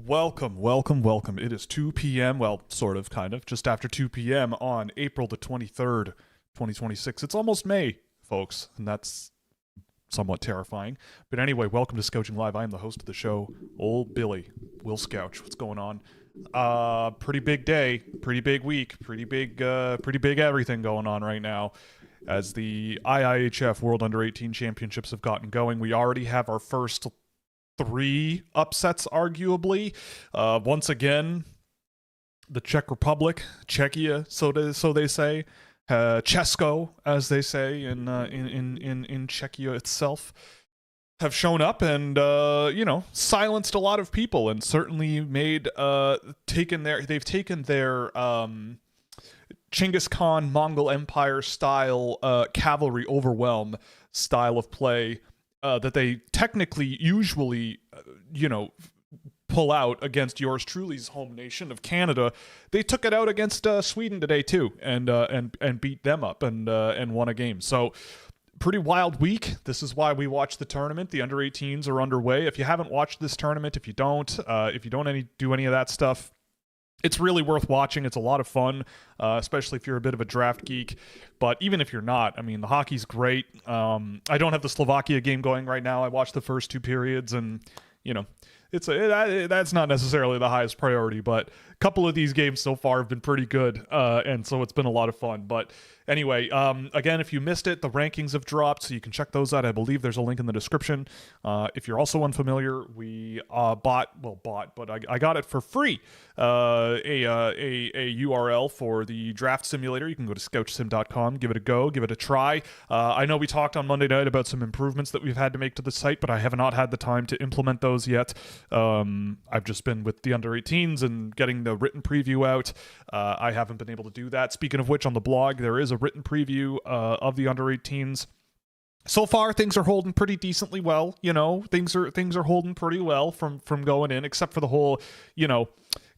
Welcome. It is 2 p.m., well, sort of, kind of, just after 2 p.m. on April the 23rd, 2026. It's almost May, folks, and that's somewhat terrifying. But anyway, welcome to Scouching Live. I am the host of the show, Old Billy, Will Scouch. What's going on? Pretty big day, pretty big week, pretty big everything going on right now. As the IIHF World Under-18 Championships have gotten going, we already have our first 3 upsets, arguably. Once again, the Czech Republic, Czechia, so they say, Česko, as they say in Czechia itself, have shown up and silenced a lot of people, and certainly made taken their Genghis Khan Mongol Empire style cavalry overwhelm style of play that they technically usually pull out against yours truly's home nation of Canada. They took it out against Sweden today too, and beat them up and won a game. So pretty wild week. This is why we watch the tournament. The under-18s are underway. If you haven't watched this tournament, if you don't do any of that stuff, it's really worth watching. It's a lot of fun, especially if you're a bit of a draft geek. But even if you're not, I mean, the hockey's great. I don't have the Slovakia game going right now. I watched the first 2 periods, and that's not necessarily the highest priority. But a couple of these games so far have been pretty good, and so it's been a lot of fun. But anyway, again, if you missed it, the rankings have dropped, so you can check those out. I believe there's a link in the description. If you're also unfamiliar, we but I got it for free. A URL for the draft simulator. You can go to scouching.ca, give it a go, give it a try. I know we talked on Monday night about some improvements that we've had to make to the site, but I have not had the time to implement those yet. I've just been with the under-18s and getting the written preview out. I haven't been able to do that. Speaking of which, on the blog, there is a written preview of the under-18s. So far, things are holding pretty decently well. Things are holding pretty well from going in, except for the whole,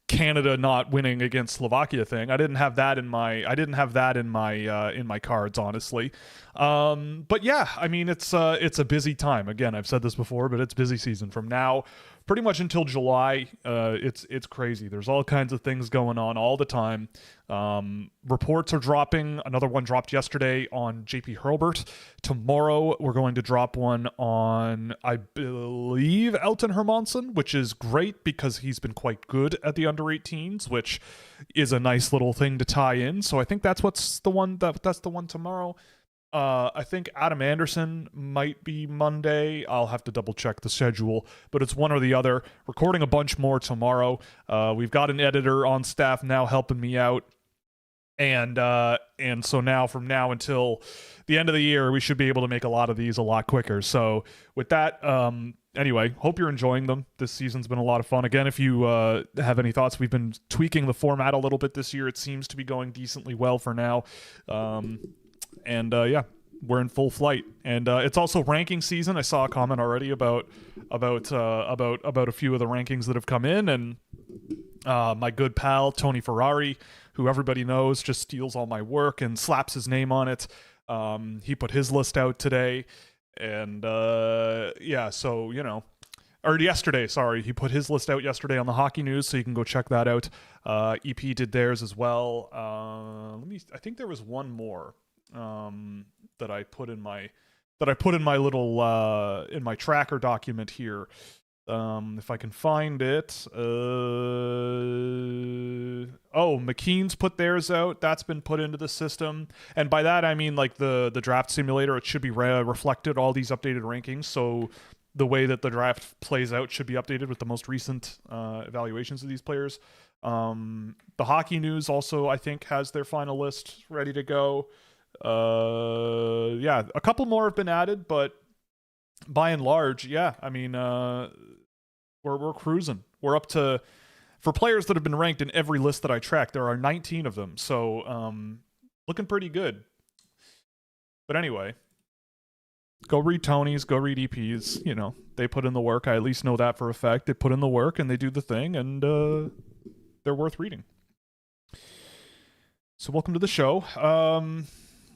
Canada not winning against Slovakia thing. I didn't have that in my cards, honestly. But yeah, I mean, it's a busy time. Again, I've said this before, but it's busy season from now pretty much until July. It's crazy. There's all kinds of things going on all the time. Reports are dropping. Another one dropped yesterday on JP Hurlbert. Tomorrow we're going to drop one on, I believe, Elton Hermansen, which is great because he's been quite good at the under-18s, which is a nice little thing to tie in. So I think that's the one tomorrow. I think Adam Anderson might be Monday. I'll have to double check the schedule, but it's one or the other. Recording a bunch more tomorrow. We've got an editor on staff now helping me out. And so now, from now until the end of the year, we should be able to make a lot of these a lot quicker. So with that, anyway, hope you're enjoying them. This season's been a lot of fun. Again, if you have any thoughts, we've been tweaking the format a little bit this year. It seems to be going decently well for now. Yeah, we're in full flight, and it's also ranking season. I saw a comment already about a few of the rankings that have come in, and my good pal Tony Ferrari, who everybody knows just steals all my work and slaps his name on it. He put his list out today, and yeah, so or yesterday, sorry, he put his list out yesterday on the Hockey News, so you can go check that out. EP did theirs as well. I think there was one more that I put in my little in my tracker document here. If I can find it. McKean's put theirs out. That's been put into the system, and by that I mean like the draft simulator. It should be reflected, all these updated rankings, so the way that the draft plays out should be updated with the most recent evaluations of these players. The Hockey News also, I think, has their final list ready to go. Yeah, a couple more have been added, but by and large, yeah, I mean, we're cruising. We're up to, for players that have been ranked in every list that I track, there are 19 of them, so looking pretty good. But anyway, go read Tony's, go read EP's. They put in the work. I at least know that for a fact. They put in the work and they do the thing, and they're worth reading. So welcome to the show.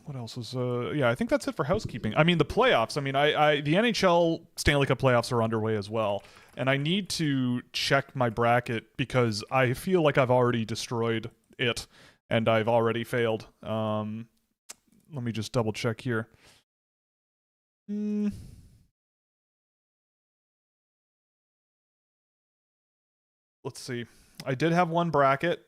What else is yeah, I think that's it for housekeeping. I mean, the playoffs, I mean, the NHL Stanley Cup playoffs are underway as well, and I need to check my bracket because I feel like I've already destroyed it and I've already failed. Let me just double check here. Let's see. I did have one bracket.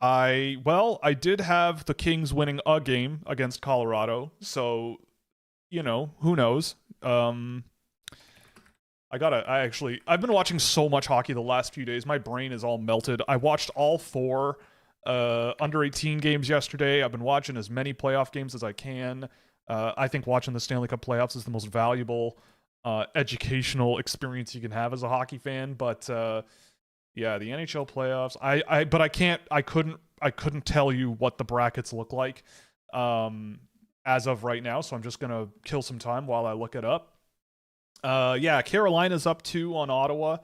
I did have the Kings winning a game against Colorado, so who knows? I've been watching so much hockey the last few days. My brain is all melted. I watched all 4 under 18 games yesterday. I've been watching as many playoff games as I can. I think watching the Stanley Cup playoffs is the most valuable educational experience you can have as a hockey fan. But yeah, the NHL playoffs. I couldn't tell you what the brackets look like as of right now. So I'm just gonna kill some time while I look it up. Yeah, Carolina's up 2 on Ottawa.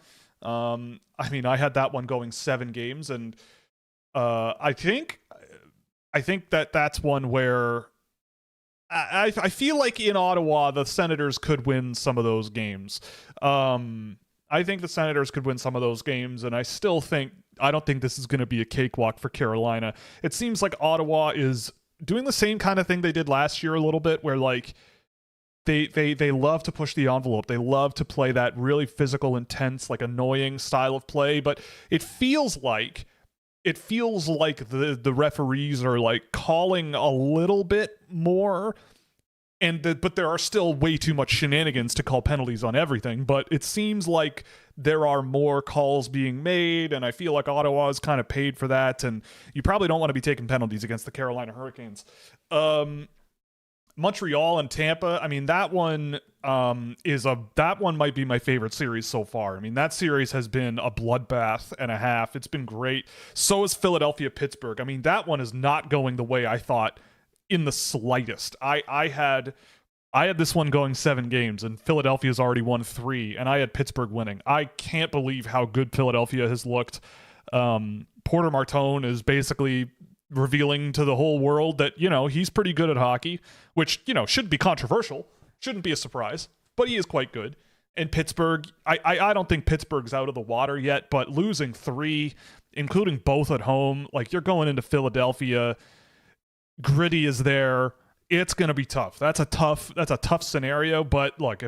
I mean, I had that one going 7 games, and I think that's one where I feel like in Ottawa the Senators could win some of those games. I think the Senators could win some of those games, and I don't think this is going to be a cakewalk for Carolina. It seems like Ottawa is doing the same kind of thing they did last year a little bit, where like they love to push the envelope. They love to play that really physical, intense, like annoying style of play, but it feels like the referees are like calling a little bit more, but there are still way too much shenanigans to call penalties on everything. But it seems like there are more calls being made, and I feel like Ottawa is kind of paid for that, and you probably don't want to be taking penalties against the Carolina Hurricanes. Montreal and Tampa, I mean, that one might be my favorite series so far. I mean, that series has been a bloodbath and a half. It's been great. So is Philadelphia Pittsburgh. I mean, that one is not going the way I thought in the slightest. I had this one going 7 games, and Philadelphia's already won 3, and I had Pittsburgh winning. I can't believe how good Philadelphia has looked. Porter Martone is basically revealing to the whole world that, he's pretty good at hockey, which, shouldn't be controversial, shouldn't be a surprise, but he is quite good. And Pittsburgh, I don't think Pittsburgh's out of the water yet, but losing 3, including both at home, like you're going into Philadelphia, gritty is there. It's going to be tough. That's a tough scenario, but look,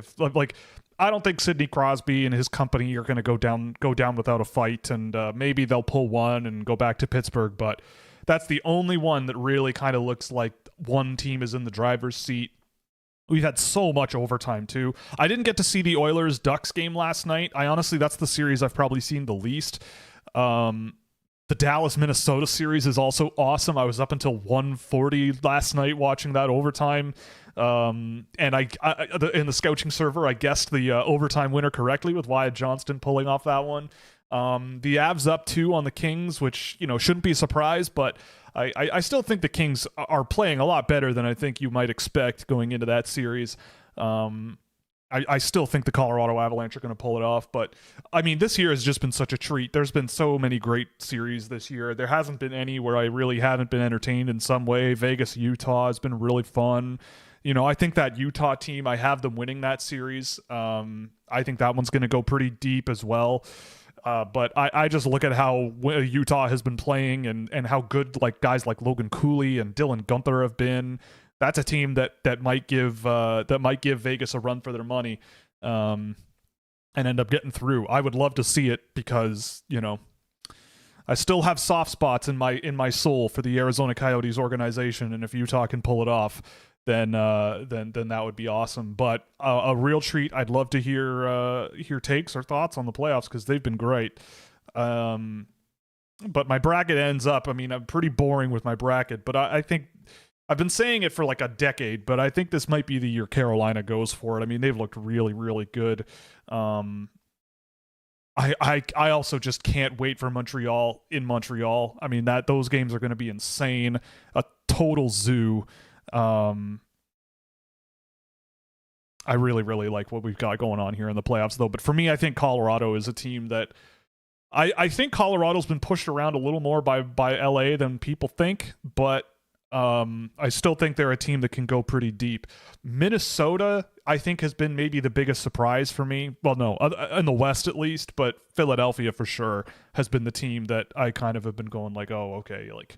I don't think Sidney Crosby and his company are going to go down without a fight, and maybe they'll pull one and go back to Pittsburgh, but that's the only one that really kind of looks like one team is in the driver's seat. We've had so much overtime, too. I didn't get to see the Oilers-Ducks game last night. That's the series I've probably seen the least. The Dallas-Minnesota series is also awesome. I was up until 1:40 last night watching that overtime. And I in the scouching server, I guessed the overtime winner correctly with Wyatt Johnston pulling off that one. The Avs up 2 on the Kings, which, shouldn't be a surprise, but I still think the Kings are playing a lot better than I think you might expect going into that series. I still think the Colorado Avalanche are going to pull it off, but I mean, this year has just been such a treat. There's been so many great series this year. There hasn't been any where I really haven't been entertained in some way. Vegas, Utah has been really fun. I think that Utah team, I have them winning that series. I think that one's going to go pretty deep as well. But I just look at how Utah has been playing and how good guys like Logan Cooley and Dylan Gunther have been. That's a team that might give Vegas a run for their money, and end up getting through. I would love to see it because I still have soft spots in my soul for the Arizona Coyotes organization, and if Utah can pull it off, then that would be awesome. But a real treat. I'd love to hear takes or thoughts on the playoffs because they've been great. But my bracket ends up. I mean, I'm pretty boring with my bracket, but I think I've been saying it for like a decade. But I think this might be the year Carolina goes for it. I mean, they've looked really, really good. I also just can't wait for Montreal in Montreal. I mean, those games are going to be insane. A total zoo. I really, really like what we've got going on here in the playoffs, though. But for me, I think Colorado is a team that I think Colorado's been pushed around a little more by LA than people think. But I still think they're a team that can go pretty deep. Minnesota, I think, has been maybe the biggest surprise for me. Well, no, in the West at least, but Philadelphia for sure has been the team that I kind of have been going like, oh, okay, like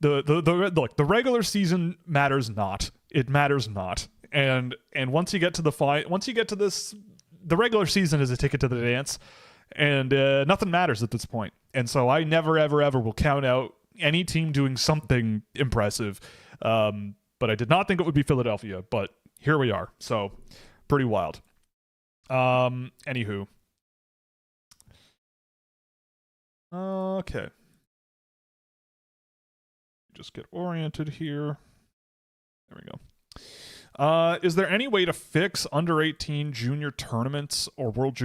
the regular season matters not. It matters not. And once you get to the regular season is a ticket to the dance, and nothing matters at this point. And so I never, ever, ever will count out any team doing something impressive. But I did not think it would be Philadelphia, but here we are. So pretty wild. Anywho. Okay. Just get oriented here. There we go. Is there any way to fix under 18 junior tournaments or world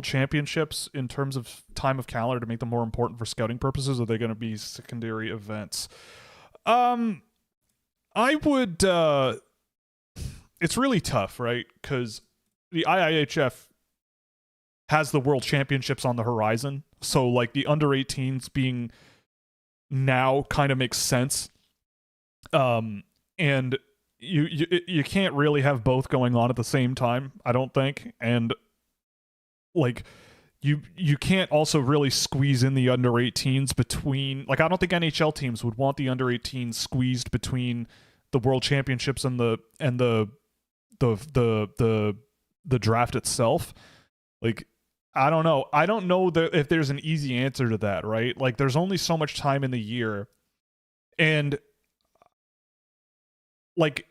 championships in terms of time of calendar to make them more important for scouting purposes? Or are they going to be secondary events? I would. It's really tough, right? Because the IIHF has the world championships on the horizon, so like the under 18s being now kind of makes sense. And you can't really have both going on at the same time, I don't think. And like you can't also really squeeze in the under 18s between, like, I don't think NHL teams would want the under 18s squeezed between the world championships and the draft itself. Like, I don't know if there's an easy answer to that, right? Like, there's only so much time in the year. And like,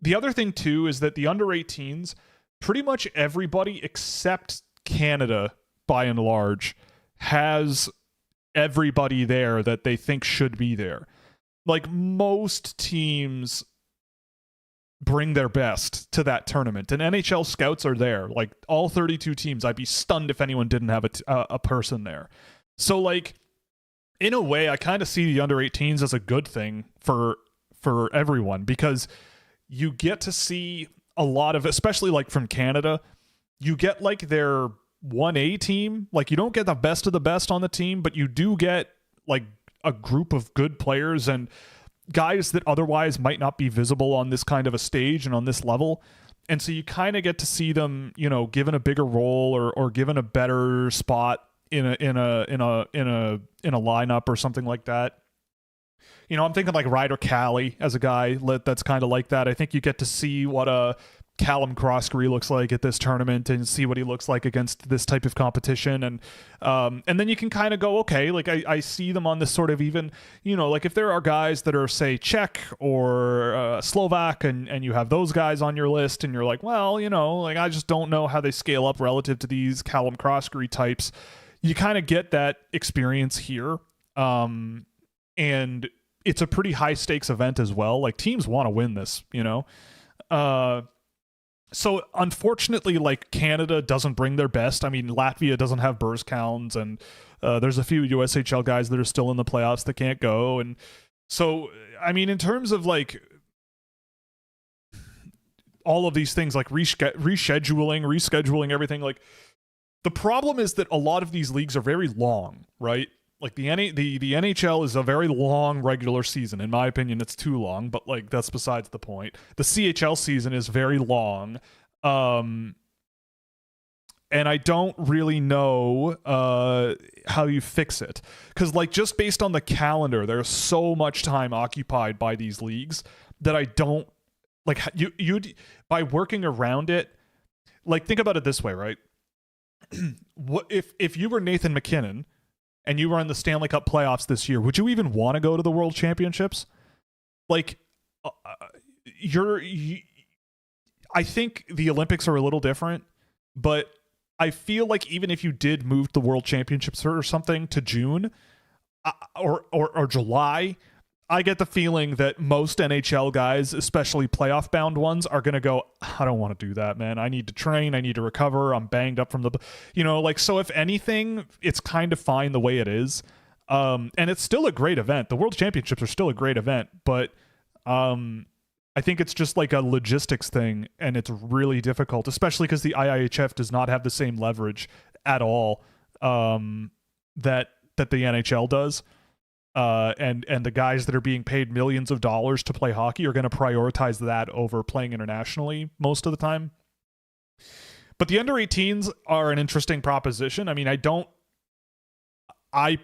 the other thing too is that the under 18s, pretty much everybody except Canada, by and large, has everybody there that they think should be there. Like, most teams bring their best to that tournament, and NHL scouts are there. Like, all 32 teams, I'd be stunned if anyone didn't have a person there. So, like, in a way, I kind of see the under 18s as a good thing for everyone, because you get to see a lot of, especially like from Canada, you get like their 1A team. Like, you don't get the best of the best on the team, but you do get like a group of good players and guys that otherwise might not be visible on this kind of a stage and on this level. And so you kind of get to see them, you know, given a bigger role or given a better spot in a lineup or something like that. You know, I'm thinking like Ryder Cali as a guy that's kind of like that. I think you get to see what a Callum Croskery looks like at this tournament and see what he looks like against this type of competition. And then you can kind of go, okay, like I see them on this sort of even, you know, like if there are guys that are, say, Czech or Slovak and you have those guys on your list and you're like, well, you know, like I just don't know how they scale up relative to these Callum Croskery types. You kind of get that experience here. And it's a pretty high stakes event as well. Like, teams want to win this, you know? So unfortunately, like, Canada doesn't bring their best. I mean, Latvia doesn't have Burzkowns, and there's a few USHL guys that are still in the playoffs that can't go. And so, I mean, in terms of like all of these things, like rescheduling everything, like, the problem is that a lot of these leagues are very long, right? Like the NHL is a very long regular season. In my opinion, it's too long, but like that's besides the point. The CHL season is very long. And I don't really know how you fix it. Because like just based on the calendar, there's so much time occupied by these leagues that I don't like you by working around it. Like, think about it this way, right? What if you were Nathan McKinnon and you were in the Stanley Cup playoffs this year, would you even want to go to the World Championships? Like, I think the Olympics are a little different, but I feel like even if you did move the World Championships or something to June or July, I get the feeling that most NHL guys, especially playoff bound ones, are going to go, I don't want to do that, man. I need to train. I need to recover. I'm banged up from the, you know, like, so if anything, it's kind of fine the way it is. And it's still a great event. The World Championships are still a great event, but I think it's just like a logistics thing, and it's really difficult, especially because the IIHF does not have the same leverage at all that the NHL does. and the guys that are being paid millions of dollars to play hockey are going to prioritize that over playing internationally most of the time. But the under 18s are an interesting proposition. I mean, I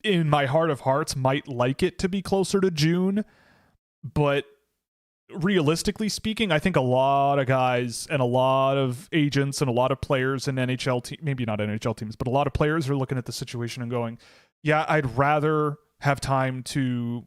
in my heart of hearts might like it to be closer to June, but realistically speaking, I think a lot of guys and a lot of agents and a lot of players in NHL teams, maybe not NHL teams, but a lot of players are looking at the situation and going, yeah, I'd rather have time to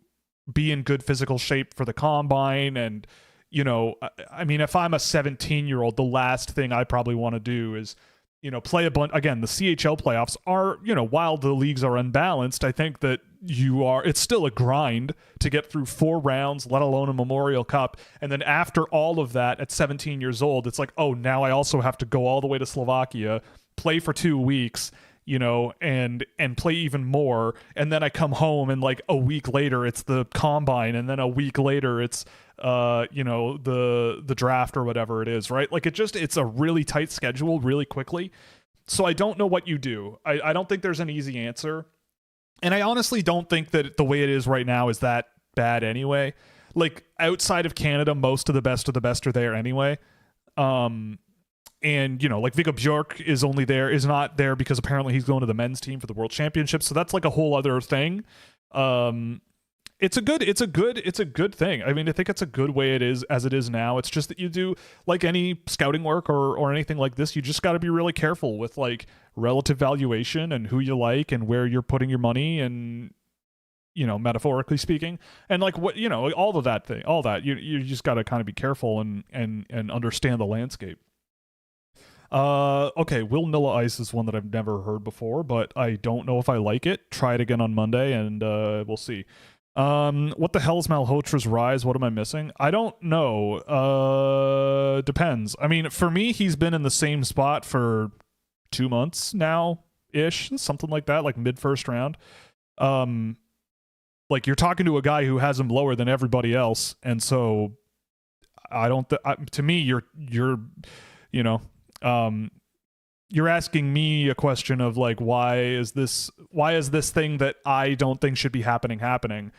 be in good physical shape for the combine. And, you know, I mean, if I'm a 17-year-old, the last thing I probably want to do is, you know, play a bunch. Again, the CHL playoffs are, you know, while the leagues are unbalanced, I think that it's still a grind to get through 4 rounds, let alone a Memorial Cup. And then after all of that, at 17 years old, it's like, oh, now I also have to go all the way to Slovakia, play for 2 weeks, you know, and play even more. And then I come home and like a week later, it's the combine. And then a week later, it's, you know, the draft or whatever it is, right? Like it's a really tight schedule really quickly. So I don't know what you do. I don't think there's an easy answer. And I honestly don't think that the way it is right now is that bad anyway. Like outside of Canada, most of the best are there anyway. And, you know, like Viggo Bjork is not there because apparently he's going to the men's team for the World Championship. So that's like a whole other thing. It's a good thing. I mean, I think it's a good way it is as it is now. It's just that you do, like any scouting work or anything like this, you just got to be really careful with like relative valuation and who you like and where you're putting your money and, you know, metaphorically speaking, and like what, you know, all that you just got to kind of be careful and understand the landscape. Okay, Will Nilla Ice is one that I've never heard before, but I don't know if I like it. Try it again on Monday and we'll see. What the hell is Malhotra's rise? What am I missing? I don't know. Depends. I mean, for me, he's been in the same spot for 2 months now ish, something like that, like mid first round. Like you're talking to a guy who has him lower than everybody else, and so I don't. To me, you're you know, you're asking me a question of like, why is this thing that I don't think should be happening?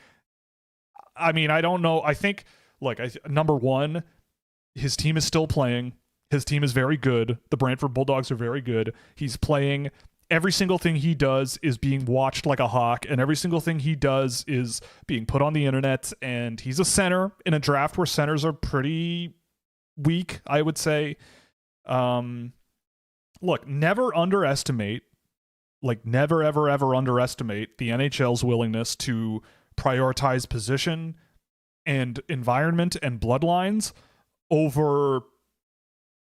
I mean, I don't know. I think, look, number one, his team is still playing. His team is very good. The Brantford Bulldogs are very good. He's playing. Every single thing he does is being watched like a hawk, and every single thing he does is being put on the internet, and he's a center in a draft where centers are pretty weak, I would say. Look, never underestimate the NHL's willingness to prioritize position and environment and bloodlines over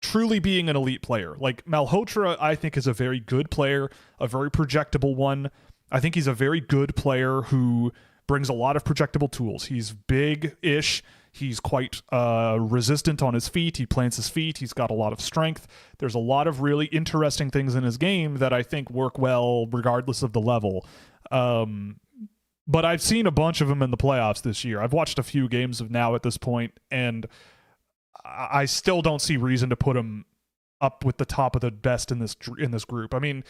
truly being an elite player. Like Malhotra, I think, is a very good player, a very projectable one. I think he's a very good player who brings a lot of projectable tools. He's big-ish. He's quite resistant on his feet. He plants his feet. He's got a lot of strength. There's a lot of really interesting things in his game that I think work well regardless of the level. But I've seen a bunch of them in the playoffs this year. I've watched a few games of now at this point, and I still don't see reason to put him up with the top of the best in this group. I mean,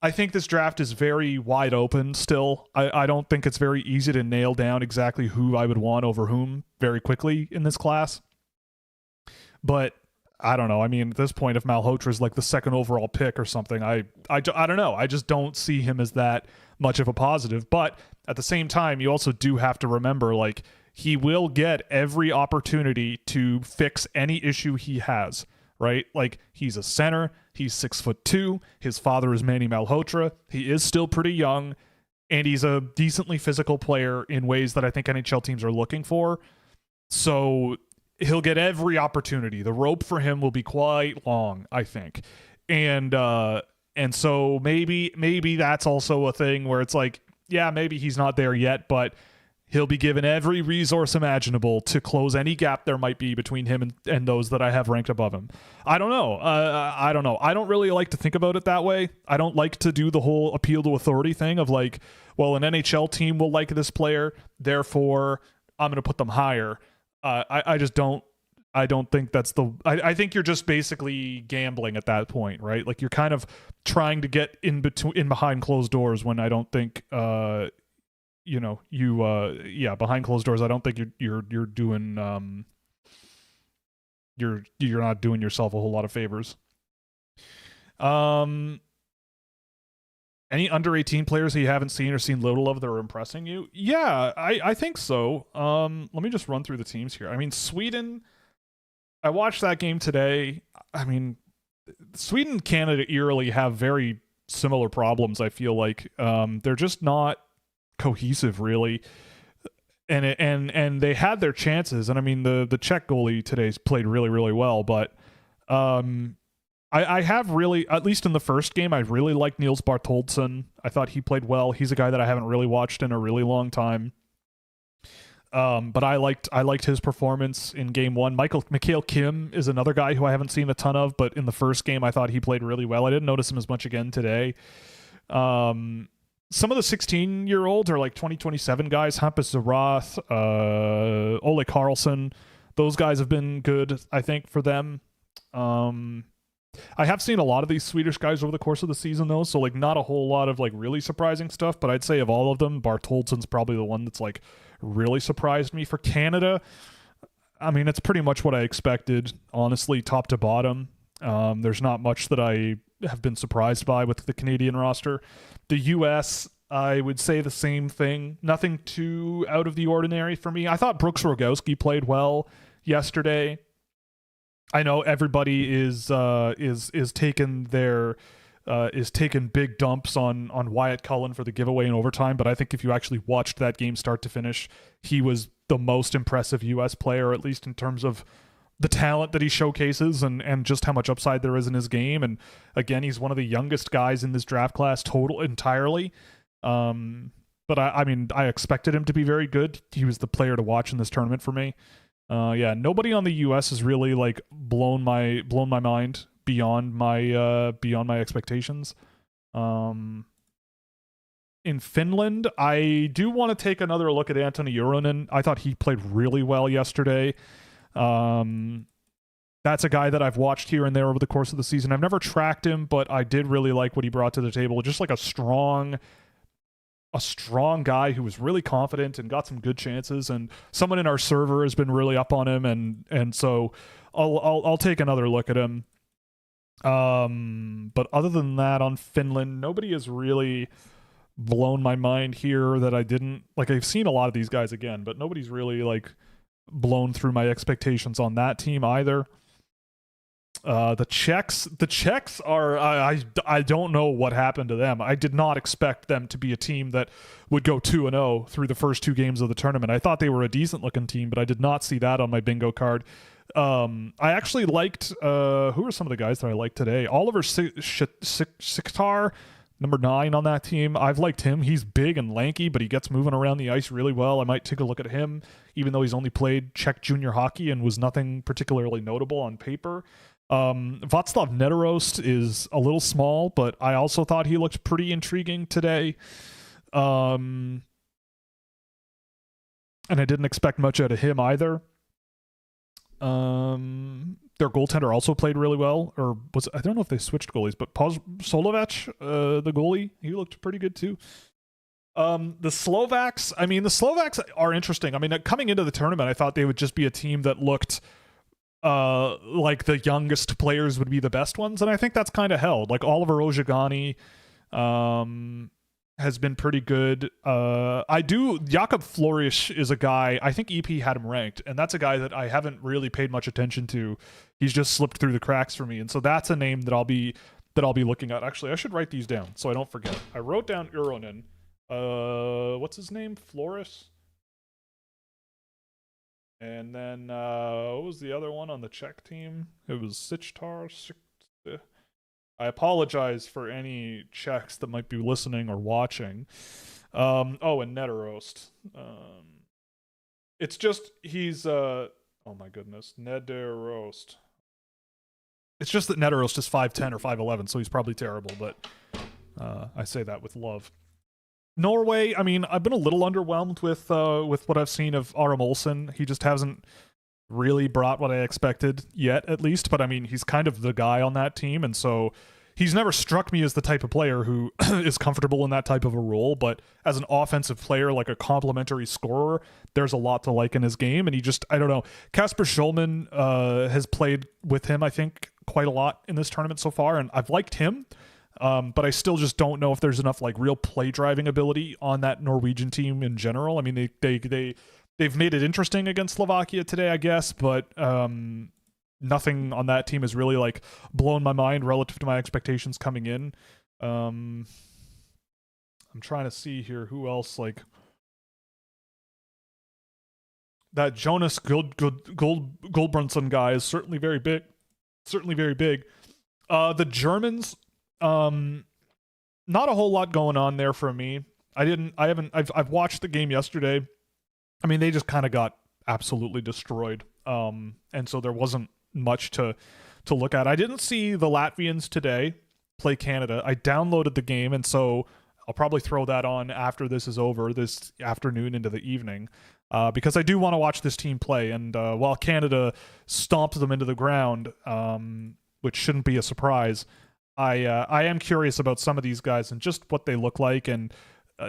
I think this draft is very wide open still. I don't think it's very easy to nail down exactly who I would want over whom very quickly in this class. But I don't know. I mean, at this point, if Malhotra is like the second overall pick or something, I don't know. I just don't see him as that much of a positive. But at the same time, you also do have to remember, like, he will get every opportunity to fix any issue he has, right? Like, he's a center. He's 6'2". His father is Manny Malhotra. He is still pretty young, and he's a decently physical player in ways that I think NHL teams are looking for. So he'll get every opportunity. The rope for him will be quite long, I think. And so maybe that's also a thing where it's like, yeah, maybe he's not there yet, but he'll be given every resource imaginable to close any gap there might be between him and those that I have ranked above him. I don't know. I don't know. I don't really like to think about it that way. I don't like to do the whole appeal to authority thing of like, well, an NHL team will like this player, therefore I'm going to put them higher. I just don't. I don't think that's I think you're just basically gambling at that point, right? Like you're kind of trying to get in behind closed doors when I don't think behind closed doors, I don't think you're doing you're not doing yourself a whole lot of favors. Any under 18 players that you haven't seen or seen little of that are impressing you? Yeah, I think so. Let me just run through the teams here. I mean, Sweden, I watched that game today. I mean, Sweden and Canada eerily have very similar problems, I feel like. They're just not cohesive, really. And they had their chances. And I mean, the Czech goalie today's played really, really well. But I have really, at least in the first game, I really liked Niels Bartholdson. I thought he played well. He's a guy that I haven't really watched in a really long time. But I liked his performance in game one. Mikhail Kim is another guy who I haven't seen a ton of, but in the first game I thought he played really well. I didn't notice him as much again today. Some of the 16-year-olds are like 2027 guys, Hampus Zarath, Ole Carlson. Those guys have been good, I think, for them. I have seen a lot of these Swedish guys over the course of the season, though, so like not a whole lot of like really surprising stuff, but I'd say of all of them, Bartholdson's probably the one that's like really surprised me. For Canada, I mean, it's pretty much what I expected, honestly, top to bottom. There's not much that I have been surprised by with the Canadian roster. The US, I would say the same thing. Nothing too out of the ordinary for me. I thought Brooks Rogowski played well yesterday. I know everybody is taking big dumps on Wyatt Cullen for the giveaway in overtime, but I think if you actually watched that game start to finish, he was the most impressive U.S. player, at least in terms of the talent that he showcases and just how much upside there is in his game. And again, he's one of the youngest guys in this draft class entirely. But I mean, I expected him to be very good. He was the player to watch in this tournament for me. Nobody on the US has really like blown my mind beyond my expectations. In Finland, I do want to take another look at Antoni Uronen. I thought he played really well yesterday. That's a guy that I've watched here and there over the course of the season. I've never tracked him, but I did really like what he brought to the table. Just like a strong guy who was really confident and got some good chances, and someone in our server has been really up on him, and so I'll take another look at him. But other than that, on Finland, nobody has really blown my mind here that I didn't like. I've seen a lot of these guys again, but nobody's really like blown through my expectations on that team either. The Czechs are, I don't know what happened to them. I did not expect them to be a team that would go 2-0 through the first two games of the tournament. I thought they were a decent looking team, but I did not see that on my bingo card. I actually liked, who are some of the guys that I liked today? Oliver Siktar, number 9 on that team. I've liked him. He's big and lanky, but he gets moving around the ice really well. I might take a look at him, even though he's only played Czech junior hockey and was nothing particularly notable on paper. Václav Nederost is a little small, but I also thought he looked pretty intriguing today. And I didn't expect much out of him either. Their goaltender also played really well, I don't know if they switched goalies, but Solovac, the goalie, he looked pretty good too. The Slovaks are interesting. I mean, coming into the tournament, I thought they would just be a team that looked like the youngest players would be the best ones, and I think that's kind of held. Like Oliver Ojagani has been pretty good. Jakob Florish is a guy, I think EP had him ranked, and that's a guy that I haven't really paid much attention to. He's just slipped through the cracks for me, and so that's a name that I'll be looking at. Actually, I should write these down so I don't forget. I wrote down Uronen. What's his name? Floris? And then, what was the other one on the Czech team? It was Sichtar. I apologize for any Czechs that might be listening or watching. And Nederost. It's just, he's, oh my goodness, Nederost. It's just that Nederost is 5'10 or 5'11, so he's probably terrible, but I say that with love. Norway, I mean, I've been a little underwhelmed with what I've seen of Aram Olsen. He just hasn't really brought what I expected yet, at least. But I mean, he's kind of the guy on that team, and so he's never struck me as the type of player who is comfortable in that type of a role, but as an offensive player, like a complementary scorer, there's a lot to like in his game. And he just, I don't know, Kasper Schulman has played with him, I think, quite a lot in this tournament so far, and I've liked him. But I still just don't know if there's enough like real play driving ability on that Norwegian team in general. I mean, they've made it interesting against Slovakia today, I guess, but nothing on that team has really like blown my mind relative to my expectations coming in. I'm trying to see here who else, like that Jonas Goldbrunson guy is certainly very big. The Germans, not a whole lot going on there for me. I've watched the game yesterday. I mean, they just kind of got absolutely destroyed. And so there wasn't much to look at. I didn't see the Latvians today play Canada. I downloaded the game, and so I'll probably throw that on after this is over, this afternoon into the evening, because I do want to watch this team play. And while Canada stomped them into the ground, which shouldn't be a surprise, I am curious about some of these guys and just what they look like. And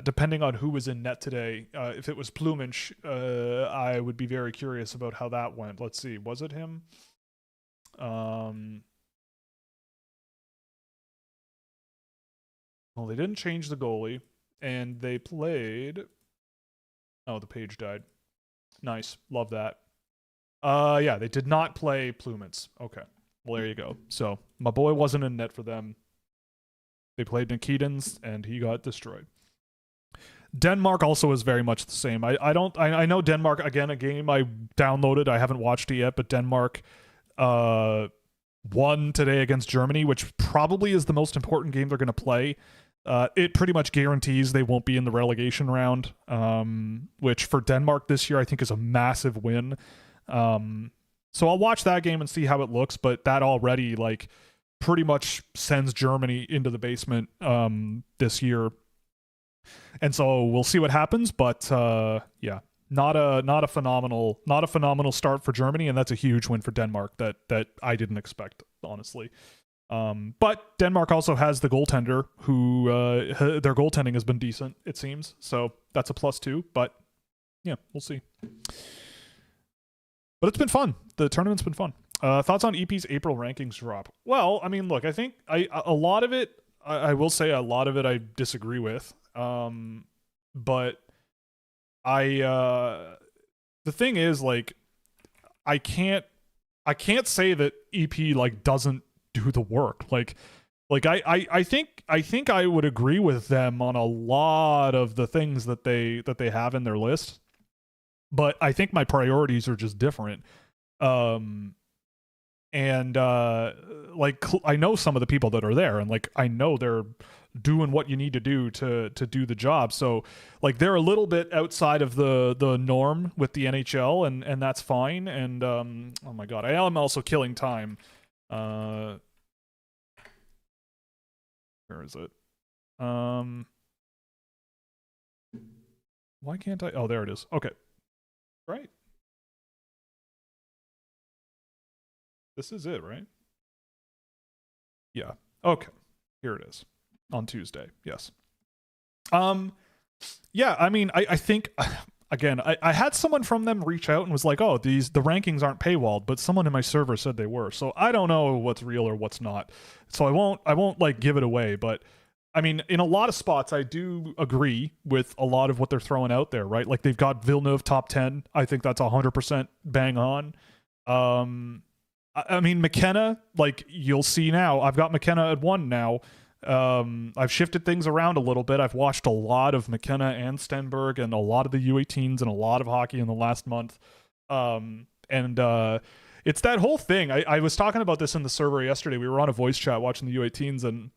depending on who was in net today, if it was Pluminch, I would be very curious about how that went. Let's see, was it him? Well, they didn't change the goalie, and they played... Oh, the page died. Nice, love that. Yeah, they did not play Plumans. Okay, well, there you go. So, my boy wasn't in net for them. They played Nikitins, and he got destroyed. Denmark also is very much the same. I know Denmark, again, a game I downloaded. I haven't watched it yet, but Denmark won today against Germany, which probably is the most important game they're going to play. It pretty much guarantees they won't be in the relegation round, which for Denmark this year I think is a massive win. So I'll watch that game and see how it looks, but that already like pretty much sends Germany into the basement this year. And so we'll see what happens, but yeah, not a phenomenal start for Germany, and that's a huge win for Denmark that I didn't expect, honestly. But Denmark also has the goaltender who their goaltending has been decent, it seems. So that's a +2, but yeah, we'll see. But it's been fun. The tournament's been fun. Thoughts on EP's April rankings drop? Well, I mean, look, I think a lot of it, I will say a lot of it I disagree with. But the thing is, like, I can't say that EP like doesn't do the work. Like I think I would agree with them on a lot of the things that they have in their list, but I think my priorities are just different. Like I know some of the people that are there, and like I know they're doing what you need to do to do the job. So like they're a little bit outside of the norm with the NHL, and that's fine. And oh my god, I am also killing time. Where is it? Why can't I? Oh, there it is. Okay. Right. This is it, right? Yeah. Okay. Here it is. On Tuesday. Yes. Yeah, I mean, I think again, I had someone from them reach out and was like, "Oh, the rankings aren't paywalled," but someone in my server said they were. So I don't know what's real or what's not. So I won't like give it away, but I mean, in a lot of spots I do agree with a lot of what they're throwing out there, right? Like they've got Villeneuve top 10. I think that's 100% bang on. I mean, McKenna, like you'll see now, I've got McKenna at 1 now. I've shifted things around a little bit. I've watched a lot of McKenna and Stenberg and a lot of the U18s and a lot of hockey in the last month. It's that whole thing. I was talking about this in the server yesterday. We were on a voice chat watching the U18s, and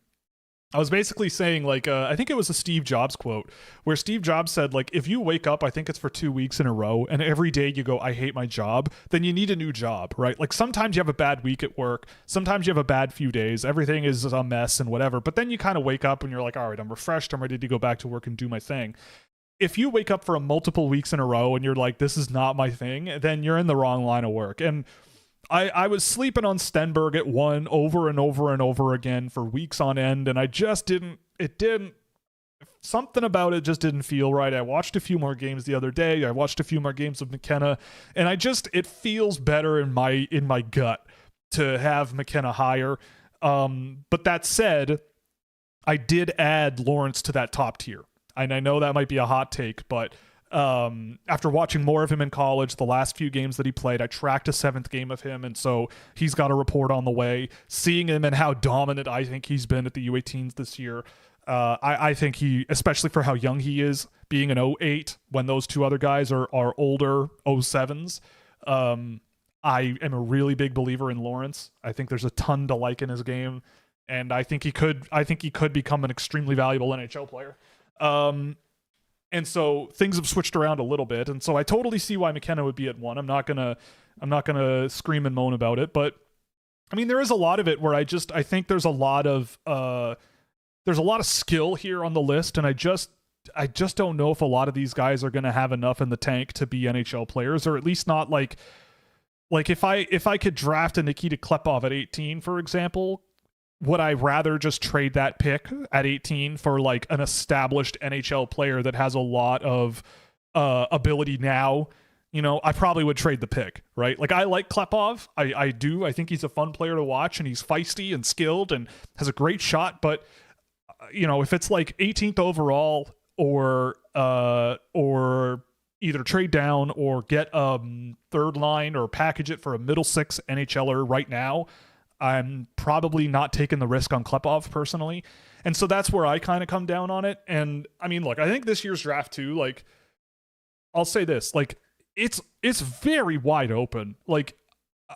I was basically saying, like, I think it was a Steve Jobs quote where Steve Jobs said, like, if you wake up, I think it's for 2 weeks in a row, and every day you go, I hate my job, then you need a new job, right? Like sometimes you have a bad week at work. Sometimes you have a bad few days. Everything is a mess and whatever. But then you kind of wake up and you're like, all right, I'm refreshed. I'm ready to go back to work and do my thing. If you wake up for multiple weeks in a row and you're like, this is not my thing, then you're in the wrong line of work. And I was sleeping on Stenberg at 1 over and over and over again for weeks on end, and I just didn't something about it just didn't feel right. I watched a few more games the other day. I watched a few more games of McKenna, and it feels better in my gut to have McKenna higher. But that said, I did add Lawrence to that top tier. And I know that might be a hot take, but after watching more of him in college, the last few games that he played, I tracked a 7th game of him, and so he's got a report on the way. Seeing him and how dominant I think he's been at the U18s this year, I think he, especially for how young he is, being an 08 when those two other guys are older 07s, I am a really big believer in Lawrence. I think there's a ton to like in his game, and I think he could become an extremely valuable NHL player. And so things have switched around a little bit, and so I totally see why McKenna would be at 1. I'm not gonna scream and moan about it, but I mean there is a lot of it where I think there's a lot of skill here on the list, and I just don't know if a lot of these guys are gonna have enough in the tank to be NHL players, or at least not like if I could draft a Nikita Klepov at 18, for example. Would I rather just trade that pick at 18 for like an established NHL player that has a lot of ability now? You know, I probably would trade the pick, right? Like I like Klepov. I do. I think he's a fun player to watch, and he's feisty and skilled and has a great shot. But, you know, if it's like 18th overall or either trade down or get third line or package it for a middle 6 NHLer right now, I'm probably not taking the risk on Klepov personally. And so that's where I kind of come down on it. And I mean, look, I think this year's draft too, like, I'll say this, like, it's very wide open. Like,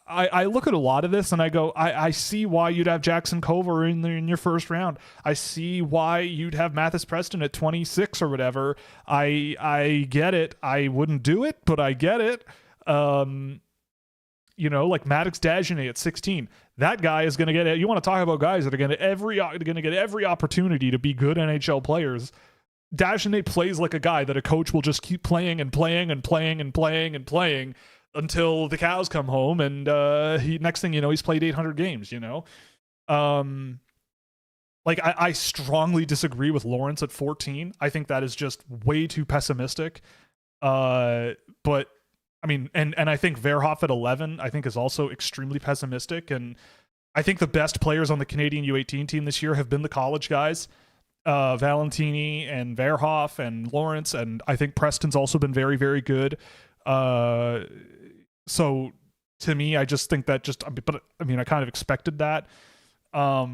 I look at a lot of this and I go, I see why you'd have Jackson Cover in your first round. I see why you'd have Mathis Preston at 26 or whatever. I get it. I wouldn't do it, but I get it. You know, like Maddox Dagenet at 16. That guy is going to get it. You want to talk about guys that are going to get every opportunity to be good NHL players. Dagenet plays like a guy that a coach will just keep playing and playing and playing and playing and playing until the cows come home, and next thing you know, he's played 800 games, you know? Like, I strongly disagree with Lawrence at 14. I think that is just way too pessimistic. But I mean, and I think Verhoff at 11, I think is also extremely pessimistic. And I think the best players on the Canadian U18 team this year have been the college guys, Valentini and Verhoff and Lawrence. And I think Preston's also been very, very good. So to me, I just think that but I mean, I kind of expected that. But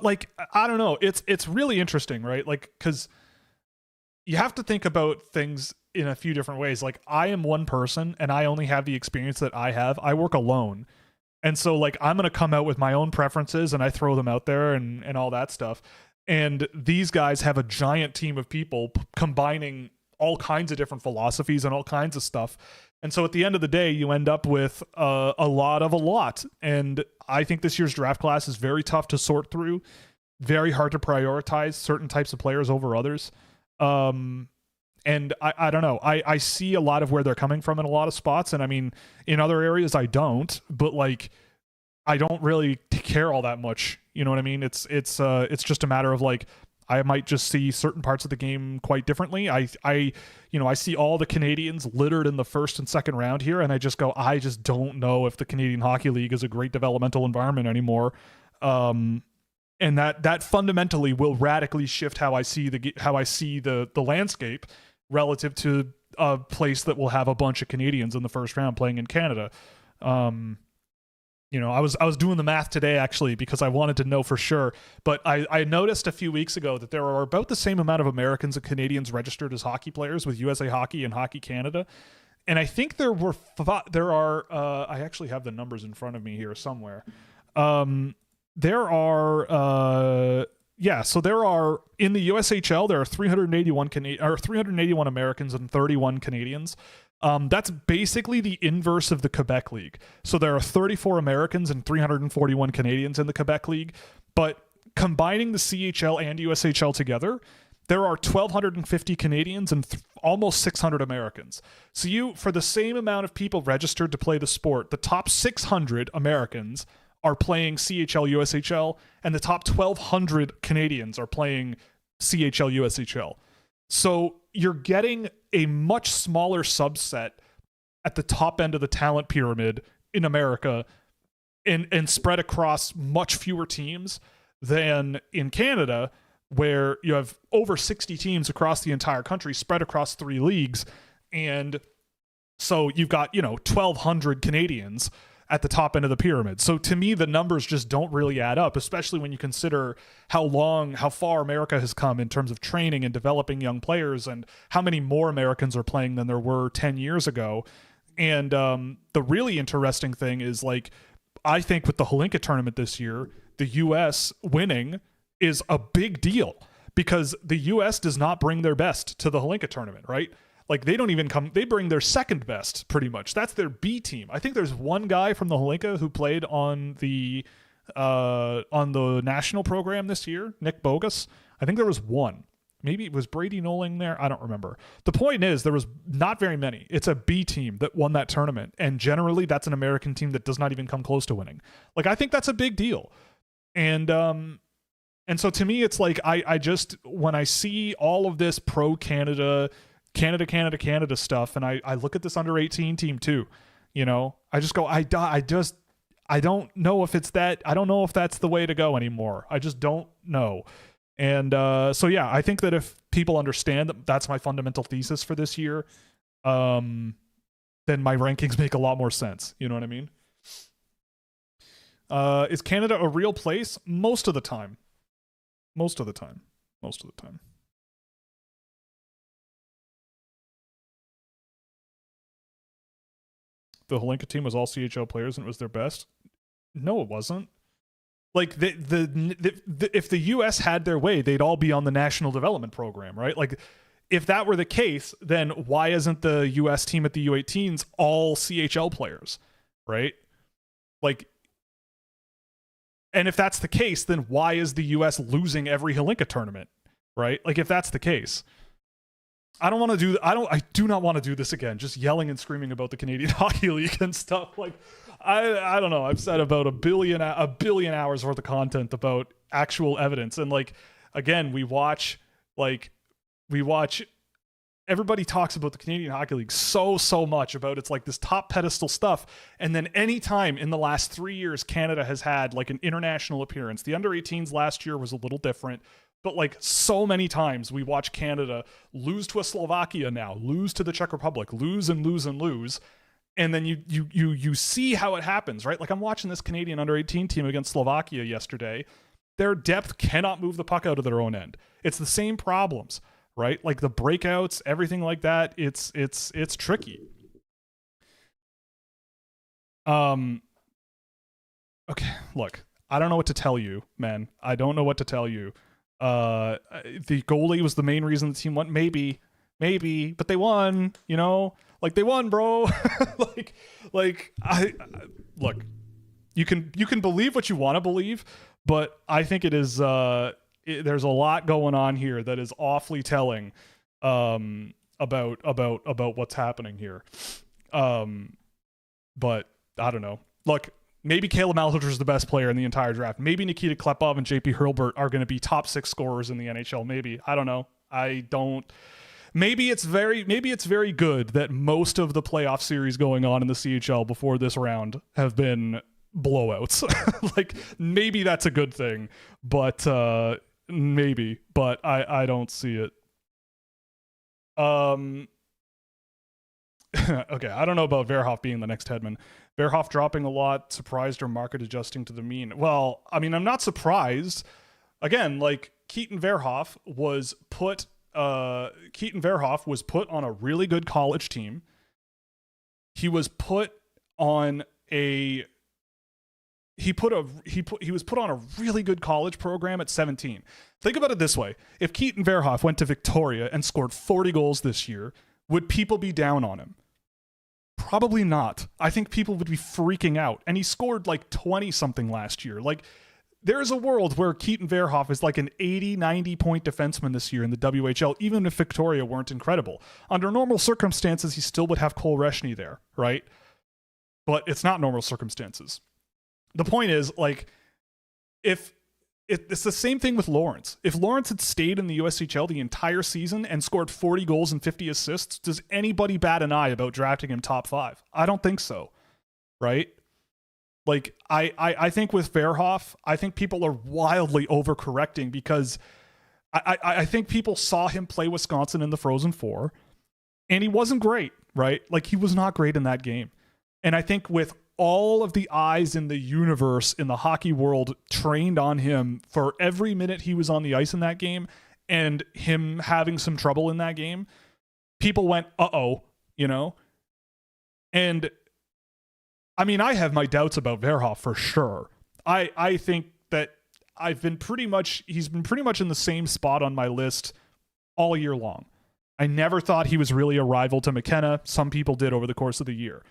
like, I don't know. It's really interesting, right? Like, cause you have to think about things in a few different ways. Like, I am one person and I only have the experience that I have. I work alone. And so like, I'm going to come out with my own preferences and I throw them out there and all that stuff. And these guys have a giant team of people combining all kinds of different philosophies and all kinds of stuff. And so at the end of the day, you end up with a lot of a lot. And I think this year's draft class is very tough to sort through, very hard to prioritize certain types of players over others. And I don't know. I see a lot of where they're coming from in a lot of spots. And I mean, in other areas, I don't. But like, I don't really care all that much. You know what I mean? It's just a matter of like, I might just see certain parts of the game quite differently. I see all the Canadians littered in the first and second round here, and I just go, I just don't know if the Canadian Hockey League is a great developmental environment anymore. And that fundamentally will radically shift how I see the landscape relative to a place that will have a bunch of Canadians in the first round playing in Canada. I was doing the math today actually because I wanted to know for sure, but I noticed a few weeks ago that there are about the same amount of Americans and Canadians registered as hockey players with USA Hockey and Hockey Canada. And I think there are I actually have the numbers in front of me here somewhere. There are in the USHL there are 381 Americans and 31 Canadians. That's basically the inverse of the Quebec League. So there are 34 Americans and 341 Canadians in the Quebec League, but combining the CHL and USHL together, there are 1,250 Canadians and almost 600 Americans. So for the same amount of people registered to play the sport, the top 600 Americans are playing CHL, USHL, and the top 1,200 Canadians are playing CHL, USHL. So you're getting a much smaller subset at the top end of the talent pyramid in America and spread across much fewer teams than in Canada, where you have over 60 teams across the entire country spread across 3 leagues. And so you've got, 1,200 Canadians at the top end of the pyramid. So to me, the numbers just don't really add up, especially when you consider how far America has come in terms of training and developing young players, and how many more Americans are playing than there were 10 years ago. And the really interesting thing is, like, I think with the Holinka tournament this year, the U.S. winning is a big deal, because the U.S. does not bring their best to the Holinka tournament, right? Like, they don't even come, they bring their second best pretty much. That's their B team. I think there's one guy from the Holinka who played on the national program this year, Nick Bogus. I think there was one. Maybe it was Brady Noling there. I don't remember. The point is, there was not very many. It's a B team that won that tournament. And generally that's an American team that does not even come close to winning. Like, I think that's a big deal. And so to me, it's like, I just, when I see all of this pro Canada stuff, and I look at this under 18 team too, I just go, I don't know if it's that, I don't know if that's the way to go anymore. I just don't know. And so, yeah, I think that if people understand that that's my fundamental thesis for this year, then my rankings make a lot more sense. You know what I mean? Is Canada a real place? Most of the time. Most of the time. The Holinka team was all CHL players and it was their best? No, it wasn't. Like, if the U.S. had their way, they'd all be on the national development program, right? Like, if that were the case, then why isn't the U.S. team at the U18s all CHL players, right? Like, and if that's the case, then why is the U.S. losing every Holinka tournament, right? Like, if that's the case, I do not want to do this again. Just yelling and screaming about the Canadian Hockey League and stuff. Like, I don't know. I've said about a billion hours worth of content about actual evidence. And, like, again, we watch, everybody talks about the Canadian Hockey League so much about it's like this top pedestal stuff. And then anytime in the last 3 years, Canada has had like an international appearance. The under 18s last year was a little different, but like so many times we watch Canada lose to a Slovakia now, lose to the Czech Republic, lose and lose and lose. And then you see how it happens, right? Like, I'm watching this Canadian under 18 team against Slovakia yesterday. Their depth cannot move the puck out of their own end. It's the same problems, right? Like the breakouts, everything like that. It's tricky. Okay, look, I don't know what to tell you, man. I don't know what to tell you. The goalie was the main reason the team won. Maybe, but they won, like they won, bro. I look, you can believe what you want to believe, but I think it is, there's a lot going on here that is awfully telling, about what's happening here. But I don't know. Look, maybe Caleb Malhotra is the best player in the entire draft. Maybe Nikita Klepov and JP Hurlburt are going to be top 6 scorers in the NHL. Maybe. I don't know. Maybe it's very good that most of the playoff series going on in the CHL before this round have been blowouts. Like, maybe that's a good thing, but maybe, but I don't see it. Okay, I don't know about Verhoff being the next Hedman. Verhoff dropping a lot, surprised or market adjusting to the mean? Well, I mean, I'm not surprised. Again, like, Keaton Verhoff was put on a really good college team. He was put on a really good college program at 17. Think about it this way. If Keaton Verhoff went to Victoria and scored 40 goals this year, would people be down on him? Probably not. I think people would be freaking out. And he scored like 20 something last year. Like, there's a world where Keaton Verhoff is like an 80, 90 point defenseman this year in the WHL, even if Victoria weren't incredible. Under normal circumstances, he still would have Cole Reshny there, right? But it's not normal circumstances. The point is, like, if it's the same thing with Lawrence. If Lawrence had stayed in the USHL the entire season and scored 40 goals and 50 assists, does anybody bat an eye about drafting him top 5? I don't think so, right? Like, I think with Verhoff, I think people are wildly overcorrecting because I think people saw him play Wisconsin in the Frozen Four, and he wasn't great, right? Like, he was not great in that game. And I think with all of the eyes in the universe, in the hockey world, trained on him for every minute he was on the ice in that game, and him having some trouble in that game, people went, uh-oh, you know? And I mean, I have my doubts about Verhoff for sure. I think that he's been pretty much in the same spot on my list all year long. I never thought he was really a rival to McKenna. Some people did over the course of the year.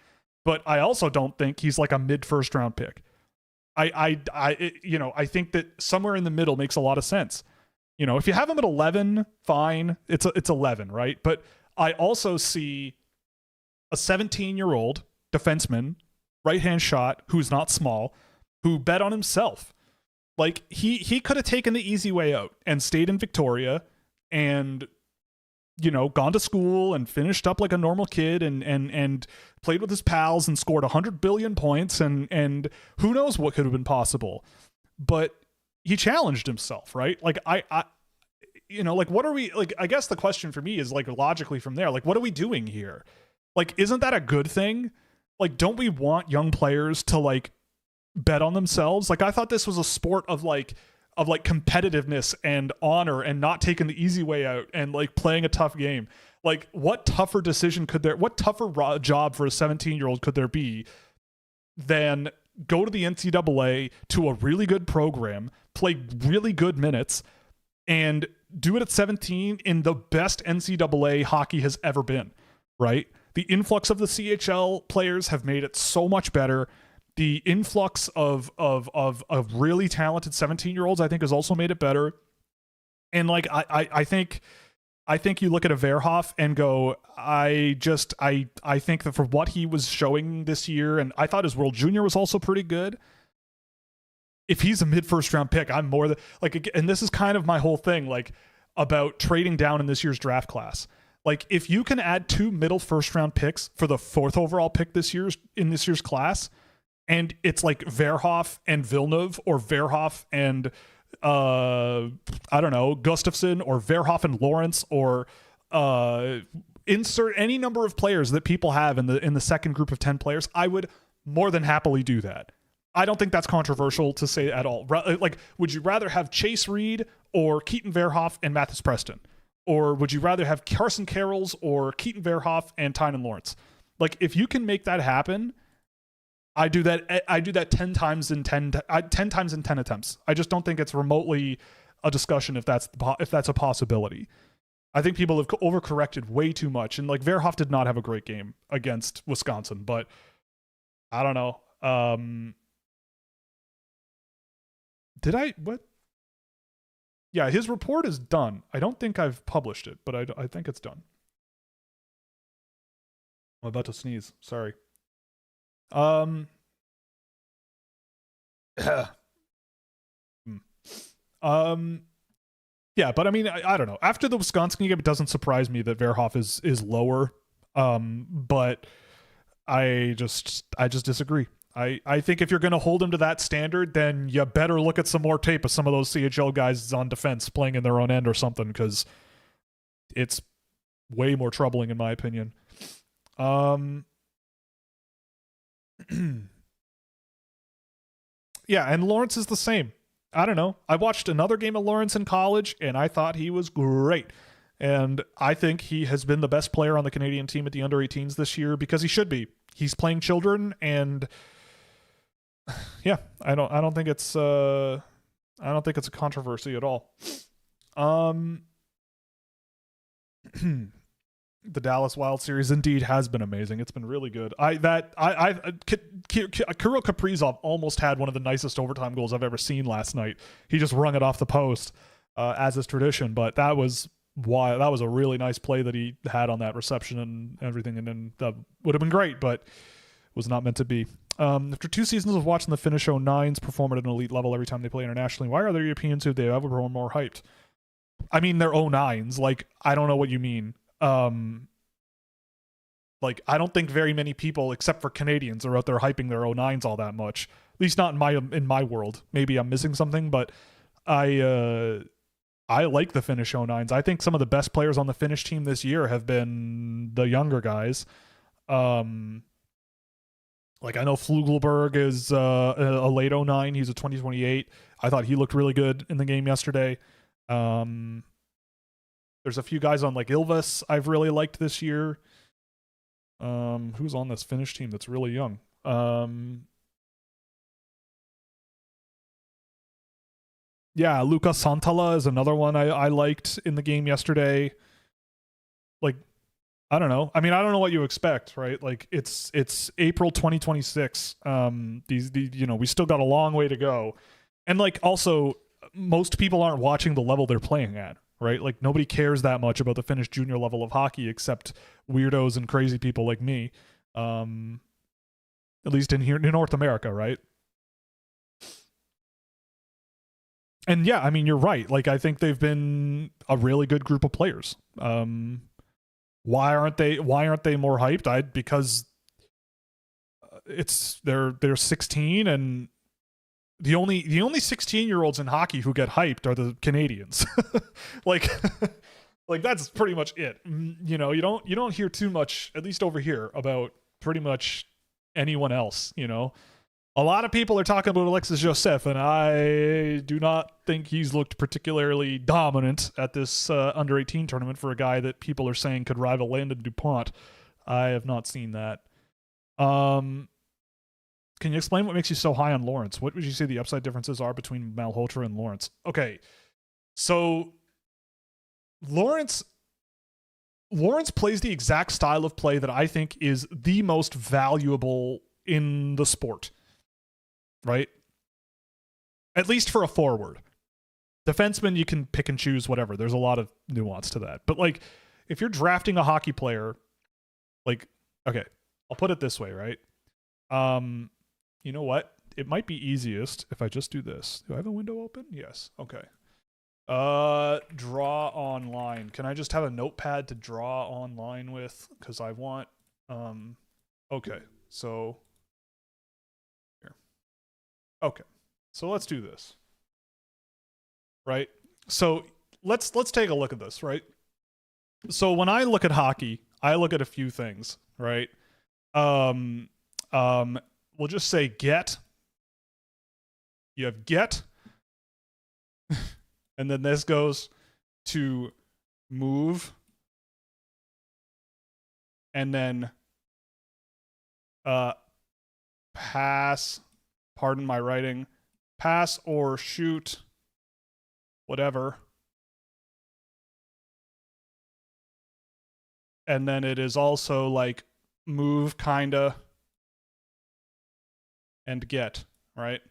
But I also don't think he's like a mid-first round pick. I think that somewhere in the middle makes a lot of sense. You know, if you have him at 11, fine. It's 11, right? But I also see a 17-year-old defenseman, right-hand shot, who's not small, who bet on himself. Like, he could have taken the easy way out and stayed in Victoria and, you know, gone to school and finished up like a normal kid and played with his pals and scored 100 billion points and who knows what could have been possible. But he challenged himself, right? Like, I you know, like, what are we, like, I guess the question for me is, like, logically from there, like, what are we doing here? Like, isn't that a good thing? Like, don't we want young players to, like, bet on themselves? Like, I thought this was a sport of competitiveness and honor and not taking the easy way out and, like, playing a tough game. Like, what tougher job for a 17-year-old could there be than go to the NCAA, to a really good program, play really good minutes, and do it at 17 in the best NCAA hockey has ever been, right? The influx of the CHL players have made it so much better. The influx of really talented 17-year-olds, I think, has also made it better. And, like, I think you look at a Verhoff and go, I think that for what he was showing this year, and I thought his World Junior was also pretty good. If he's a mid-first round pick, I'm more than, like, and this is kind of my whole thing, like, about trading down in this year's draft class. Like, if you can add 2 middle first round picks for the 4th overall pick in this year's class, and it's like Verhoff and Villeneuve, or Verhoff and I don't know, Gustafsson, or Verhoff and Lawrence, or insert any number of players that people have in the second group of 10 players, I would more than happily do that. I don't think that's controversial to say at all. Like, would you rather have Chase Reed or Keaton Verhoff and Mathis Preston? Or would you rather have Carson Carrolls or Keaton Verhoff and Tynan Lawrence? Like, if you can make that happen, I do that 10 times in 10 attempts. I just don't think it's remotely a discussion if that's a possibility. I think people have overcorrected way too much, and, like, Verhoff did not have a great game against Wisconsin, but I don't know. What? Yeah, his report is done. I don't think I've published it, but I think it's done. I'm about to sneeze. Sorry. Yeah, but I mean, I don't know. After the Wisconsin game, it doesn't surprise me that Verhoff is lower. But I just disagree. I think if you're going to hold him to that standard, then you better look at some more tape of some of those CHL guys on defense playing in their own end or something, because it's way more troubling in my opinion. Yeah, and Lawrence is the same. I don't know. I watched another game of Lawrence in college, and I thought he was great. And I think he has been the best player on the Canadian team at the under-18s this year, because he should be. He's playing children, and yeah, I don't think it's a controversy at all. The Dallas Wild series indeed has been amazing. It's been really good. Kirill Kaprizov almost had one of the nicest overtime goals I've ever seen last night. He just wrung it off the post, as is tradition. But that was a really nice play that he had on that reception and everything. And then that would have been great, but was not meant to be. After 2 seasons of watching the Finnish 09s perform at an elite level every time they play internationally, why are there Europeans who they ever were more hyped? I mean, they're 09s. Like, I don't know what you mean. Like, I don't think very many people, except for Canadians, are out there hyping their 09s all that much. At least not in my world. Maybe I'm missing something, but I like the Finnish 09s. I think some of the best players on the Finnish team this year have been the younger guys. Like, I know Flugelberg is a late 09. He's a 2028. I thought he looked really good in the game yesterday. There's a few guys on like Ilves I've really liked this year. Who's on this Finnish team that's really young? Yeah, Luka Santala is another one I liked in the game yesterday. Like, I don't know. I mean, I don't know what you expect, right? Like, it's April 2026. We still got a long way to go. And like, also, most people aren't watching the level they're playing at, right? Like, nobody cares that much about the Finnish junior level of hockey except weirdos and crazy people like me. At least in North America, right? And yeah, I mean, you're right. Like, I think they've been a really good group of players. Why aren't they more hyped? Because they're 16, and the only 16-year-olds in hockey who get hyped are the Canadians. like that's pretty much it. You know, you don't hear too much, at least over here, about pretty much anyone else, you know. A lot of people are talking about Alexis Joseph, and I do not think he's looked particularly dominant at this under-18 tournament for a guy that people are saying could rival Landon DuPont. I have not seen that. Can you explain what makes you so high on Lawrence? What would you say the upside differences are between Malhotra and Lawrence? Okay, so Lawrence plays the exact style of play that I think is the most valuable in the sport. Right? At least for a forward. Defenseman, you can pick and choose whatever. There's a lot of nuance to that. But like, if you're drafting a hockey player, like, okay, I'll put it this way, right? You know what? It might be easiest if I just do this. Do I have a window open? Yes. Okay. Draw online. Can I just have a notepad to draw online with? Because I want, okay, so okay, so let's do this, right? So let's take a look at this, right? So when I look at hockey, I look at a few things, right? We'll just say get. You have get, and then this goes to move, and then pass. Pardon my writing, pass or shoot, whatever. And then it is also like move, kinda, and get, right?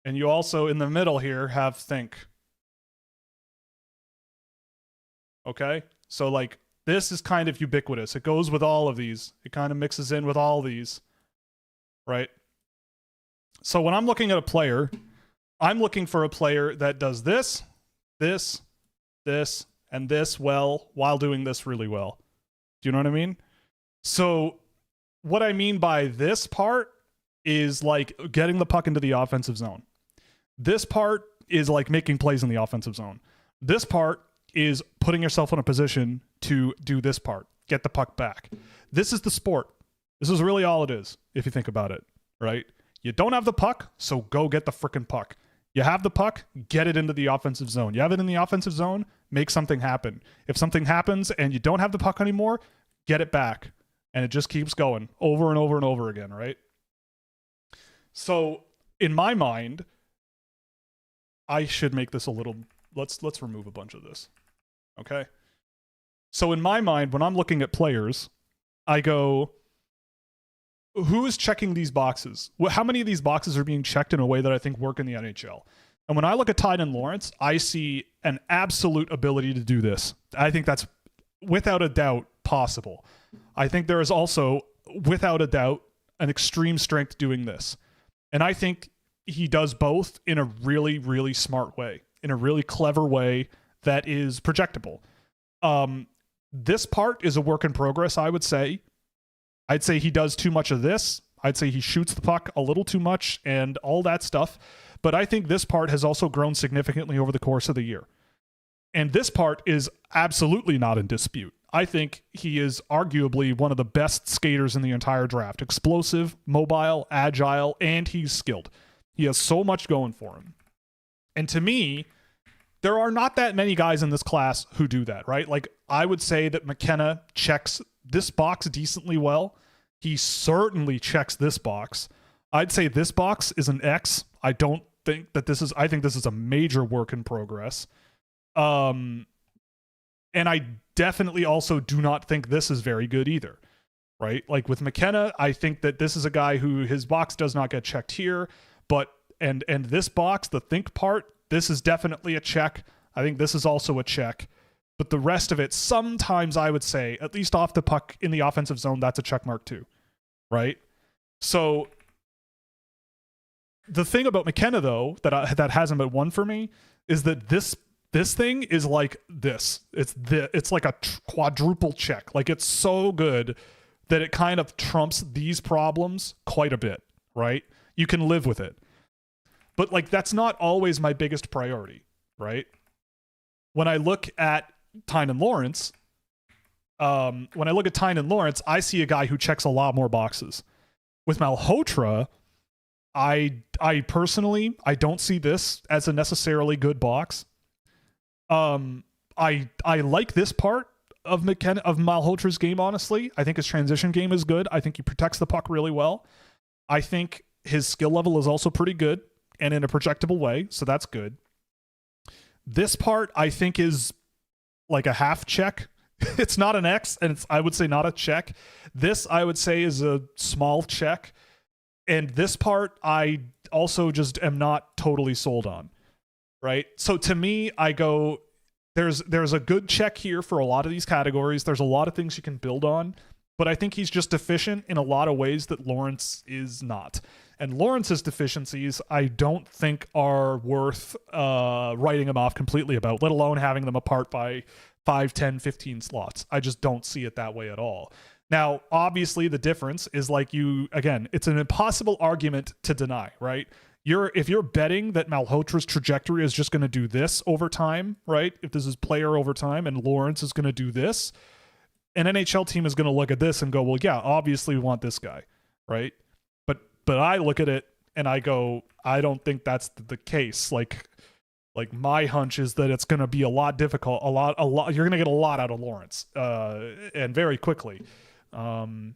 And you also, in the middle here, have think. Okay? So like, this is kind of ubiquitous. It goes with all of these. It kind of mixes in with all these, right? So when I'm looking at a player, I'm looking for a player that does this, this, this, and this well while doing this really well. Do you know what I mean? So what I mean by this part is like getting the puck into the offensive zone. This part is like making plays in the offensive zone. This part is putting yourself in a position to do this part, get the puck back. This is the sport. This is really all it is, if you think about it, right? You don't have the puck, so go get the frickin' puck. You have the puck, get it into the offensive zone. You have it in the offensive zone, make something happen. If something happens and you don't have the puck anymore, get it back. And it just keeps going over and over and over again, right? So in my mind, I should make this a little, let's remove a bunch of this. Okay? So in my mind, when I'm looking at players, I go, who is checking these boxes? How many of these boxes are being checked in a way that I think work in the NHL? And when I look at Tynan Lawrence, I see an absolute ability to do this. I think that's without a doubt possible. I think there is also, without a doubt, an extreme strength doing this. And I think he does both in a really, really smart way, in a really clever way that is projectable. This part is a work in progress, I would say. I'd say he does too much of this. I'd say he shoots the puck a little too much and all that stuff. But I think this part has also grown significantly over the course of the year. And this part is absolutely not in dispute. I think he is arguably one of the best skaters in the entire draft. Explosive, mobile, agile, and he's skilled. He has so much going for him. And to me, there are not that many guys in this class who do that, right? Like, I would say that McKenna checks this box decently well. He certainly checks this box. I'd say this box is an X. I don't think that this is, I think this is a major work in progress. And I definitely also do not think this is very good either, right? Like with McKenna, I think that this is a guy who his box does not get checked here, but, and this box, the think part, this is definitely a check. I think this is also a check. But the rest of it, sometimes I would say, at least off the puck in the offensive zone, that's a check mark too, right? So the thing about McKenna, though, that hasn't been one for me, is that this thing is like this. It's like a quadruple check. Like, it's so good that it kind of trumps these problems quite a bit, right? You can live with it. But like, that's not always my biggest priority, right? When I look at Tynan Lawrence, I see a guy who checks a lot more boxes. With Malhotra, I personally, I don't see this as a necessarily good box. I like this part of Malhotra's game, honestly. I think his transition game is good. I think he protects the puck really well. I think his skill level is also pretty good and in a projectable way, so that's good. This part, I think, is like a half check. It's not an X, and it's, I would say, not a check. This, I would say, is a small check. And this part, I also just am not totally sold on, right? So to me, I go, there's a good check here for a lot of these categories. There's a lot of things you can build on, but I think he's just deficient in a lot of ways that Lawrence is not. And Lawrence's deficiencies, I don't think are worth writing him off completely about, let alone having them apart by 5, 10, 15 slots. I just don't see it that way at all. Now, obviously, the difference is, like, again, it's an impossible argument to deny, right? If you're betting that Malhotra's trajectory is just going to do this over time, right? If this is player over time and Lawrence is going to do this, an NHL team is going to look at this and go, well, yeah, obviously we want this guy, right? But I look at it and I go, I don't think that's the case. Like my hunch is that it's going to be a lot difficult, a lot. You're going to get a lot out of Lawrence, and very quickly. And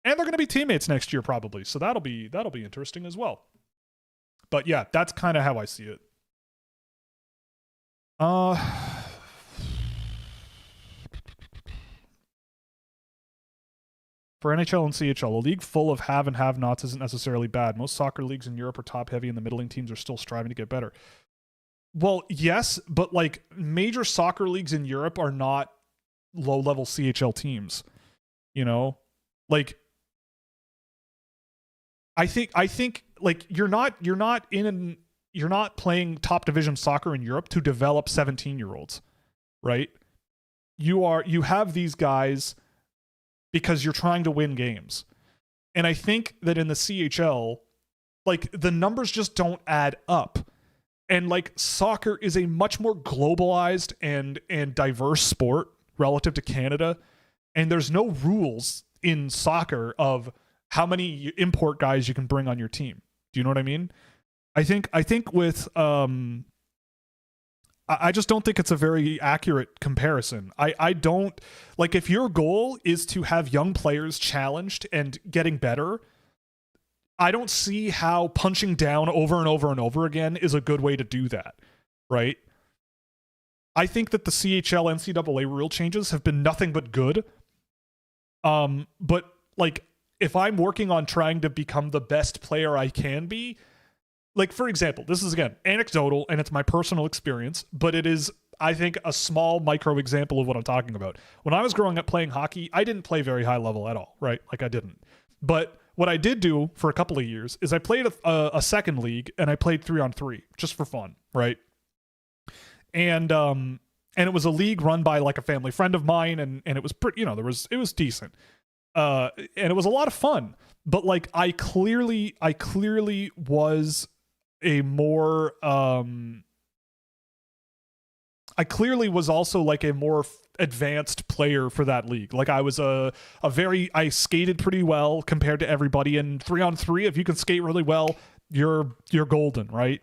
they're going to be teammates next year probably, so that'll be interesting as well. But yeah, that's kind of how I see it. For NHL and CHL, a league full of have and have-nots isn't necessarily bad. Most soccer leagues in Europe are top-heavy, and the middling teams are still striving to get better. Well, yes, but like, major soccer leagues in Europe are not low-level CHL teams. You know, like, I think like you're not playing top division soccer in Europe to develop 17-year-olds, right? You have these guys because you're trying to win games. And I think that in the CHL, like, the numbers just don't add up. And like, soccer is a much more globalized and diverse sport relative to Canada. And there's no rules in soccer of how many import guys you can bring on your team. Do you know what I mean? I think with I just don't think it's a very accurate comparison. I don't, like, if your goal is to have young players challenged and getting better, I don't see how punching down over and over and over again is a good way to do that, right? I think that the CHL NCAA rule changes have been nothing but good. But like, if I'm working on trying to become the best player I can be, like, for example, this is, again, anecdotal and it's my personal experience, but it is, I think, a small micro example of what I'm talking about. When I was growing up playing hockey, I didn't play very high level at all, right? Like, I didn't. But what I did do for a couple of years is I played a second league, and I played 3-on-3 just for fun, right? And it was a league run by like a family friend of mine, and it was pretty, it was decent. And it was a lot of fun. But like, I clearly was a more I clearly was also like a more advanced player for that league. Like, I was I skated pretty well compared to everybody. And 3-on-3, if you can skate really well, you're golden, right?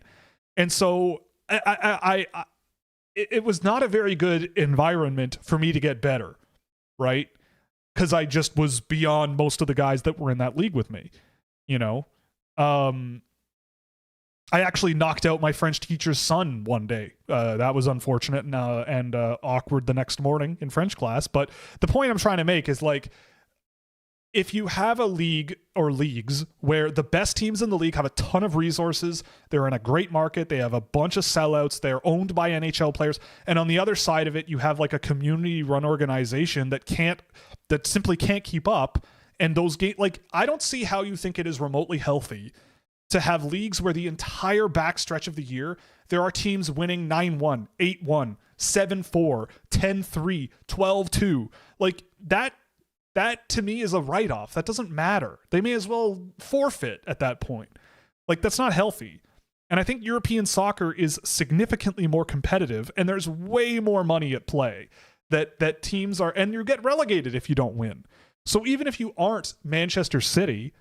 And so it was not a very good environment for me to get better, right? Because I just was beyond most of the guys that were in that league with me, I actually knocked out my French teacher's son one day. That was unfortunate and awkward the next morning in French class. But the point I'm trying to make is, like, if you have a league or leagues where the best teams in the league have a ton of resources, they're in a great market, they have a bunch of sellouts, they're owned by NHL players, and on the other side of it, you have like a community-run organization that simply can't keep up, and those games, like, I don't see how you think it is remotely healthy to have leagues where the entire backstretch of the year, there are teams winning 9-1, 8-1, 7-4, 10-3, 12-2. Like, that to me is a write-off. That doesn't matter. They may as well forfeit at that point. Like, that's not healthy. And I think European soccer is significantly more competitive, and there's way more money at play that teams are, and you get relegated if you don't win. So even if you aren't Manchester City,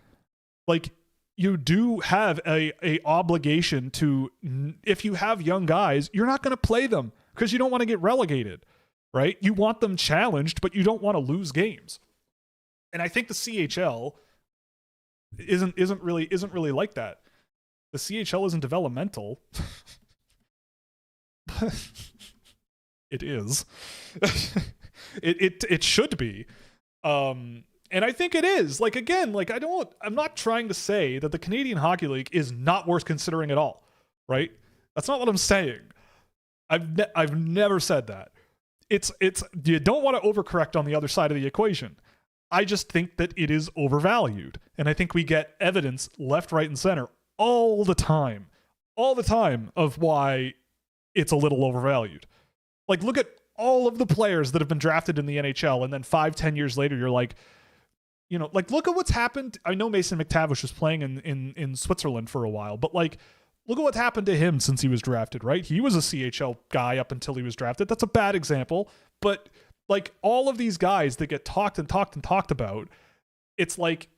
like, you do have a obligation to, if you have young guys, you're not going to play them because you don't want to get relegated, right? You want them challenged, but you don't want to lose games. And I think the CHL isn't really like that. The CHL isn't developmental. It is. It should be. And I think it is. Like, again, like, I'm not trying to say that the Canadian Hockey League is not worth considering at all, right? That's not what I'm saying. I've never said that. It's you don't want to overcorrect on the other side of the equation. I just think that it is overvalued. And I think we get evidence left, right, and center all the time of why it's a little overvalued. Like, look at all of the players that have been drafted in the NHL, and then 5-10 years later, you're like, like, look at what's happened. I know Mason McTavish was playing in Switzerland for a while, but like, look at what's happened to him since he was drafted, right? He was a CHL guy up until he was drafted. That's a bad example, but like, all of these guys that get talked about, it's like,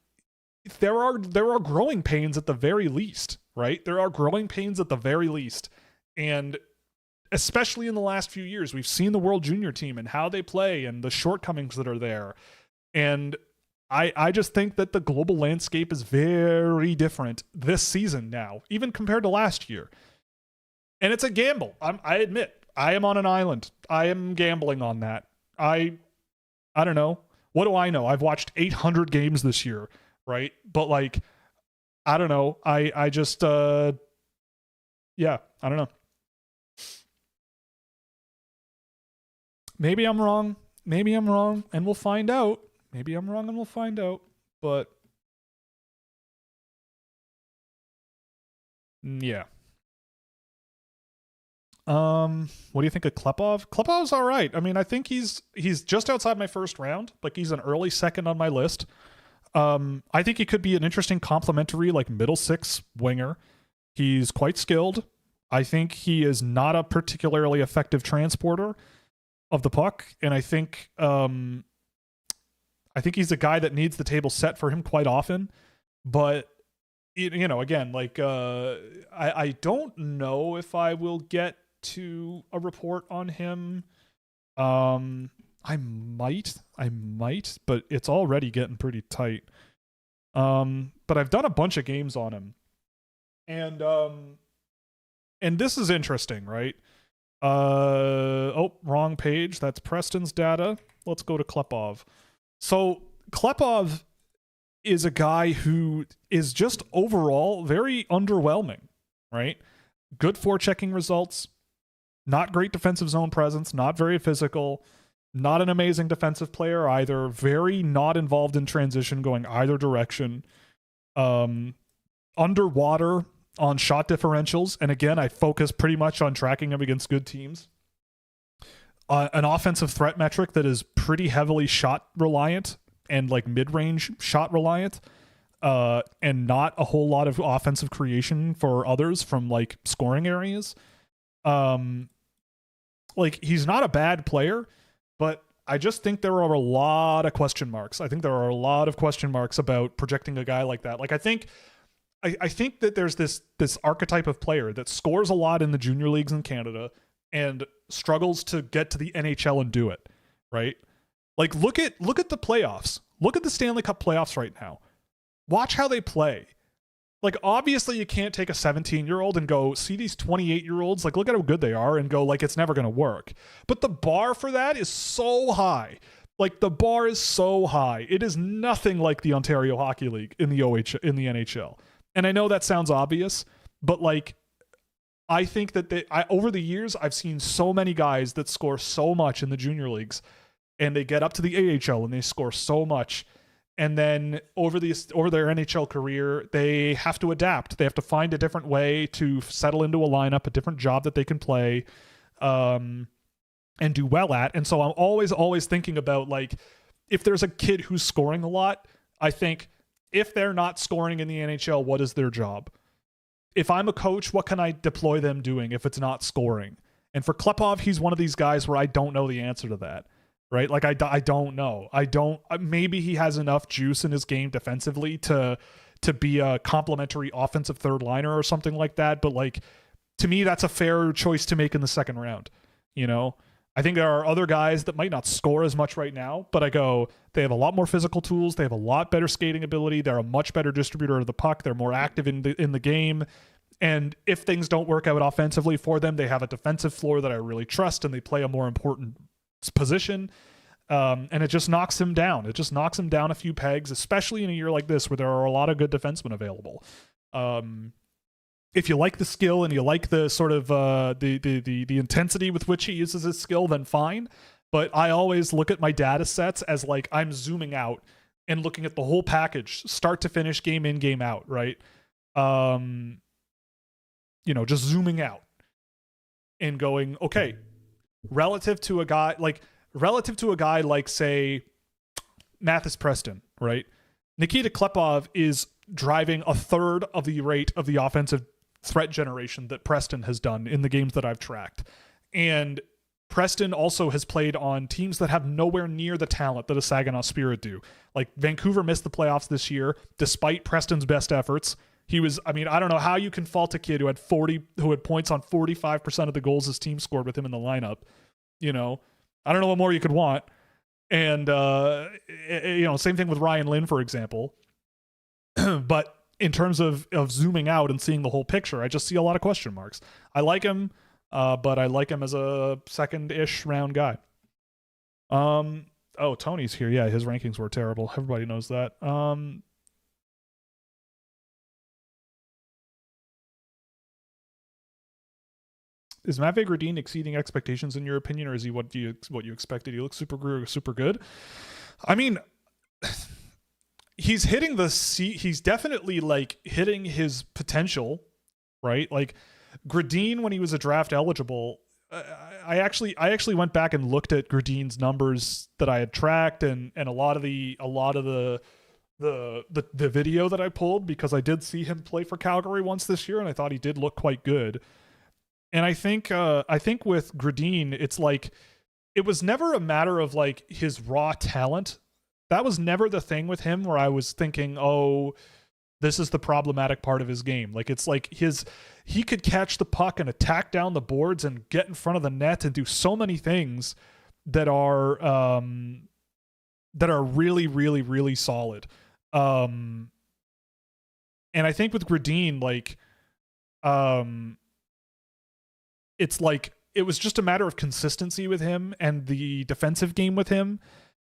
there are growing pains at the very least, right? There are growing pains at the very least. And especially in the last few years, we've seen the World Junior team and how they play and the shortcomings that are there. And I just think that the global landscape is very different this season now, even compared to last year. And it's a gamble. I admit, I am on an island. I am gambling on that. I don't know. What do I know? I've watched 800 games this year, right? But like, I don't know. I just, I don't know. Maybe I'm wrong. And we'll find out. But yeah. What do you think of Klepov? Klepov's all right. I mean, I think he's just outside my first round. Like, he's an early second on my list. I think he could be an interesting complementary, like, middle six winger. He's quite skilled. I think he is not a particularly effective transporter of the puck, and I think he's a guy that needs the table set for him quite often. But again, like, I don't know if I will get to a report on him. I might, but it's already getting pretty tight. But I've done a bunch of games on him, and this is interesting, right? Wrong page. That's Preston's data. Let's go to Klepov. So Klepov is a guy who is just overall very underwhelming, right? Good forechecking results, not great defensive zone presence, not very physical, not an amazing defensive player either, very not involved in transition going either direction. Underwater on shot differentials, and again, I focus pretty much on tracking him against good teams. An offensive threat metric that is pretty heavily shot reliant and like mid-range shot reliant, and not a whole lot of offensive creation for others from like scoring areas. Like, he's not a bad player, but I just think there are a lot of question marks. I think there are a lot of question marks about projecting a guy like that. Like, I think that there's this archetype of player that scores a lot in the junior leagues in Canada and struggles to get to the NHL and do it, right? Like, look at the playoffs. Look at the Stanley Cup playoffs right now. Watch how they play. Like, obviously you can't take a 17-year-old and go, see these 28-year-olds, like, look at how good they are, and go, like, it's never going to work. But the bar for that is so high. Like, the bar is so high. It is nothing like the Ontario Hockey League in the NHL. And I know that sounds obvious, but like, I think that over the years, I've seen so many guys that score so much in the junior leagues, and they get up to the AHL and they score so much, and then over their NHL career, they have to adapt. They have to find a different way to settle into a lineup, a different job that they can play, and do well at. And so I'm always thinking about, like, if there's a kid who's scoring a lot, I think, if they're not scoring in the NHL, what is their job? If I'm a coach, what can I deploy them doing if it's not scoring? And for Klepov, he's one of these guys where I don't know the answer to that, right? Like, I don't know. Maybe he has enough juice in his game defensively to be a complementary offensive third liner or something like that. But like, to me, that's a fair choice to make in the second round, you know? I think there are other guys that might not score as much right now, but I go, they have a lot more physical tools. They have a lot better skating ability. They're a much better distributor of the puck. They're more active in the game. And if things don't work out offensively for them, they have a defensive floor that I really trust, and they play a more important position. And it just knocks him down. It just knocks him down a few pegs, especially in a year like this where there are a lot of good defensemen available. If you like the skill and you like the sort of the intensity with which he uses his skill, then fine. But I always look at my data sets as like, I'm zooming out and looking at the whole package, start to finish, game in, game out, right? Just zooming out and going, okay, relative to a guy like, say, Mathis Preston, right? Nikita Klepov is driving a third of the rate of the offensive threat generation that Preston has done in the games that I've tracked. And Preston also has played on teams that have nowhere near the talent that a Saginaw Spirit do. Like, Vancouver missed the playoffs this year, despite Preston's best efforts. He was, I don't know how you can fault a kid who had points on 45% of the goals his team scored with him in the lineup. I don't know what more you could want. And, same thing with Ryan Lynn, for example. But in terms of zooming out and seeing the whole picture, I just see a lot of question marks. I like him, but I like him as a second-ish round guy. Tony's here. Yeah, his rankings were terrible. Everybody knows that. Is Matvei Gradin exceeding expectations in your opinion, or is he what you expected? He looks super good. He's hitting he's definitely like hitting his potential, right? Like, Gradin, when he was a draft eligible, I actually went back and looked at Gradin's numbers that I had tracked and a lot of the video that I pulled, because I did see him play for Calgary once this year, and I thought he did look quite good. And I think with Gradin, it's like, it was never a matter of like his raw talent. That was never the thing with him where I was thinking, oh, this is the problematic part of his game. Like, it's like he could catch the puck and attack down the boards and get in front of the net and do so many things that are really, really, really solid. And I think with Gradin, like, it's like it was just a matter of consistency with him and the defensive game with him.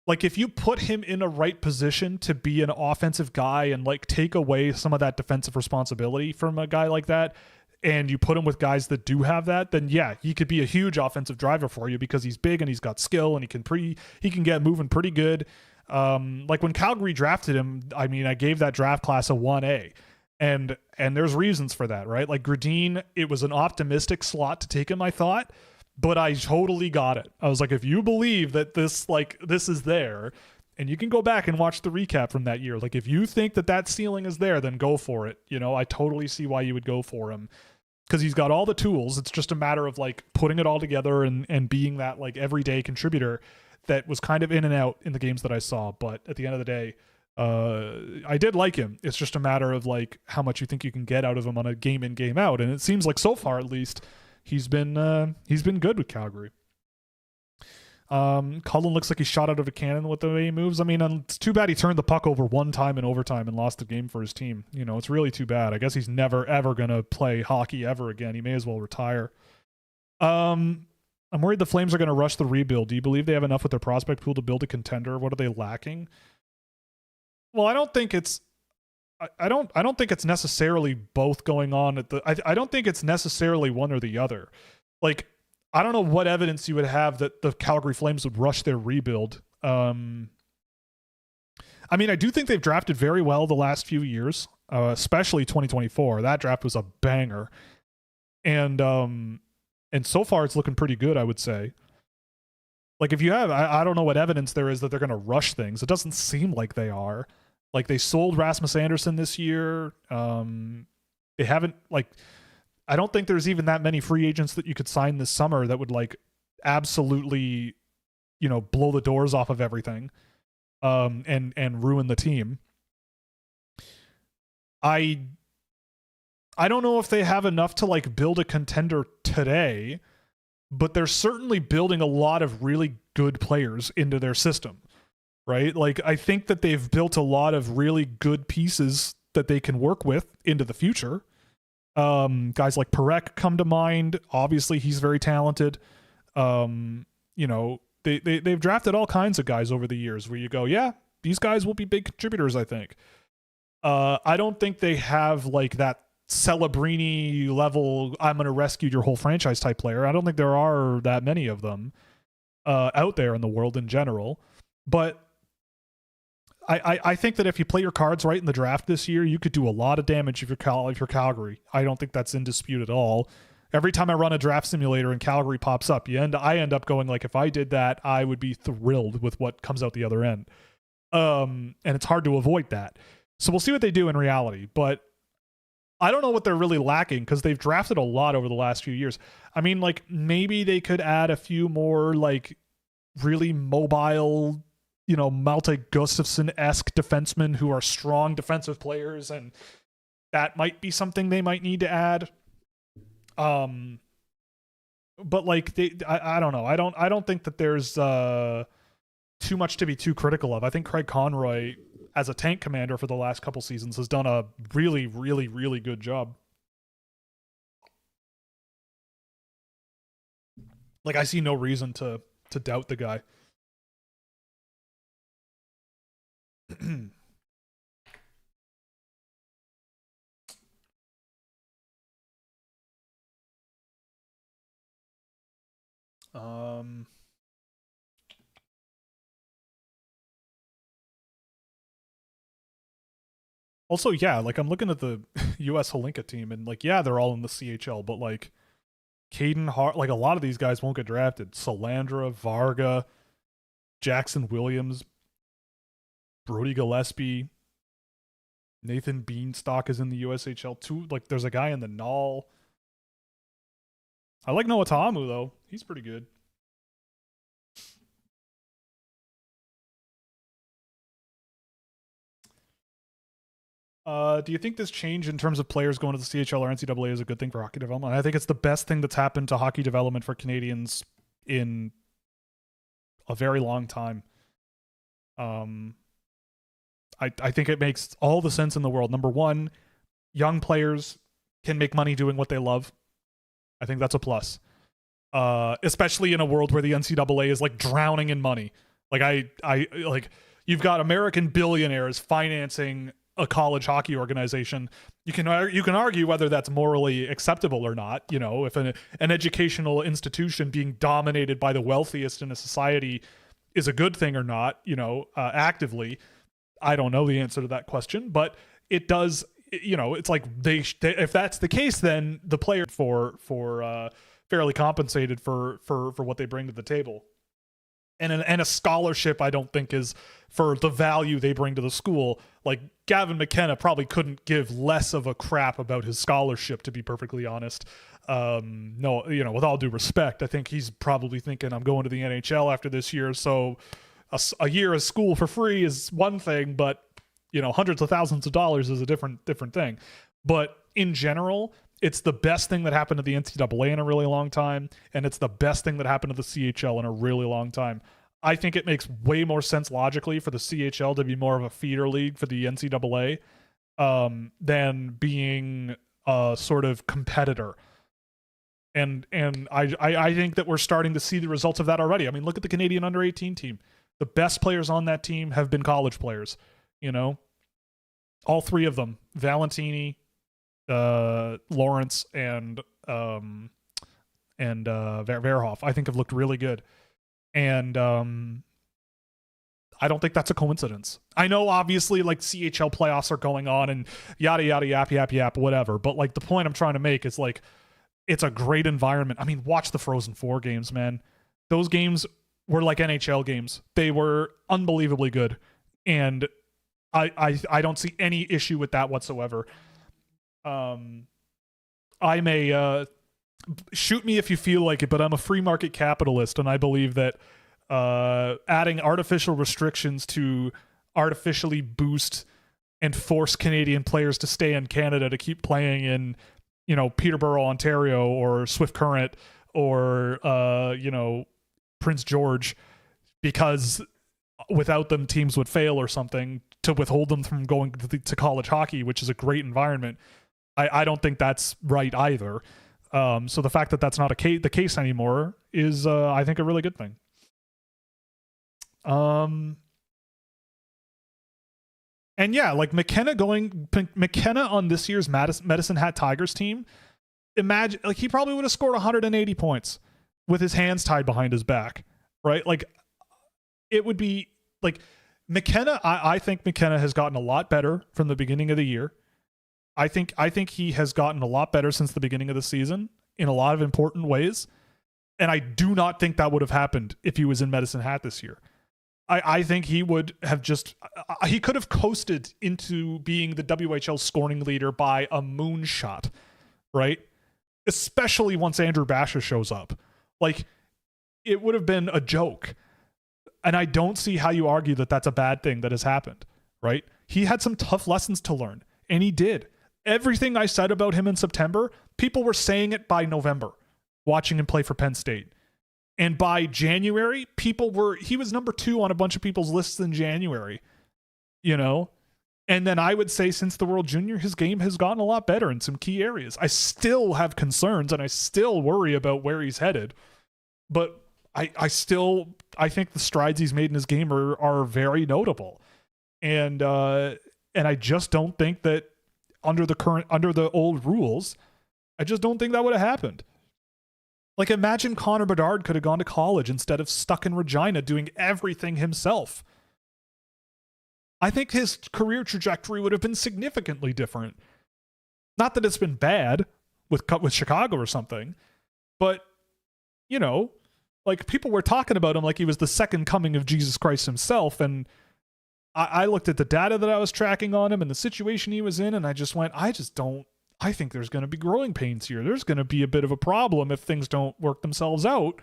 Like, if you put him in a right position to be an offensive guy and like take away some of that defensive responsibility from a guy like that, and you put him with guys that do have that, then yeah, he could be a huge offensive driver for you because he's big and he's got skill and he can get moving pretty good. Like when Calgary drafted him, I mean, I gave that draft class a 1A. And there's reasons for that, right? Like Gradine, it was an optimistic slot to take him, I thought, but I totally got it. I was like, if you believe that this is there, and you can go back and watch the recap from that year, like if you think that ceiling is there, then go for it. You know, I totally see why you would go for him because he's got all the tools. It's just a matter of like putting it all together and being that like everyday contributor that was kind of in and out in the games that I saw. But at the end of the day, I did like him. It's just a matter of like how much you think you can get out of him on a game in, game out. And it seems like so far, at least, he's been good with Calgary. Cullen looks like he shot out of a cannon with the way he moves. I mean, it's too bad he turned the puck over one time in overtime and lost the game for his team. You know, it's really too bad. I guess he's never, ever going to play hockey ever again. He may as well retire. I'm worried the Flames are going to rush the rebuild. Do you believe they have enough with their prospect pool to build a contender? What are they lacking? Well, I don't think it's necessarily both going on at the. I don't think it's necessarily one or the other. Like, I don't know what evidence you would have that the Calgary Flames would rush their rebuild. I mean, I do think they've drafted very well the last few years, especially 2024. That draft was a banger, and so far it's looking pretty good, I would say. Like, if you have, I don't know what evidence there is that they're going to rush things. It doesn't seem like they are. Like, they sold Rasmus Andersson this year. They haven't, like, I don't think there's even that many free agents that you could sign this summer that would, like, absolutely, you know, blow the doors off of everything and ruin the team. I don't know if they have enough to, like, build a contender today, but they're certainly building a lot of really good players into their system, right? Like, I think that they've built a lot of really good pieces that they can work with into the future. Guys like Parekh come to mind. Obviously, he's very talented. You know, they've drafted all kinds of guys over the years where you go, yeah, these guys will be big contributors, I think. I don't think they have, like, that Celebrini level, I'm going to rescue your whole franchise type player. I don't think there are that many of them out there in the world in general. But I think that if you play your cards right in the draft this year, you could do a lot of damage if you're Calgary. I don't think that's in dispute at all. Every time I run a draft simulator and Calgary pops up, I end up going, like, if I did that, I would be thrilled with what comes out the other end. And it's hard to avoid that. So we'll see what they do in reality. But I don't know what they're really lacking because they've drafted a lot over the last few years. I mean, like, maybe they could add a few more, like, really mobile, you know, Malte Gustafsson-esque defensemen who are strong defensive players, and that might be something they might need to add. But, like, I don't know. I don't think that there's too much to be too critical of. I think Craig Conroy, as a tank commander for the last couple seasons, has done a really, really, really good job. Like, I see no reason to doubt the guy. Also, yeah, like, I'm looking at the U.S. Holinka team, and, like, yeah, they're all in the CHL, but, like, Caden Hart, like, a lot of these guys won't get drafted. Salandra, Varga, Jackson Williams, Brody Gillespie, Nathan Beanstock is in the USHL too. Like, there's a guy in the Null. I like Noah Ta'amu, though. He's pretty good. Do you think this change in terms of players going to the CHL or NCAA is a good thing for hockey development? I think it's the best thing that's happened to hockey development for Canadians in a very long time. I think it makes all the sense in the world. Number one, young players can make money doing what they love. I think that's a plus. especially in a world where the NCAA is like drowning in money. Like I like you've got American billionaires financing a college hockey organization. You can argue whether that's morally acceptable or not. You know, if an educational institution being dominated by the wealthiest in a society is a good thing or not. You know, actively, I don't know the answer to that question, but it does. You know, it's like they if that's the case, then the player for fairly compensated for what they bring to the table. And a scholarship, I don't think, is for the value they bring to the school. Like Gavin McKenna probably couldn't give less of a crap about his scholarship, to be perfectly honest. No, you know, with all due respect, I think he's probably thinking, I'm going to the NHL after this year, so a year of school for free is one thing, but you know, hundreds of thousands of dollars is a different thing. But in general, it's the best thing that happened to the NCAA in a really long time, and it's the best thing that happened to the CHL in a really long time. I think it makes way more sense logically for the CHL to be more of a feeder league for the NCAA than being a sort of competitor. And I think that we're starting to see the results of that already. I mean, look at the Canadian under-18 team. The best players on that team have been college players, you know? All three of them, Valentini, Lawrence, and Verhoff, I think have looked really good. And I don't think that's a coincidence. I know obviously like CHL playoffs are going on and yada yada yap whatever, but like the point I'm trying to make is like it's a great environment. I mean, watch the Frozen Four games, man. Those games were like NHL games. They were unbelievably good, and I don't see any issue with that whatsoever. I'm a shoot me if you feel like it, but I'm a free market capitalist, and I believe that adding artificial restrictions to artificially boost and force Canadian players to stay in Canada to keep playing in, you know, Peterborough, Ontario, or Swift Current, or you know, Prince George, because without them teams would fail or something, to withhold them from going to college hockey, which is a great environment. I don't think that's right either. So the fact that that's not the case anymore is, I think, a really good thing. And yeah, like McKenna on this year's Medicine Hat Tigers team, imagine, like, he probably would have scored 180 points with his hands tied behind his back, right? Like, it would be like McKenna. I think McKenna has gotten a lot better from the beginning of the year. I think he has gotten a lot better since the beginning of the season in a lot of important ways. And I do not think that would have happened if he was in Medicine Hat this year. I think he would have he could have coasted into being the WHL scoring leader by a moonshot, right? Especially once Andrew Basha shows up. Like, it would have been a joke. And I don't see how you argue that that's a bad thing that has happened, right? He had some tough lessons to learn, and he did. Everything I said about him in September, people were saying it by November, watching him play for Penn State. And by January, he was number 2 on a bunch of people's lists in January, you know? And then I would say since the World Junior, his game has gotten a lot better in some key areas. I still have concerns and I still worry about where he's headed, but I think the strides he's made in his game are very notable. And I just don't think that under the old rules, I just don't think that would have happened. Like, imagine Connor Bedard could have gone to college instead of stuck in Regina doing everything himself. I think his career trajectory would have been significantly different. Not that it's been bad with Chicago or something, but, you know, like, people were talking about him like he was the second coming of Jesus Christ himself, and I looked at the data that I was tracking on him and the situation he was in, and I just went, I think there's going to be growing pains here. There's going to be a bit of a problem if things don't work themselves out.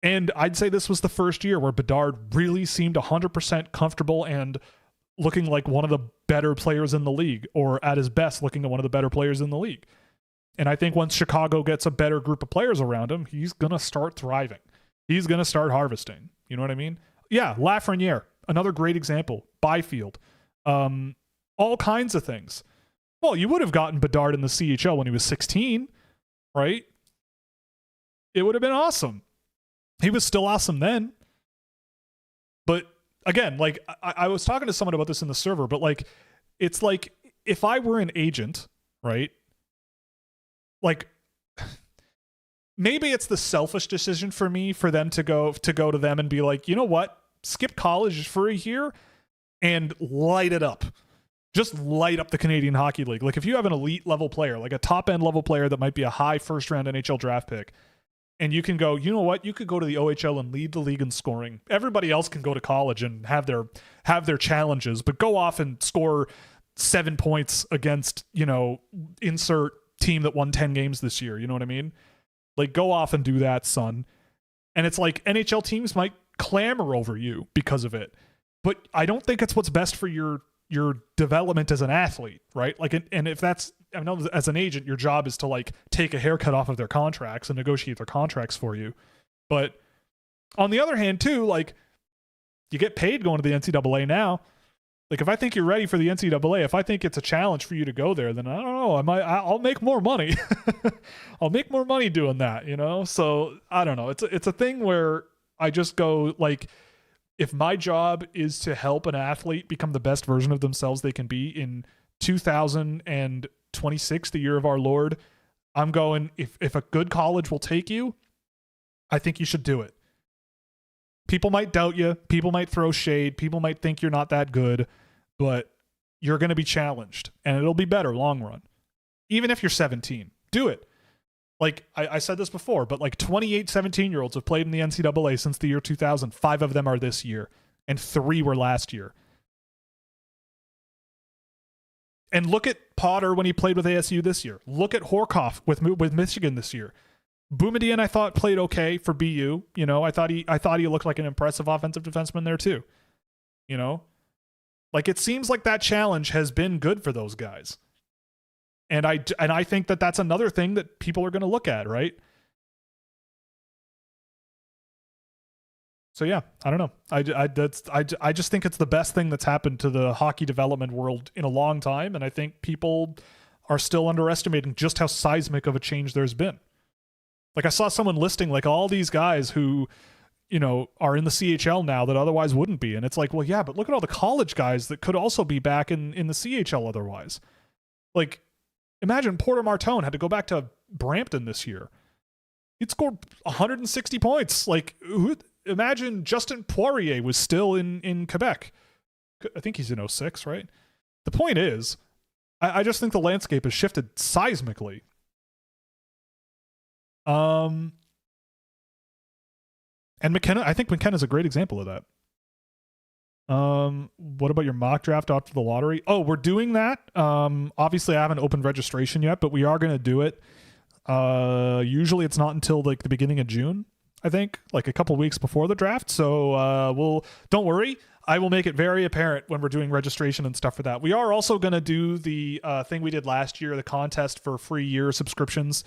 And I'd say this was the first year where Bedard really seemed 100% comfortable and looking like one of the better players in the league, or at his best looking at one of the better players in the league. And I think once Chicago gets a better group of players around him, he's going to start thriving. He's going to start harvesting. You know what I mean? Yeah, Lafreniere, another great example. Byfield. All kinds of things. Well, you would have gotten Bedard in the CHL when he was 16, right? It would have been awesome. He was still awesome then. But again, like I was talking to someone about this in the server, but like it's like if I were an agent, right? Like maybe it's the selfish decision for me for them to go to them and be like, you know what? Skip college for a year and light it up. Just light up the Canadian Hockey League. Like if you have an elite level player, like a top end level player that might be a high first round NHL draft pick, and you can go, you know what? You could go to the OHL and lead the league in scoring. Everybody else can go to college and have their challenges, but go off and score 7 points against, you know, insert team that won 10 games this year. You know what I mean? Like go off and do that, son. And it's like NHL teams might clamor over you because of it. But I don't think it's what's best for your development as an athlete, right? Like, and if that's, I know as an agent, your job is to like take a haircut off of their contracts and negotiate their contracts for you. But on the other hand, too, like you get paid going to the NCAA now. Like if I think you're ready for the NCAA, if I think it's a challenge for you to go there, then I don't know. I'll make more money. I'll make more money doing that, you know? So I don't know. It's a thing where I just go like, if my job is to help an athlete become the best version of themselves they can be in 2026, the year of our Lord, I'm going, if a good college will take you, I think you should do it. People might doubt you. People might throw shade. People might think you're not that good, but you're going to be challenged and it'll be better long run. Even if you're 17, do it. Like I said this before, but like 28 17-year-olds have played in the NCAA since the year 2000. 5 of them are this year and 3 were last year. And look at Potter when he played with ASU this year. Look at Horkoff with Michigan this year. Boumediene, I thought, played okay for BU. You know, I thought he looked like an impressive offensive defenseman there too. You know, like it seems like that challenge has been good for those guys. And I think that that's another thing that people are going to look at, right? So yeah, I don't know. I just think it's the best thing that's happened to the hockey development world in a long time, and I think people are still underestimating just how seismic of a change there's been. Like I saw someone listing like all these guys who, you know, are in the CHL now that otherwise wouldn't be, and it's like, well, yeah, but look at all the college guys that could also be back in the CHL otherwise. Like, imagine Porter Martone had to go back to Brampton this year. He'd scored 160 points. Like, imagine Justin Poirier was still in Quebec. I think he's in 06, right? The point is, I just think the landscape has shifted seismically. And McKenna, I think McKenna's a great example of that. What about your mock draft after the lottery? Oh, we're doing that. Obviously I haven't opened registration yet, but we are going to do it. Usually it's not until like the beginning of June, I think, like a couple weeks before the draft. So, don't worry. I will make it very apparent when we're doing registration and stuff for that. We are also going to do the thing we did last year, the contest for free year subscriptions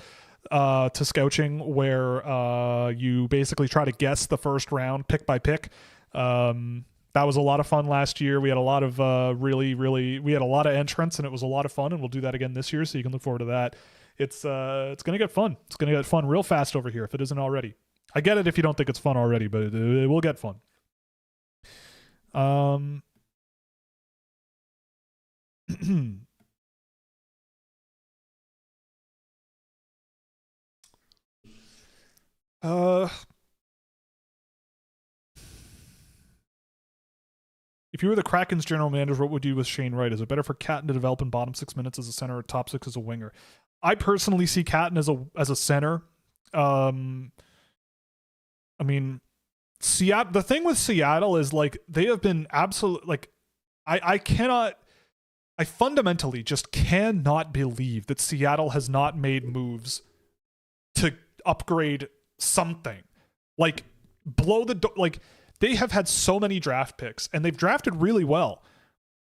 to Scouching, where you basically try to guess the first round pick by pick. That was a lot of fun last year. We had a lot of we had a lot of entrants, and it was a lot of fun, and we'll do that again this year, so you can look forward to that. It's going to get fun. It's going to get fun real fast over here if it isn't already. I get it if you don't think it's fun already, but it will get fun. If you were the Kraken's general manager, what would you do with Shane Wright? Is it better for Catton to develop in bottom 6 minutes as a center or top 6 as a winger? I personally see Catton as a center. I mean, Seattle. The thing with Seattle is like they have been absolute. Like, I fundamentally just cannot believe that Seattle has not made moves to upgrade something. Like blow the door. Like they have had so many draft picks and they've drafted really well.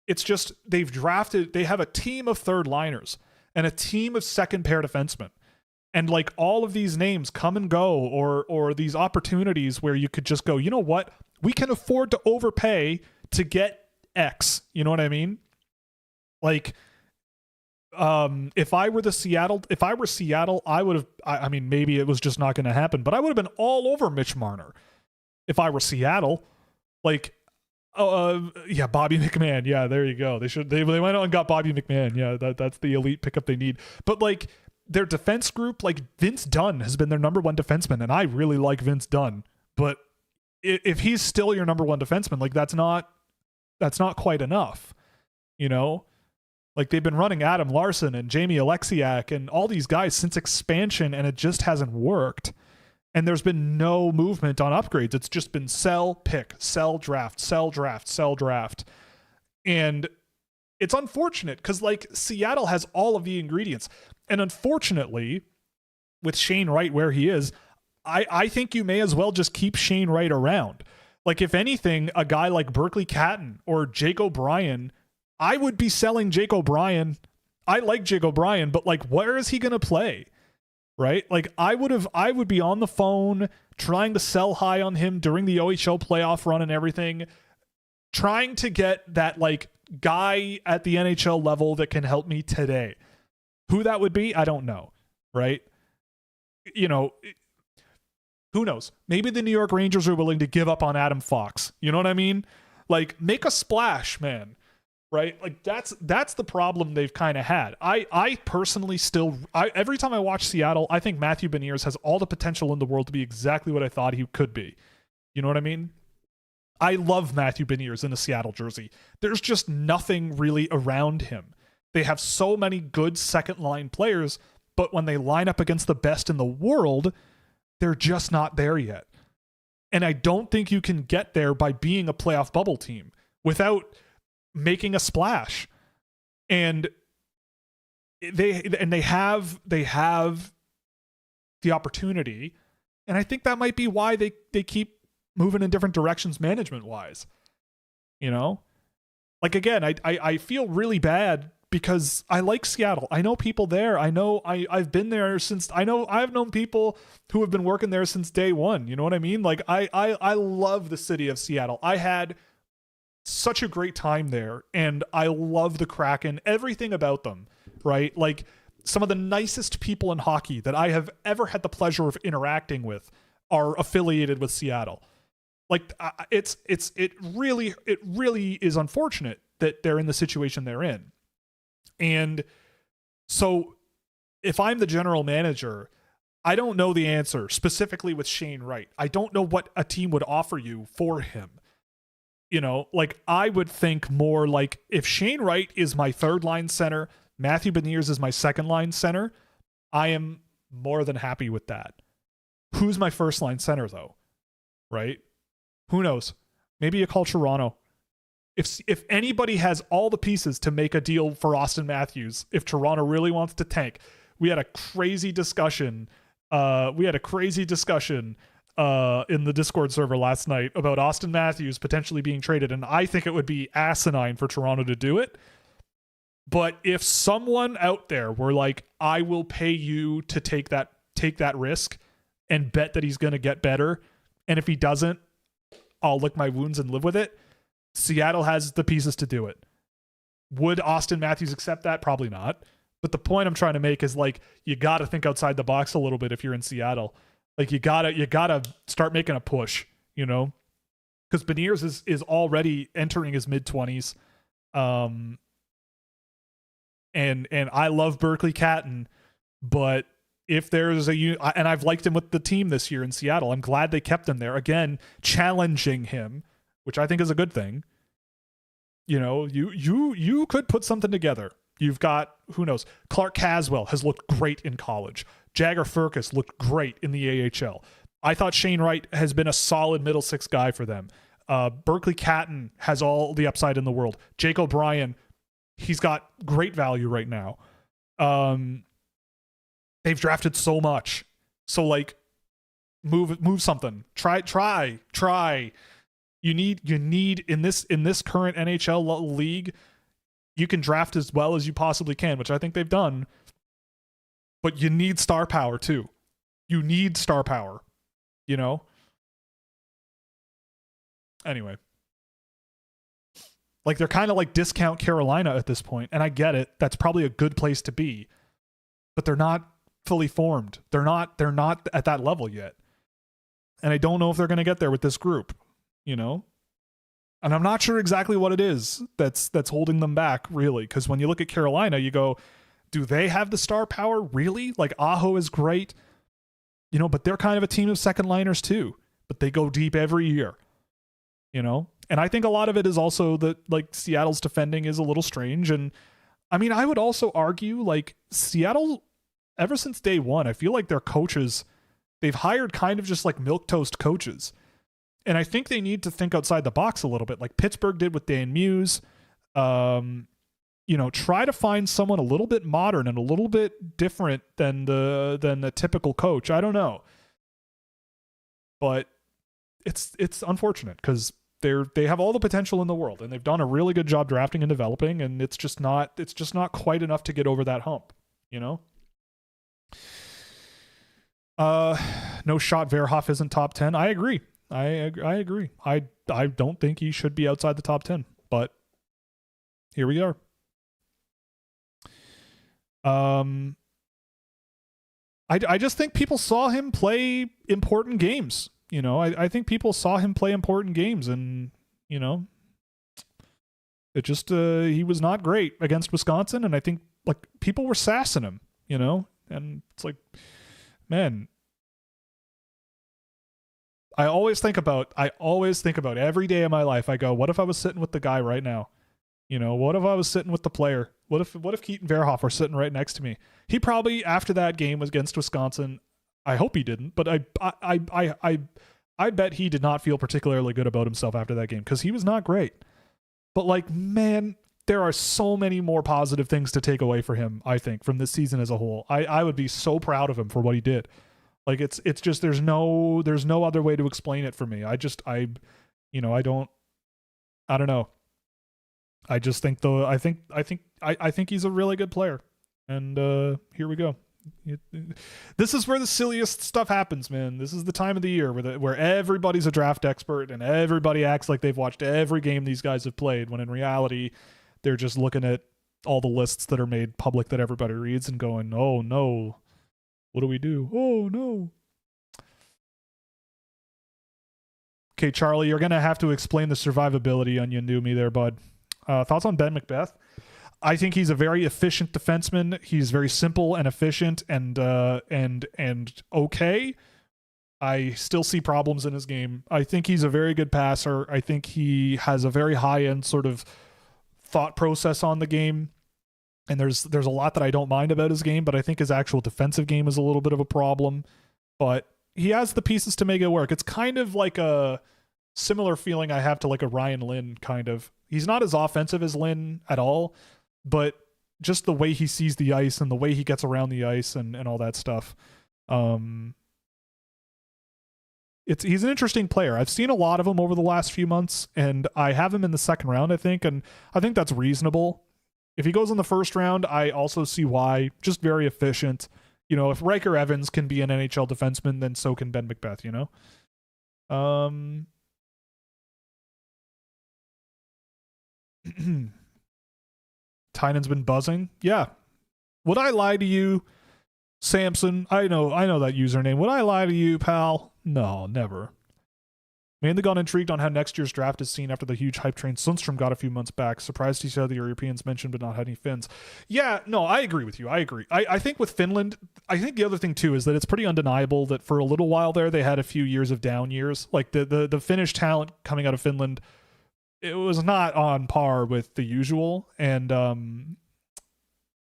It's just they have a team of third liners and a team of second pair defensemen. And like all of these names come and go, or these opportunities where you could just go, you know what? We can afford to overpay to get X. You know what I mean? Like If I were Seattle, I would have, I mean, maybe it was just not going to happen, but I would have been all over Mitch Marner if I were Seattle. Like, yeah, Bobby McMahon. Yeah, there you go. They went out and got Bobby McMahon. Yeah, that's the elite pickup they need. But like their defense group, like Vince Dunn has been their number one defenseman, and I really like Vince Dunn. But if he's still your number one defenseman, like that's not quite enough, you know? Like they've been running Adam Larson and Jamie Alexiak and all these guys since expansion, and it just hasn't worked. And there's been no movement on upgrades. It's just been sell, pick, sell, draft, sell, draft, sell, draft. And it's unfortunate because like Seattle has all of the ingredients. And unfortunately, with Shane Wright where he is, I think you may as well just keep Shane Wright around. Like if anything, a guy like Berkeley Catton or Jake O'Brien, I would be selling Jake O'Brien. I like Jake O'Brien, but like where is he going to play? Right? Like I would be on the phone trying to sell high on him during the OHL playoff run and everything, trying to get that like guy at the NHL level that can help me today. Who that would be, I don't know. Right? You know, who knows? Maybe the New York Rangers are willing to give up on Adam Fox. You know what I mean? Like make a splash, man. Right? Like that's the problem they've kind of had. I personally every time I watch Seattle, I think Matthew Beniers has all the potential in the world to be exactly what I thought he could be. You know what I mean? I love Matthew Beniers in a Seattle jersey. There's just nothing really around him. They have so many good second line players, but when they line up against the best in the world, they're just not there yet. And I don't think you can get there by being a playoff bubble team without making a splash. And they have the opportunity, and I think that might be why they keep moving in different directions management wise. You know, like again, I feel really bad because I like Seattle. I know people there. I know I've been there since. I've known people who have been working there since day one. You know what I mean? Like I love the city of Seattle. I had such a great time there, and I love the Kraken, everything about them, right? Like some of the nicest people in hockey that I have ever had the pleasure of interacting with are affiliated with Seattle. Like it really is unfortunate that they're in the situation they're in. And so if I'm the general manager, I don't know the answer specifically with Shane Wright. I don't know what a team would offer you for him. You know, like I would think more like if Shane Wright is my third line center, Matthew Beniers is my second line center, I am more than happy with that. Who's my first line center though? Right? Who knows? Maybe you call Toronto. If anybody has all the pieces to make a deal for Austin Matthews, if Toronto really wants to tank, we had a crazy discussion. In the Discord server last night about Austin Matthews potentially being traded, and I think it would be asinine for Toronto to do it. But if someone out there were like, I will pay you to take that risk and bet that he's going to get better, and if he doesn't, I'll lick my wounds and live with it, Seattle has the pieces to do it. Would Austin Matthews accept that? Probably not. But the point I'm trying to make is like, you got to think outside the box a little bit if you're in Seattle. Like you gotta start making a push, you know, because Beniers is already entering his mid-20s, and I love Berkeley Catton, but if there's and I've liked him with the team this year in Seattle, I'm glad they kept him there again, challenging him, which I think is a good thing. You know, you could put something together. You've got, who knows, Clark Caswell has looked great in college. Jagger Furcus looked great in the AHL. I thought Shane Wright has been a solid middle six guy for them. Berkeley Catton has all the upside in the world. Jake O'Brien, he's got great value right now. They've drafted so much. So like move something. Try. You need in this current NHL league, you can draft as well as you possibly can, which I think they've done. But you need star power too. You need star power, you know? Anyway. Like they're kind of like discount Carolina at this point, and I get it. That's probably a good place to be, but they're not fully formed. They're not at that level yet. And I don't know if they're going to get there with this group, you know? And I'm not sure exactly what it is that's holding them back, really, because when you look at Carolina, you go, do they have the star power, really? Like, Aho is great, you know, but they're kind of a team of second liners, too. But they go deep every year, you know? And I think a lot of it is also that, like, Seattle's defending is a little strange. And, I mean, I would also argue, like, Seattle, ever since day one, I feel like their coaches, they've hired kind of just, like, milquetoast coaches. And I think they need to think outside the box a little bit, like Pittsburgh did with Dan Muse. You know, try to find someone a little bit modern and a little bit different than the typical coach. I don't know, but it's unfortunate because they have all the potential in the world and they've done a really good job drafting and developing, and it's just not quite enough to get over that hump, you know. No shot Verhoff isn't top 10. I agree. I agree. I don't think he should be outside the top 10, but here we are. I just think people saw him play important games. You know, I think people saw him play important games, and, you know, it just, he was not great against Wisconsin, and I think, like, people were sassing him, you know, and it's like, man, I always think about every day of my life. I go, what if I was sitting with the guy right now? You know, what if I was sitting with the player? What if Keaton Verhoff were sitting right next to me? He probably, after that game against Wisconsin, I hope he didn't, but I bet he did not feel particularly good about himself after that game because he was not great. But, like, man, there are so many more positive things to take away for him, I think, from this season as a whole. I would be so proud of him for what he did. Like, it's just, there's no other way to explain it for me. I don't know. I just think though, I think he's a really good player. And here we go. This is where the silliest stuff happens, man. This is the time of the year where everybody's a draft expert and everybody acts like they've watched every game these guys have played, when in reality, they're just looking at all the lists that are made public that everybody reads and going, oh no, what do we do? Oh no. Okay, Charlie, you're going to have to explain the survivability on Yandumi there, bud. Thoughts on Ben McBeth? I think he's a very efficient defenseman. He's very simple and efficient and okay. I still see problems in his game. I think he's a very good passer. I think he has a very high-end sort of thought process on the game. And there's a lot that I don't mind about his game, but I think his actual defensive game is a little bit of a problem. But he has the pieces to make it work. It's kind of like a similar feeling I have to like a Ryan Lynn kind of. He's not as offensive as Lynn at all, but just the way he sees the ice and the way he gets around the ice and all that stuff. He's an interesting player. I've seen a lot of him over the last few months, and I have him in the second round, I think, and I think that's reasonable. If he goes in the first round, I also see why. Just very efficient. You know, if Riker Evans can be an NHL defenseman, then so can Ben McBeth, you know? Tynan's been buzzing. Yeah. Would I lie to you, Samson? I know that username. Would I lie to you, pal? No, never. Mainly got intrigued on how next year's draft is seen after the huge hype train Sundstrom got a few months back. Surprised to see how the Europeans mentioned but not had any Finns. Yeah, no, I agree with you. I agree. I think with Finland, I think the other thing too is that it's pretty undeniable that for a little while there, they had a few years of down years. Like the Finnish talent coming out of Finland, it was not on par with the usual. And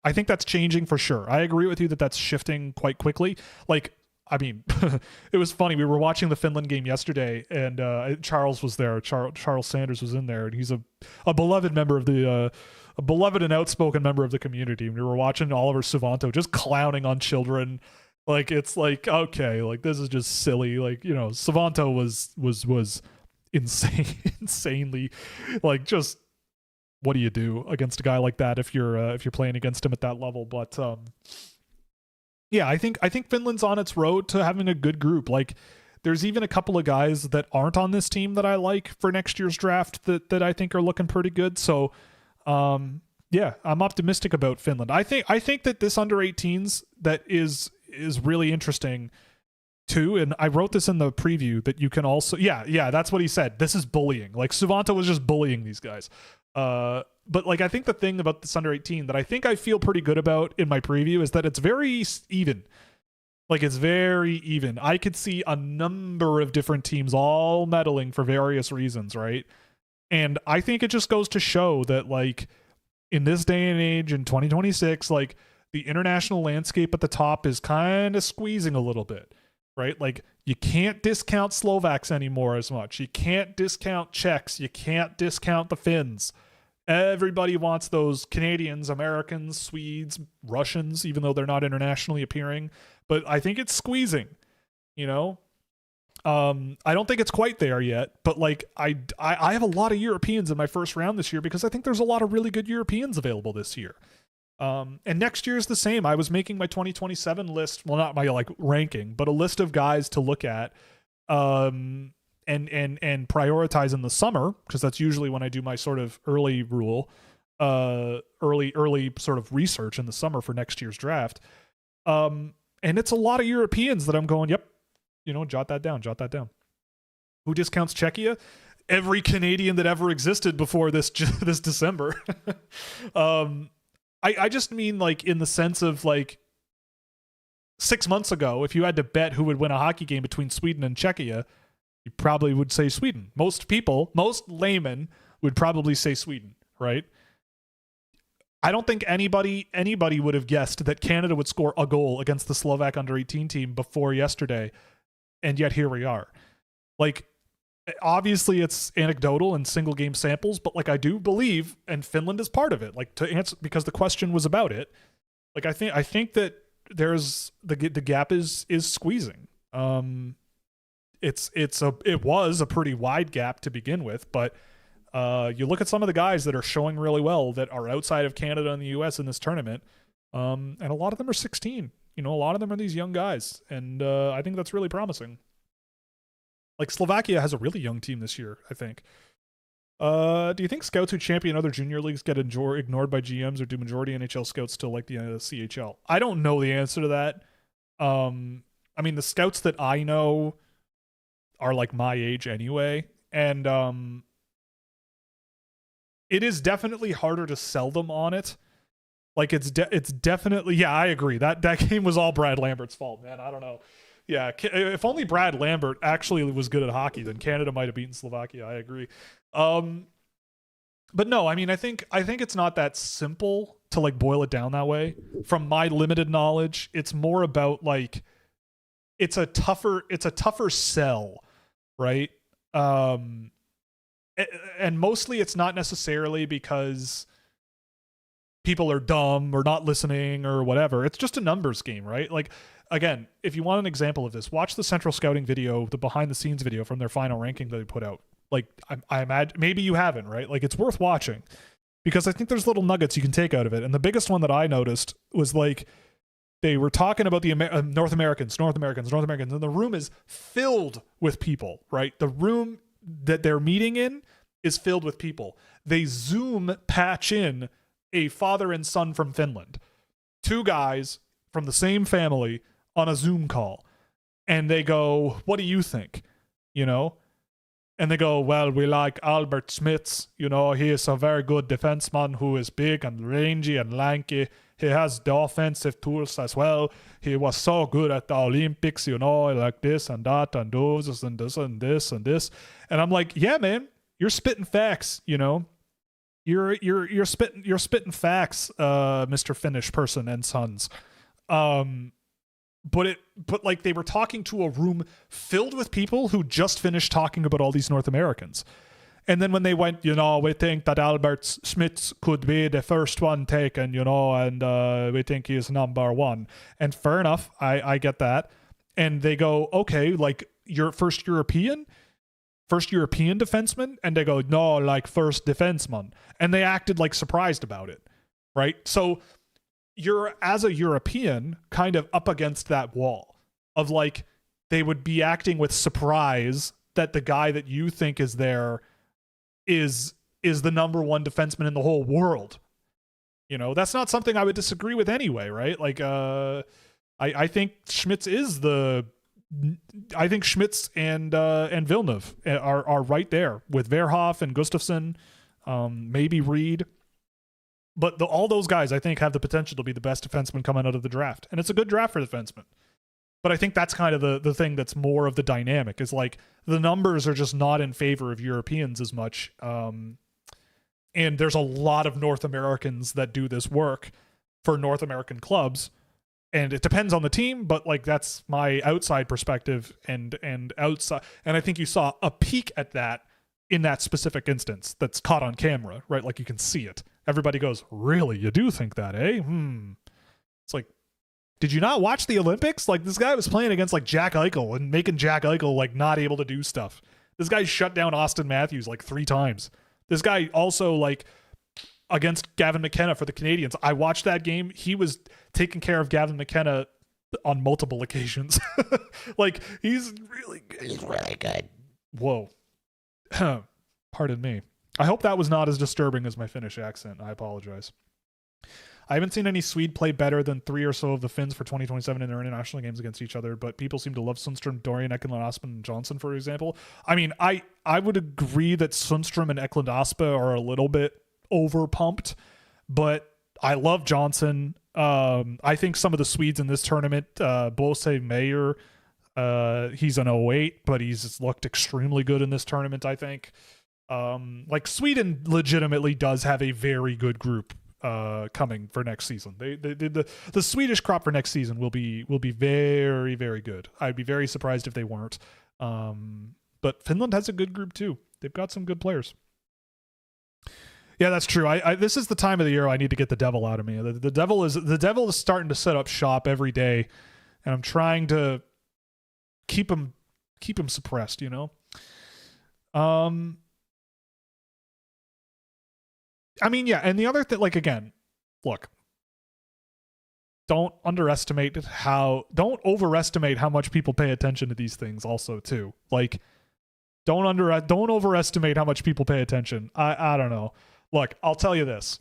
I think that's changing for sure. I agree with you that that's shifting quite quickly. Like, I mean, it was funny. We were watching the Finland game yesterday, and Charles was there. Charles Sanders was in there, and he's a beloved member of a beloved and outspoken member of the community. And we were watching Oliver Suvanto just clowning on children. Like, it's like, okay, like this is just silly. Like, you know, Suvanto was insanely, like, just what do you do against a guy like that if you're playing against him at that level? But yeah, I think Finland's on its road to having a good group. Like, There's even a couple of guys that aren't on this team that I like for next year's draft that I think are looking pretty good. So, yeah, I'm optimistic about Finland. I think that this under 18s that is really interesting too. And I wrote this in the preview that you can also, yeah, that's what he said. This is bullying. Like Suvanta was just bullying these guys. But like, I think the thing about this under 18 that I think I feel pretty good about in my preview is that it's very even. Like, it's very even. I could see a number of different teams all meddling for various reasons, right? And I think it just goes to show that, like, in this day and age, in 2026, like, the international landscape at the top is kind of squeezing a little bit, right? Like, you can't discount Slovaks anymore as much. You can't discount Czechs. You can't discount the Finns. Everybody wants those Canadians, Americans, Swedes, Russians, even though they're not internationally appearing. But I think it's squeezing, you know? I don't think it's quite there yet, but like I have a lot of Europeans in my first round this year because I think there's a lot of really good Europeans available this year. And next year is the same. I was making my 2027 list, well, not my like ranking, but a list of guys to look at, and prioritize in the summer, because that's usually when I do my sort of early sort of research in the summer for next year's draft. And it's a lot of Europeans that I'm going, yep, you know, jot that down. Who discounts Czechia? Every Canadian that ever existed before this December. I just mean, like, in the sense of, like, 6 months ago, if you had to bet who would win a hockey game between Sweden and Czechia, you probably would say Sweden. Most laymen would probably say Sweden, right? I don't think anybody would have guessed that Canada would score a goal against the Slovak under-18 team before yesterday, and yet here we are. Like, obviously it's anecdotal and single game samples, but like I do believe, and Finland is part of it. Like, to answer, because the question was about it. Like, I think that there's the gap is squeezing. It was a pretty wide gap to begin with, but you look at some of the guys that are showing really well that are outside of Canada and the US in this tournament, and a lot of them are 16. You know, a lot of them are these young guys, and I think that's really promising. Like, Slovakia has a really young team this year, I think. Do you think scouts who champion other junior leagues get ignored by GMs, or do majority NHL scouts still like the CHL? I don't know the answer to that. I mean, the scouts that I know are like my age anyway, and it is definitely harder to sell them on it. Like, it's definitely, yeah, I agree. That game was all Brad Lambert's fault, man. I don't know. Yeah, if only Brad Lambert actually was good at hockey, then Canada might have beaten Slovakia. I agree. But no, I mean, I think it's not that simple to like boil it down that way. From my limited knowledge, it's more about like it's a tougher sell, right? And mostly it's not necessarily because people are dumb or not listening or whatever. It's just a numbers game, right? Like, again, if you want an example of this, watch the Central Scouting video, the behind the scenes video from their final ranking that they put out. Like, I imagine maybe you haven't, right? Like, it's worth watching because I think there's little nuggets you can take out of it. And the biggest one that I noticed was like, they were talking about the North Americans, and the room is filled with people, right? The room that they're meeting in is filled with people. They Zoom patch in a father and son from Finland, two guys from the same family on a Zoom call. And they go, what do you think? You know? And they go, well, we like Albert Smits. You know, he is a very good defenseman who is big and rangy and lanky. He has the offensive tools as well. He was so good at the Olympics, you know, like this and that and those and this and this and this. And I'm like, yeah, man, you're spitting facts, you know. You're spitting facts, Mr. Finnish person and sons. But like they were talking to a room filled with people who just finished talking about all these North Americans. And then when they went, you know, we think that Albert Smits could be the first one taken, you know, and we think he's number one. And fair enough, I get that. And they go, okay, like your first European defenseman? And they go, no, like first defenseman. And they acted like surprised about it, right? So you're, as a European, kind of up against that wall of like, they would be acting with surprise that the guy that you think is there is the number one defenseman in the whole world. You know, that's not something I would disagree with anyway, right? Like, I think Schmitz is I think Schmitz and Villeneuve are right there with Verhoff and Gustafsson, maybe Reed. But all those guys, I think, have the potential to be the best defenseman coming out of the draft. And it's a good draft for defensemen. But I think that's kind of the thing that's more of the dynamic, is like the numbers are just not in favor of Europeans as much. And there's a lot of North Americans that do this work for North American clubs. And it depends on the team, but like that's my outside perspective and outside. And I think you saw a peek at that in that specific instance that's caught on camera, right? Like you can see it. Everybody goes, really? You do think that, eh? It's like, did you not watch the Olympics? Like this guy was playing against like Jack Eichel and making Jack Eichel like not able to do stuff. This guy shut down Austin Matthews like 3 times. This guy also like against Gavin McKenna for the Canadians. I watched that game. He was taking care of Gavin McKenna on multiple occasions. Like he's really good. Whoa. Pardon me. I hope that was not as disturbing as my Finnish accent. I apologize. I haven't seen any Swede play better than 3 or so of the Finns for 2027 in their international games against each other, but people seem to love Sundstrom, Dorian, Eklund, Aspen, and Johnson, for example. I mean, I would agree that Sundstrom and Eklund Aspa are a little bit overpumped, but I love Johnson. I think some of the Swedes in this tournament, Bose Mayer, he's an 08, but he's looked extremely good in this tournament, I think. Like Sweden legitimately does have a very good group coming for next season. The Swedish crop for next season will be very, very good. I'd be very surprised if they weren't. But Finland has a good group too. They've got some good players. Yeah, that's true. I this is the time of the year I need to get the devil out of me. The devil is starting to set up shop every day, and I'm trying to keep him suppressed, you know? I mean, yeah, and the other thing, like, again, look, don't overestimate how much people pay attention to these things also, too. Like, don't overestimate how much people pay attention. I don't know. Look, I'll tell you this.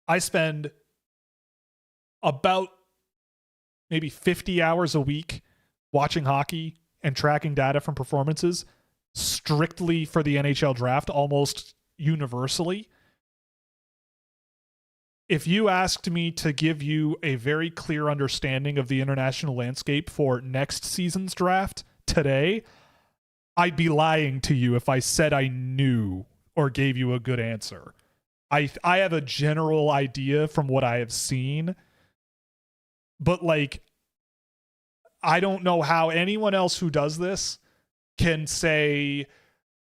I spend about maybe 50 hours a week watching hockey and tracking data from performances strictly for the NHL draft, almost universally. If you asked me to give you a very clear understanding of the international landscape for next season's draft today, I'd be lying to you if I said I knew or gave you a good answer. I have a general idea from what I have seen, but like, I don't know how anyone else who does this can say,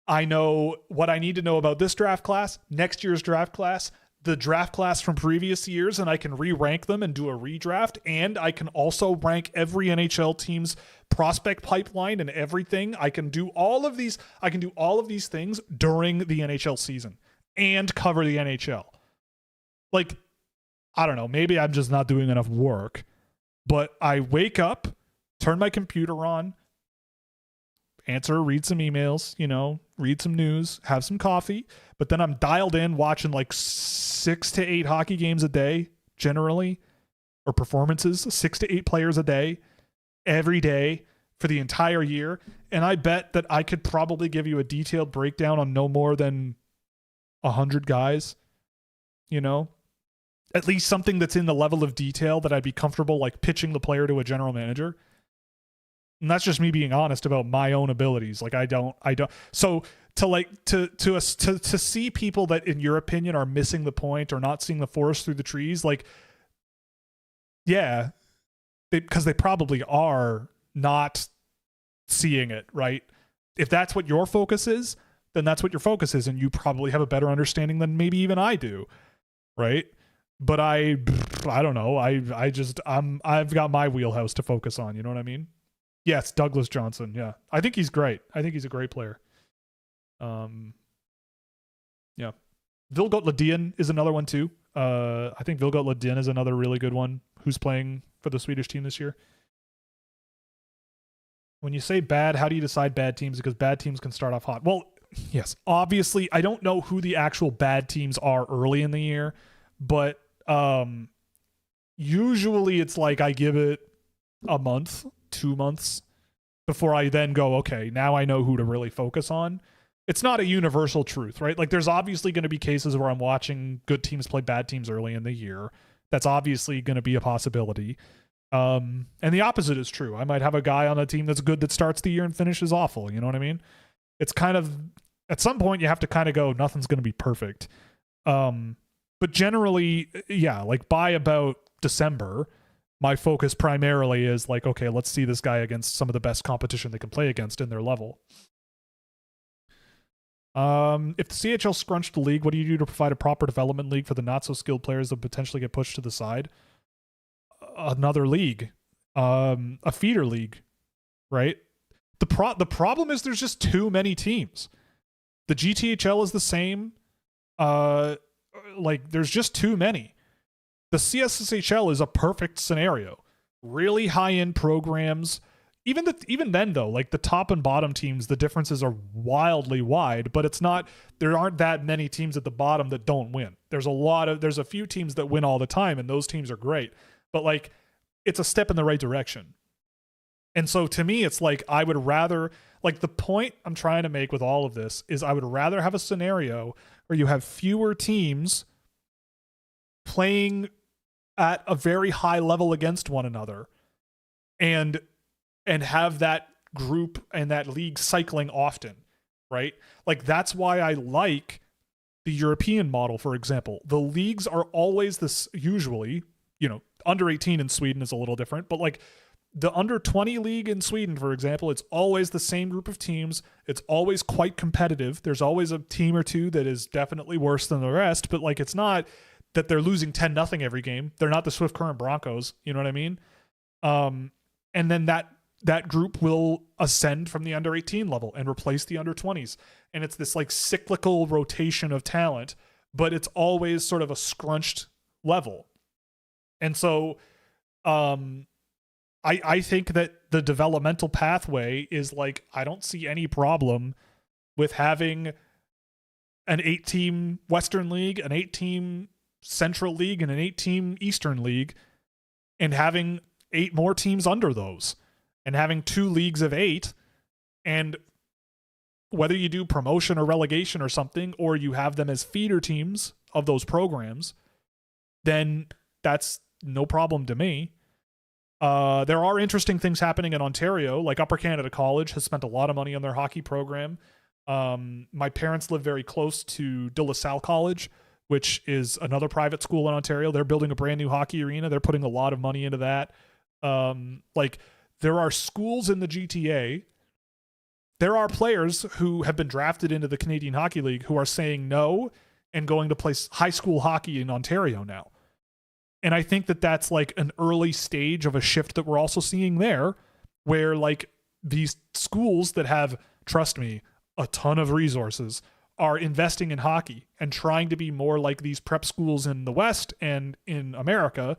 I know what I need to know about this draft class, next year's draft class, the draft class from previous years, and I can re-rank them and do a redraft, and I can also rank every NHL team's prospect pipeline and everything. I can do all of these things during the NHL season and cover the NHL. Like, I don't know, maybe I'm just not doing enough work, but I wake up, turn my computer on, read some emails, read some news, have some coffee, but then I'm dialed in watching like 6 to 8 hockey games a day, generally, or performances, 6 to 8 players a day, every day for the entire year. And I bet that I could probably give you a detailed breakdown on no more than 100 guys, at least something that's in the level of detail that I'd be comfortable like pitching the player to a general manager. And that's just me being honest about my own abilities. Like I don't. So to see people that in your opinion are missing the point or not seeing the forest through the trees, like, yeah, because they probably are not seeing it, right? If that's what your focus is, then that's what your focus is. And you probably have a better understanding than maybe even I do. Right. But I don't know. I've got my wheelhouse to focus on. You know what I mean? Yes, Douglas Johnson. Yeah, I think he's great. I think he's a great player. Yeah, Vilgot Ledin is another one too. I think Vilgot Ledin is another really good one who's playing for the Swedish team this year. When you say bad, how do you decide bad teams? Because bad teams can start off hot. Well, yes, obviously, I don't know who the actual bad teams are early in the year, but usually it's like I give it a month, 2 months before I then go, okay, now I know who to really focus on. It's not a universal truth, right? Like there's obviously going to be cases where I'm watching good teams play bad teams early in the year. That's obviously going to be a possibility. And the opposite is true. I might have a guy on a team that's good that starts the year and finishes awful. You know what I mean? It's kind of, at some point you have to kind of go, nothing's going to be perfect. But generally, yeah, like by about December, my focus primarily is like, okay, let's see this guy against some of the best competition they can play against in their level. If the CHL scrunched the league, what do you do to provide a proper development league for the not so skilled players that potentially get pushed to the side? Another league, a feeder league, right? The problem is there's just too many teams. The GTHL is the same. Like there's just too many. The CSSHL is a perfect scenario. Really high-end programs. Even then though, like the top and bottom teams, the differences are wildly wide, but there aren't that many teams at the bottom that don't win. There's a few teams that win all the time, and those teams are great. But like it's a step in the right direction. And so to me, it's like I would rather, like the point I'm trying to make with all of this is I would rather have a scenario where you have fewer teams playing at a very high level against one another and have that group and that league cycling often, right? Like that's why I like the European model, for example. The leagues are always this, usually, under 18 in Sweden is a little different, but like the under 20 league in Sweden, for example, it's always the same group of teams. It's always quite competitive. There's always a team or two that is definitely worse than the rest, but like it's not that they're losing 10-0 every game. They're not the Swift Current Broncos, you know what I mean? And then that group will ascend from the under 18 level and replace the under 20s. And it's this like cyclical rotation of talent, but it's always sort of a scrunched level. And so I think that the developmental pathway is like, I don't see any problem with having an 8-team Western League, an 8-team Central League, and an 8-team Eastern League, and having 8 more teams under those, and having 2 leagues of 8, and whether you do promotion or relegation or something, or you have them as feeder teams of those programs, then that's no problem to me. There are interesting things happening in Ontario, like Upper Canada College has spent a lot of money on their hockey program. My parents live very close to De La Salle College, which is another private school in Ontario. They're building a brand new hockey arena. They're putting a lot of money into that. Like there are schools in the GTA. There are players who have been drafted into the Canadian Hockey League who are saying no and going to play high school hockey in Ontario now. And I think that that's like an early stage of a shift that we're also seeing there, where like these schools that have, trust me, a ton of resources are investing in hockey and trying to be more like these prep schools in the West and in America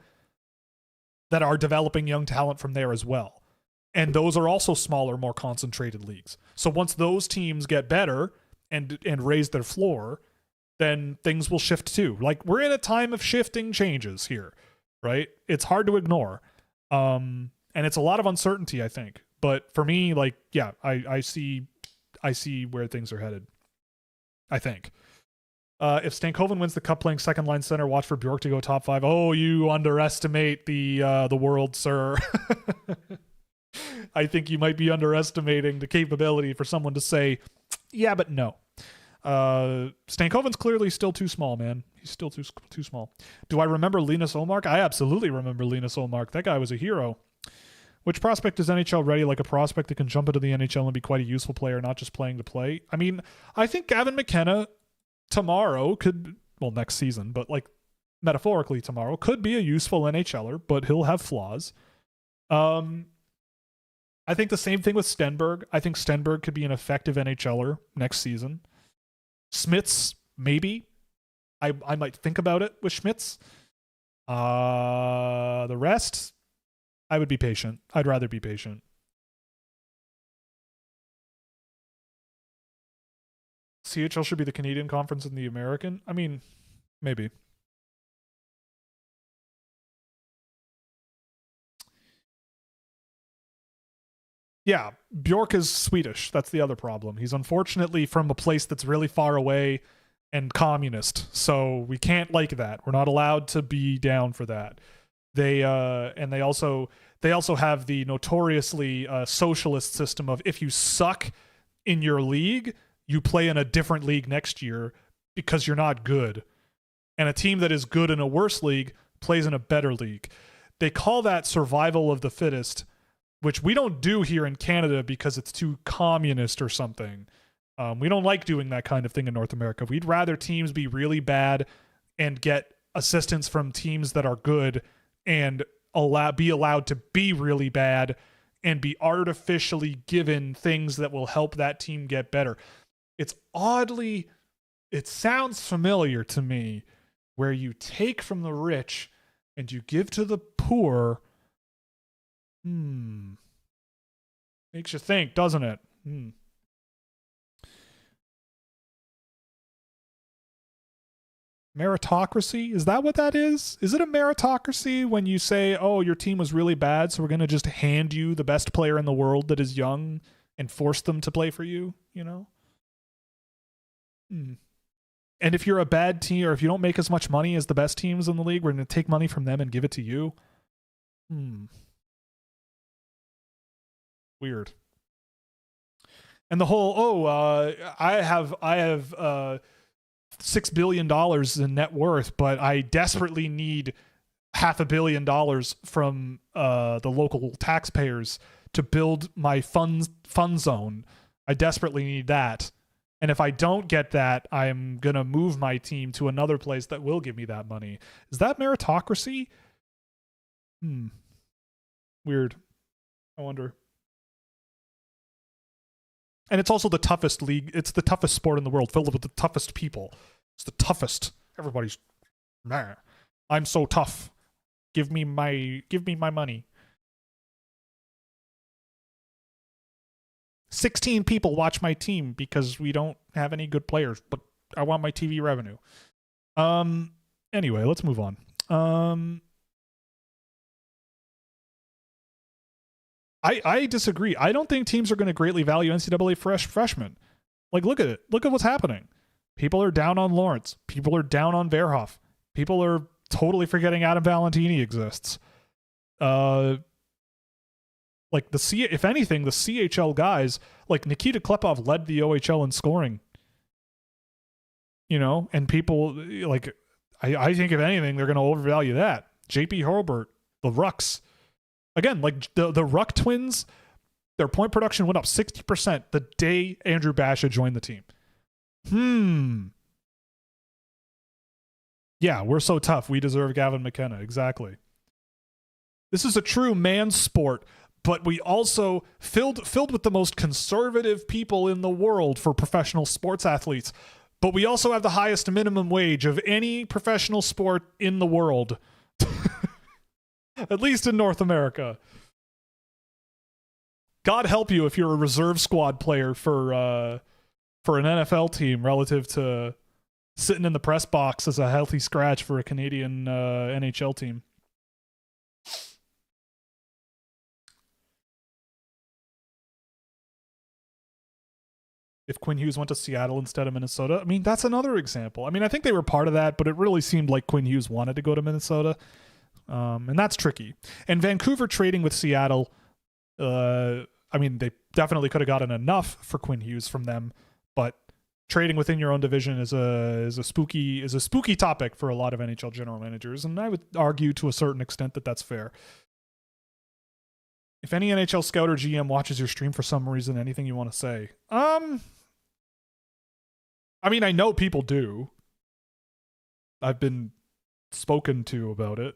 that are developing young talent from there as well. And those are also smaller, more concentrated leagues. So once those teams get better and raise their floor, then things will shift too. Like we're in a time of shifting changes here, right? It's hard to ignore. And it's a lot of uncertainty, I think. But for me, like, yeah, I see where things are headed, I think. If Stankoven wins the cup playing second line center, watch for Bjork to go top 5. Oh, you underestimate the world, sir. I think you might be underestimating the capability for someone to say, yeah, but no. Stankoven's clearly still too small, man. He's still too small. Do I remember Linus Olmark? I absolutely remember Linus Olmark. That guy was a hero. Which prospect is NHL ready, like a prospect that can jump into the NHL and be quite a useful player, not just playing to play? I mean, I think Gavin McKenna tomorrow could, well, next season, but like metaphorically tomorrow, could be a useful NHLer, but he'll have flaws. I think the same thing with Stenberg. I think Stenberg could be an effective NHLer next season. Schmitz, maybe. I might think about it with Schmitz. The rest, I would be patient. I'd rather be patient. CHL should be the Canadian conference and the American. I mean, maybe. Yeah, Bjork is Swedish. That's the other problem. He's unfortunately from a place that's really far away and communist. So we can't like that. We're not allowed to be down for that. They and they also have the notoriously socialist system of if you suck in your league, you play in a different league next year because you're not good. And a team that is good in a worse league plays in a better league. They call that survival of the fittest, which we don't do here in Canada because it's too communist or something. We don't like doing that kind of thing in North America. We'd rather teams be really bad and get assistance from teams that are good and be allowed to be really bad and be artificially given things that will help that team get better. It sounds familiar to me, where you take from the rich and you give to the poor. Makes you think, doesn't it? Meritocracy? Is that what that is? Is it a meritocracy when you say, oh, your team was really bad, so we're going to just hand you the best player in the world that is young and force them to play for you, you know? And if you're a bad team, or if you don't make as much money as the best teams in the league, we're going to take money from them and give it to you? Weird. And the whole, I have $6 billion in net worth, but I desperately need $500 million from the local taxpayers to build my fun zone. I desperately need that. And if I don't get that, I'm going to move my team to another place that will give me that money. Is that meritocracy? Weird. I wonder. And it's also the toughest league. It's the toughest sport in the world, filled with the toughest people. It's the toughest. Everybody's, nah, I'm so tough. Give me my money. 16 people watch my team because we don't have any good players, but I want my TV revenue. Anyway, let's move on. I disagree. I don't think teams are going to greatly value NCAA freshmen. Like, look at it. Look at what's happening. People are down on Lawrence. People are down on Verhoff. People are totally forgetting Adam Valentini exists. Like if anything, the CHL guys, like Nikita Klepov led the OHL in scoring. You know, and people like, I think if anything, they're going to overvalue that. JP Hurlbert, the Rucks. Again, like the Ruck twins, their point production went up 60% the day Andrew Basha joined the team. Yeah, we're so tough. We deserve Gavin McKenna. Exactly. This is a true man sport, but we also filled with the most conservative people in the world for professional sports athletes. But we also have the highest minimum wage of any professional sport in the world. At least in North America. God help you if you're a reserve squad player for an NFL team relative to sitting in the press box as a healthy scratch for a Canadian NHL team. If Quinn Hughes went to Seattle instead of Minnesota, I mean, that's another example. I mean, I think they were part of that, but it really seemed like Quinn Hughes wanted to go to Minnesota. And that's tricky. And Vancouver trading with Seattle, I mean, they definitely could have gotten enough for Quinn Hughes from them, but trading within your own division is a spooky topic for a lot of NHL general managers, and I would argue to a certain extent that that's fair. If any NHL scout or GM watches your stream for some reason, anything you want to say? I mean, I know people do. I've been spoken to about it.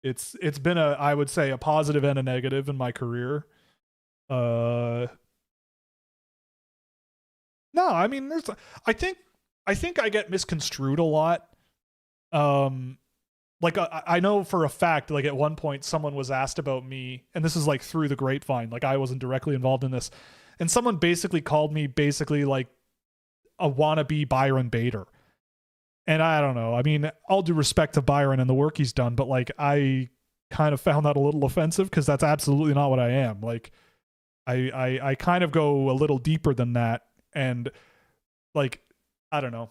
It's been I would say a positive and a negative in my career. No, I mean, I think I get misconstrued a lot. like I know for a fact, like at one point someone was asked about me, and this is like through the grapevine, like I wasn't directly involved in this, and someone basically called me basically like a wannabe Byron Bader. And I don't know. I mean, all due respect to Byron and the work he's done, but like I kind of found that a little offensive because that's absolutely not what I am. Like I kind of go a little deeper than that, and like I don't know.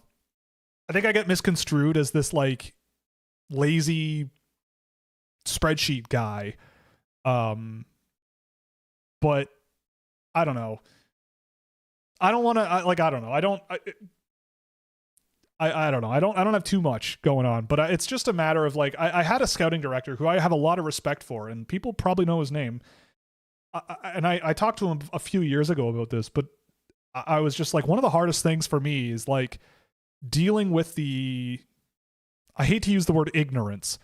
I think I get misconstrued as this like lazy spreadsheet guy. But I don't know. I don't want to I don't know. I don't know. I don't have too much going on, but it's just a matter of like, I had a scouting director who I have a lot of respect for, and people probably know his name. I talked to him a few years ago about this, but I was just like, one of the hardest things for me is like dealing with I hate to use the word ignorance,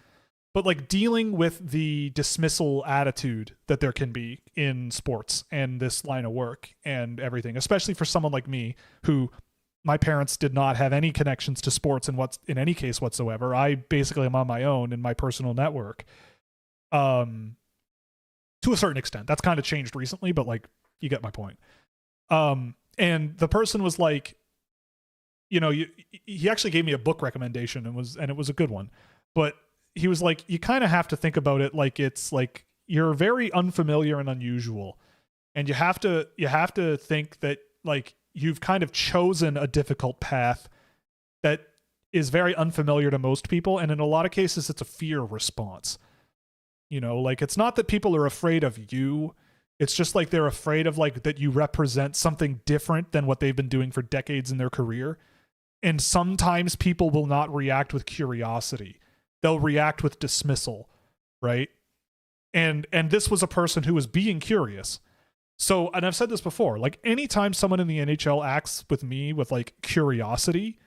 but like dealing with the dismissal attitude that there can be in sports and this line of work and everything, especially for someone like me who my parents did not have any connections to sports in any case whatsoever. I basically am on my own in my personal network. To a certain extent, that's kind of changed recently, but like, you get my point. And the person was like, you know, he actually gave me a book recommendation and it was a good one, but he was like, you kind of have to think about it like it's like you're very unfamiliar and unusual, and you have to think that like you've kind of chosen a difficult path that is very unfamiliar to most people, and in a lot of cases it's a fear response. You know, like it's not that people are afraid of you, it's just like they're afraid of like that you represent something different than what they've been doing for decades in their career. And sometimes people will not react with curiosity. They'll react with dismissal, right? And this was a person who was being curious. So, and I've said this before, like anytime someone in the NHL acts with me with like curiosity,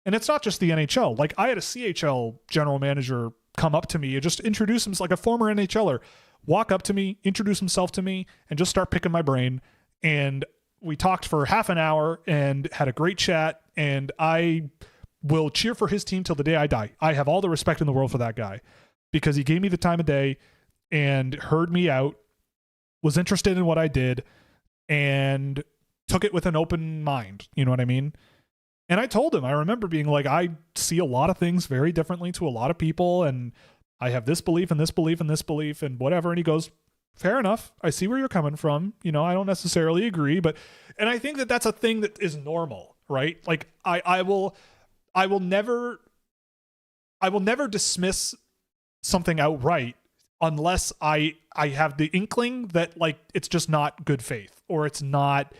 and it's not just the NHL, like I had a CHL general manager come up to me and just introduce himself, like a former NHLer, walk up to me, introduce himself to me, and just start picking my brain. And we talked for half an hour and had a great chat, and I will cheer for his team till the day I die. I have all the respect in the world for that guy because he gave me the time of day and heard me out, was interested in what I did, and took it with an open mind. You know what I mean? And I told him, I remember being like, I see a lot of things very differently to a lot of people, and I have this belief and this belief and this belief and whatever. And he goes, fair enough. I see where you're coming from. You know, I don't necessarily agree, but, and I think that that's a thing that is normal, right? Like I will never dismiss something outright unless I have the inkling that like, it's just not good faith, or it's not,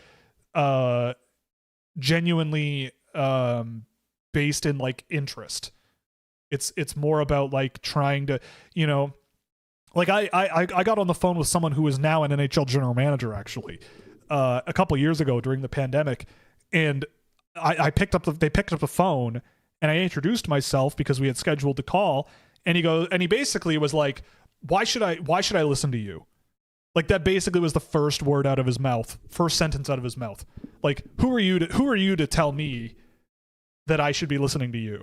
genuinely, based in like interest. It's more about like trying to, you know, like I got on the phone with someone who is now an NHL general manager actually, a couple years ago during the pandemic, and they picked up the phone, and I introduced myself because we had scheduled the call, and he basically was like, why should I listen to you? Like that basically was the first word out of his mouth, first sentence out of his mouth. Like, who are you to tell me that I should be listening to you?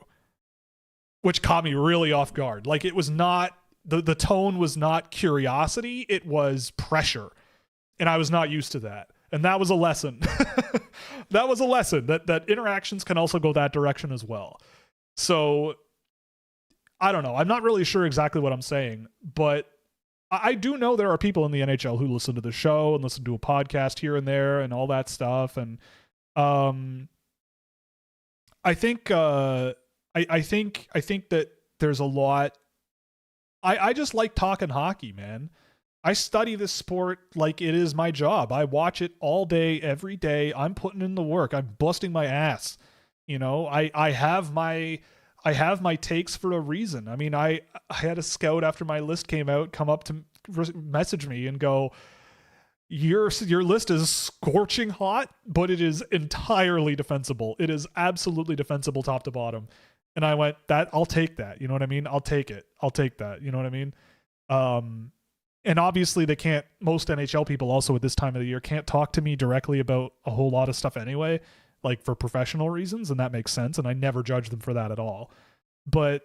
Which caught me really off guard. Like it was not, the tone was not curiosity, it was pressure. And I was not used to that. And that was a lesson. That was a lesson that interactions can also go that direction as well. So I don't know. I'm not really sure exactly what I'm saying, but I do know there are people in the NHL who listen to the show and listen to a podcast here and there and all that stuff. And I think that there's a lot. I just like talking hockey, man. I study this sport like it is my job. I watch it all day, every day. I'm putting in the work. I'm busting my ass. You know, I have my takes for a reason. I mean, I had a scout after my list came out come up to message me and go, your list is scorching hot, but it is entirely defensible. It is absolutely defensible top to bottom. And I went, I'll take that. You know what I mean? I'll take it. I'll take that. You know what I mean? And obviously most NHL people also at this time of the year can't talk to me directly about a whole lot of stuff anyway, like for professional reasons. And that makes sense. And I never judge them for that at all. But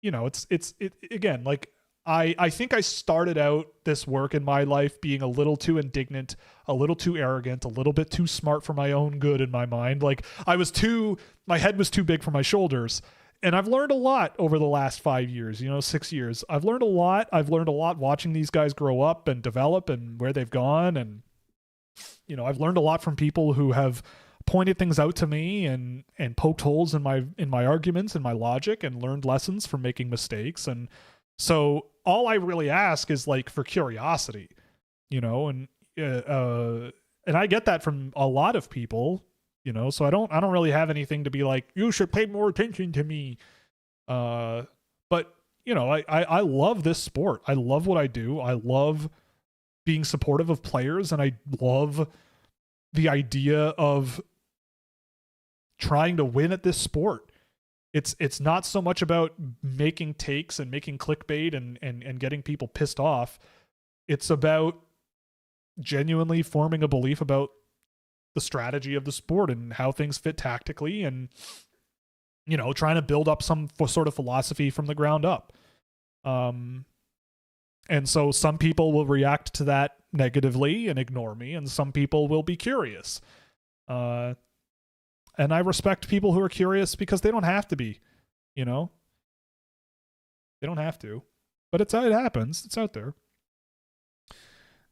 it again, like I think I started out this work in my life being a little too indignant, a little too arrogant, a little bit too smart for my own good in my mind. Like my head was too big for my shoulders. And I've learned a lot over the last 5 years, 6 years. I've learned a lot. I've learned a lot watching these guys grow up and develop and where they've gone. And, I've learned a lot from people who have pointed things out to me and poked holes in my arguments and my logic and learned lessons from making mistakes. And so all I really ask is like for curiosity, and I get that from a lot of people, so I don't really have anything to be like, you should pay more attention to me. But I love this sport. I love what I do. I love being supportive of players, and I love the idea of trying to win at this sport. It's not so much about making takes and making clickbait and getting people pissed off. It's about genuinely forming a belief about the strategy of the sport and how things fit tactically, and trying to build up some sort of philosophy from the ground up. And so some people will react to that negatively and ignore me, and some people will be curious. And I respect people who are curious because they don't have to be, They don't have to. But it happens. It's out there.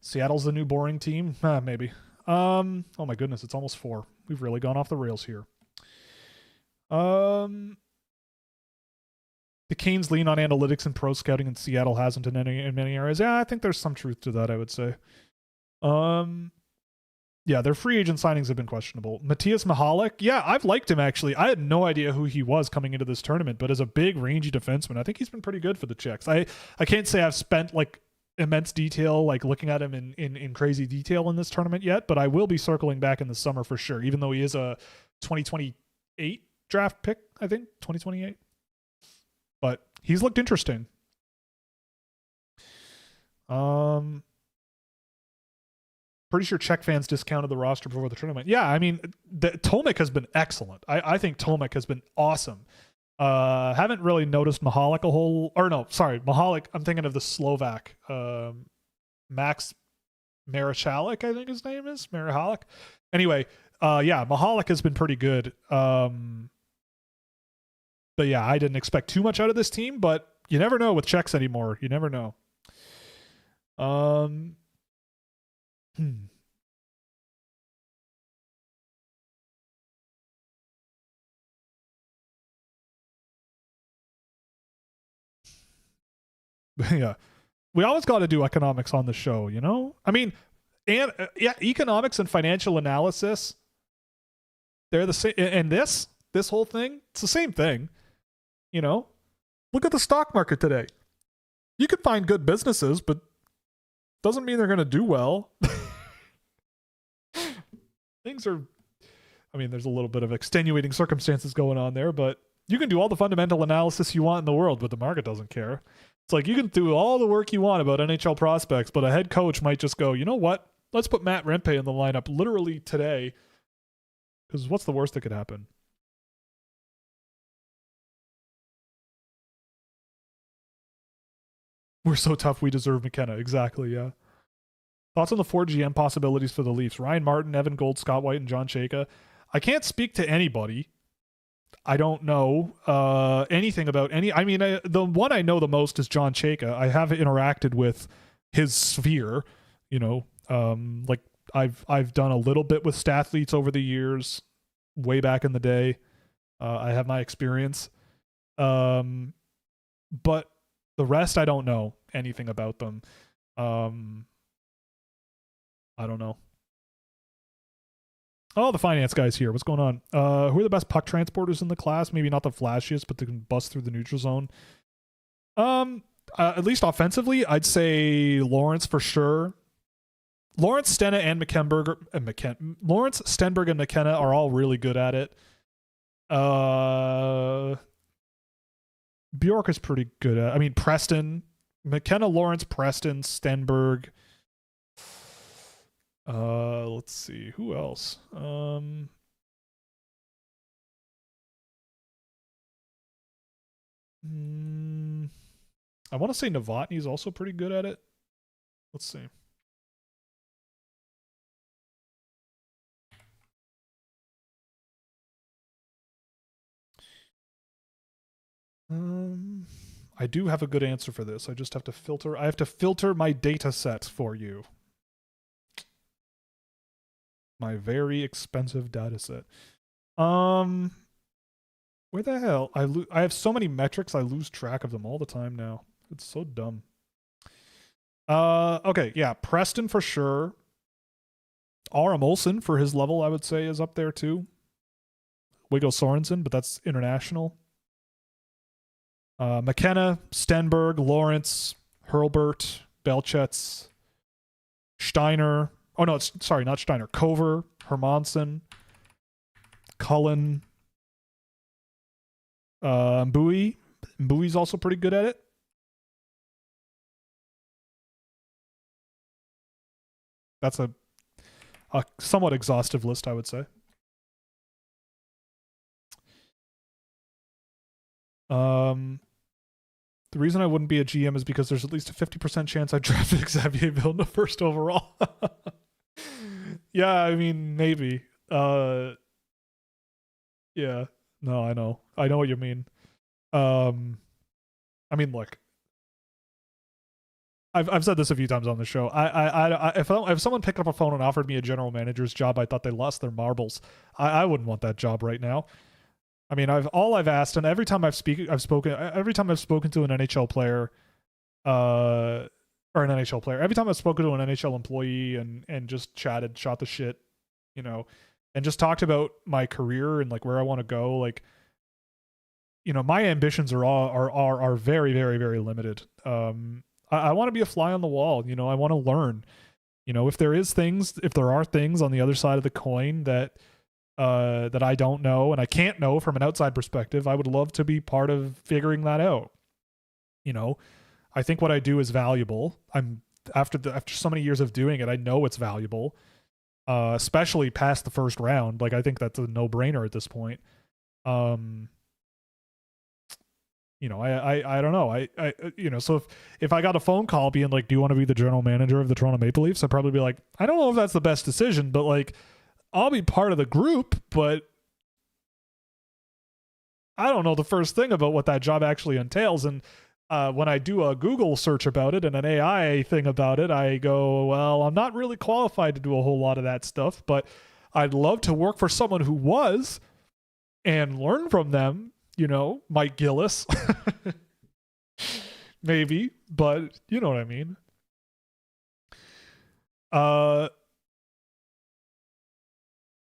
Seattle's the new boring team? Maybe. Oh my goodness, it's almost 4. We've really gone off the rails here. The Canes lean on analytics and pro scouting, and Seattle hasn't in many areas. Yeah, I think there's some truth to that, I would say. Yeah, their free agent signings have been questionable. Matthias Mihalik, yeah, I've liked him actually. I had no idea who he was coming into this tournament, but as a big, rangy defenseman, I think he's been pretty good for the Czechs. I can't say I've spent like immense detail, like looking at him in crazy detail in this tournament yet, but I will be circling back in the summer for sure, even though he is a 2028 draft pick, I think, 2028. But he's looked interesting. Pretty sure Czech fans discounted the roster before the tournament. Yeah, I mean, Tomek has been excellent. I think Tomek has been awesome. Haven't really noticed Mihalik Mihalik. I'm thinking of the Slovak, Max Marichalik, I think his name is Marichalik. Anyway, yeah, Mihalik has been pretty good. But yeah, I didn't expect too much out of this team, but you never know with Czechs anymore. You never know. Yeah. We always got to do economics on the show, I mean, and yeah, economics and financial analysis, they're the same. And this whole thing, it's the same thing. Look at the stock market today. You could find good businesses, but doesn't mean they're going to do well. Things are, I mean, there's a little bit of extenuating circumstances going on there, but you can do all the fundamental analysis you want in the world, but the market doesn't care. It's like you can do all the work you want about NHL prospects, but a head coach might just go, you know what? Let's put Matt Rempe in the lineup literally today, because what's the worst that could happen? We're so tough, we deserve McKenna. Exactly, yeah. Thoughts on the 4 GM possibilities for the Leafs? Ryan Martin, Evan Gold, Scott White, and John Chayka. I can't speak to anybody. I don't know anything about any. I mean, the one I know the most is John Chayka. I have interacted with his sphere. Like I've done a little bit with Stathletes over the years, way back in the day. I have my experience, but the rest I don't know anything about them. I don't know. Oh, the finance guy's here. What's going on? Who are the best puck transporters in the class? Maybe not the flashiest, but they can bust through the neutral zone. At least offensively, I'd say Lawrence for sure. Lawrence, Stena, and Lawrence, Stenberg, and McKenna are all really good at it. Bjork is pretty good at it. I mean, Preston, McKenna, Lawrence, Preston, Stenberg. Let's see. Who else? I want to say Novotny's also pretty good at it. Let's see. I do have a good answer for this. I just have to filter. I have to filter my data set for you. My very expensive data set. Where the hell? I have so many metrics, I lose track of them all the time now. It's so dumb. Okay, yeah, Preston for sure. R.M. Olsen for his level, I would say, is up there too. Wiggo Sorensen, but that's international. McKenna, Stenberg, Lawrence, Hurlbert, Belchetz, Steiner. Oh no, sorry, not Steiner. Cover, Hermansen, Cullen, Mbui. Mbui's also pretty good at it. That's a somewhat exhaustive list, I would say. The reason I wouldn't be a GM is because there's at least a 50% chance I drafted Xavier Villeneuve first overall. Yeah, I mean, maybe. Yeah. No, I know. I know what you mean. I mean, look. I've said this a few times on the show. If someone picked up a phone and offered me a general manager's job, I thought they lost their marbles. I wouldn't want that job right now. I mean, I've asked, and every time I've spoken to an NHL player, or an NHL player, every time I've spoken to an NHL employee and just chatted, shot the shit, you know, and just talked about my career and like where I want to go, like, you know, my ambitions are very, very, very limited. I want to be a fly on the wall. You know, I want to learn. You know, if there are things on the other side of the coin that I don't know and I can't know from an outside perspective, I would love to be part of figuring that out. You know, I think what I do is valuable. After so many years of doing it, I know it's valuable. Especially past the first round. Like, I think that's a no-brainer at this point. You know, I don't know. I you know, so if I got a phone call being like, do you want to be the general manager of the Toronto Maple Leafs? I'd probably be like, I don't know if that's the best decision, but like, I'll be part of the group, but I don't know the first thing about what that job actually entails. And when I do a Google search about it and an AI thing about it, I go, well, I'm not really qualified to do a whole lot of that stuff, but I'd love to work for someone who was and learn from them. You know, Mike Gillis. Maybe, but you know what I mean.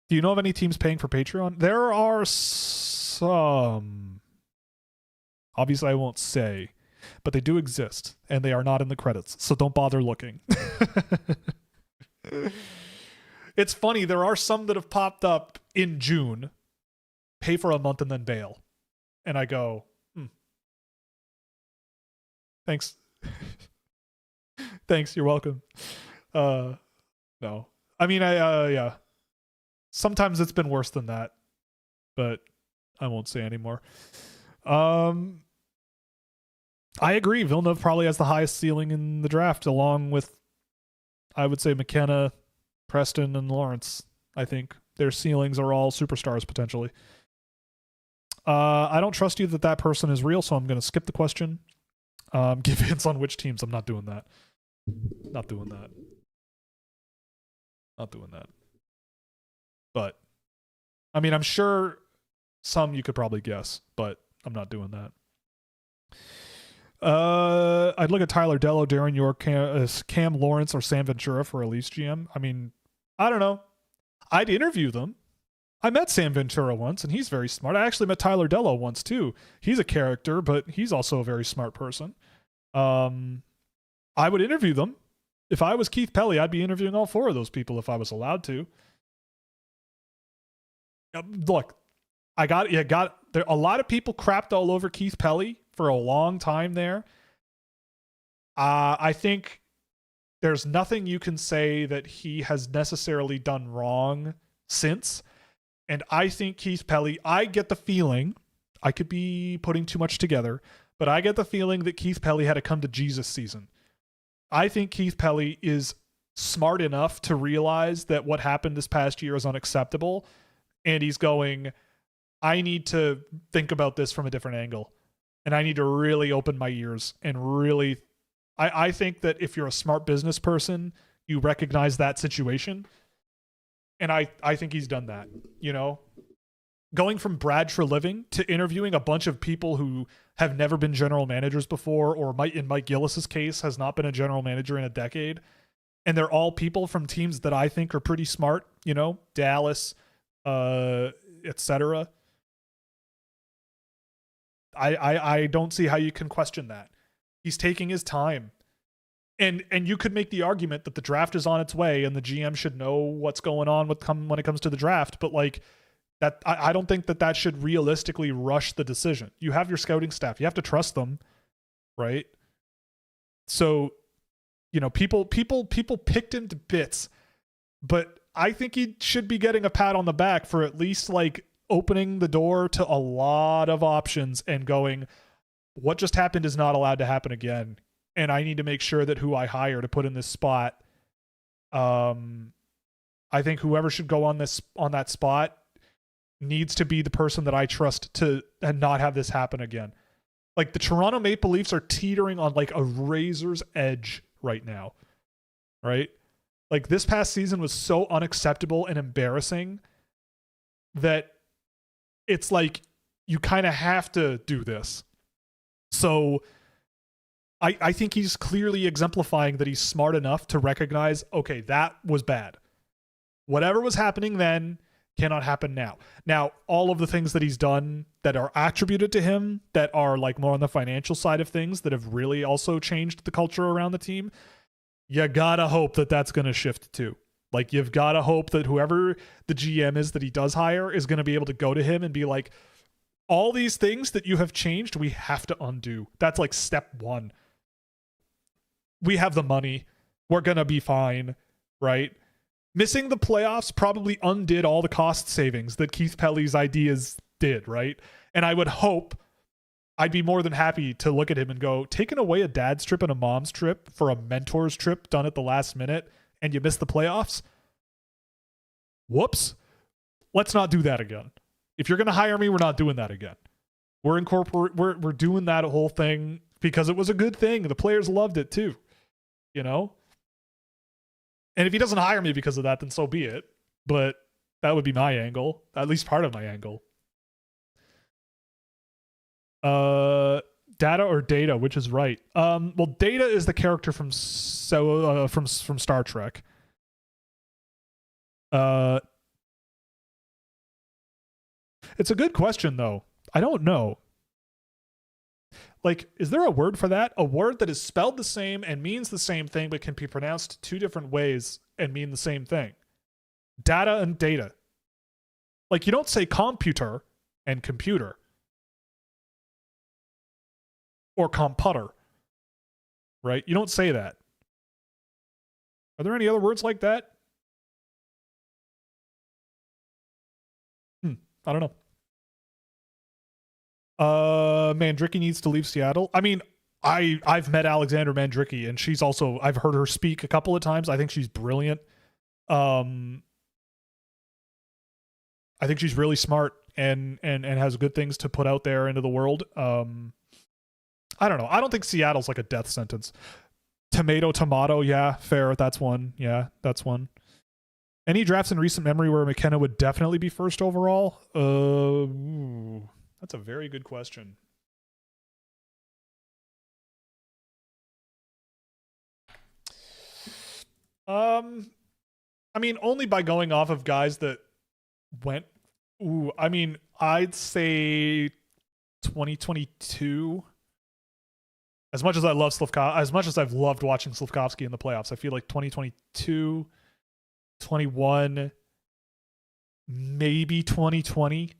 Do you know of any teams paying for Patreon? There are some. Obviously, I won't say, but they do exist, and they are not in the credits, so don't bother looking. It's funny, there are some that have popped up in June, pay for a month and then bail. And I go, thanks. Thanks, you're welcome. No. I mean, yeah. Sometimes it's been worse than that, but I won't say anymore. I agree. Villeneuve probably has the highest ceiling in the draft, along with, I would say, McKenna, Preston, and Lawrence. I think their ceilings are all superstars potentially. I don't trust you that person is real, so I'm going to skip the question. Give hints on which teams. I'm not doing that. Not doing that. Not doing that. But, I mean, I'm sure some you could probably guess, but I'm not doing that. I'd look at Tyler Dello, Darren York, Cam Lawrence, or Sam Ventura for a Leafs GM. I mean, I don't know. I'd interview them. I met Sam Ventura once, and he's very smart. I actually met Tyler Dello once, too. He's a character, but he's also a very smart person. I would interview them. If I was Keith Pelly, I'd be interviewing all four of those people if I was allowed to. Look, there. A lot of people crapped all over Keith Pelly for a long time there. I think there's nothing you can say that he has necessarily done wrong since. And I think Keith Pelly, I get the feeling, I could be putting too much together, but I get the feeling that Keith Pelly had a come to Jesus season. I think Keith Pelly is smart enough to realize that what happened this past year is unacceptable. And he's going, I need to think about this from a different angle. And I need to really open my ears and really, I think that if you're a smart business person, you recognize that situation. And I think he's done that, you know, going from Brad Treliving to interviewing a bunch of people who have never been general managers before, or in Mike Gillis's case, has not been a general manager in a decade. And they're all people from teams that I think are pretty smart, you know, Dallas, etc. I don't see how you can question that. He's taking his time. And you could make the argument that the draft is on its way and the GM should know what's going on when it comes to the draft, but like that, I don't think that should realistically rush the decision. You have your scouting staff, you have to trust them, right? So, you know, people picked him to bits, but I think he should be getting a pat on the back for at least like opening the door to a lot of options and going, what just happened is not allowed to happen again. And I need to make sure that who I hire to put in this spot, I think whoever should go on that spot needs to be the person that I trust to and not have this happen again. Like the Toronto Maple Leafs are teetering on like a razor's edge right now, right? Like this past season was so unacceptable and embarrassing that it's like you kind of have to do this. So I think he's clearly exemplifying that he's smart enough to recognize, okay, that was bad. Whatever was happening then cannot happen now. Now, all of the things that he's done that are attributed to him that are like more on the financial side of things that have really also changed the culture around the team, you gotta hope that that's going to shift too. Like you've got to hope that whoever the GM is that he does hire is going to be able to go to him and be like, all these things that you have changed, we have to undo. That's like step one. We have the money. We're going to be fine, right? Missing the playoffs probably undid all the cost savings that Keith Pelly's ideas did, right? And I would hope, I'd be more than happy to look at him and go, taking away a dad's trip and a mom's trip for a mentor's trip done at the last minute and you miss the playoffs? Whoops. Let's not do that again. If you're going to hire me, we're not doing that again. We're doing that whole thing because it was a good thing. The players loved it too, you know? And if he doesn't hire me because of that, then so be it. But that would be my angle, at least part of my angle. Data or Data, which is right? Well, Data is the character from Star Trek. It's a good question though. I don't know. Like, is there a word for that? A word that is spelled the same and means the same thing, but can be pronounced two different ways and mean the same thing. Data and data. Like, you don't say computer and computer. Or computer. Right? You don't say that. Are there any other words like that? I don't know. Mandrycky needs to leave Seattle. I mean, I've met Alexander Mandrycky, and she's also, I've heard her speak a couple of times. I think she's brilliant. I think she's really smart and has good things to put out there into the world. I don't know. I don't think Seattle's like a death sentence. Tomato. Yeah, fair. That's one. Yeah, that's one. Any drafts in recent memory where McKenna would definitely be first overall? That's a very good question. I mean, only by going off of guys that went. I mean, I'd say 2022. As much as I love as much as I've loved watching Slafkovsky in the playoffs, I feel like 2022, 21, maybe 2020.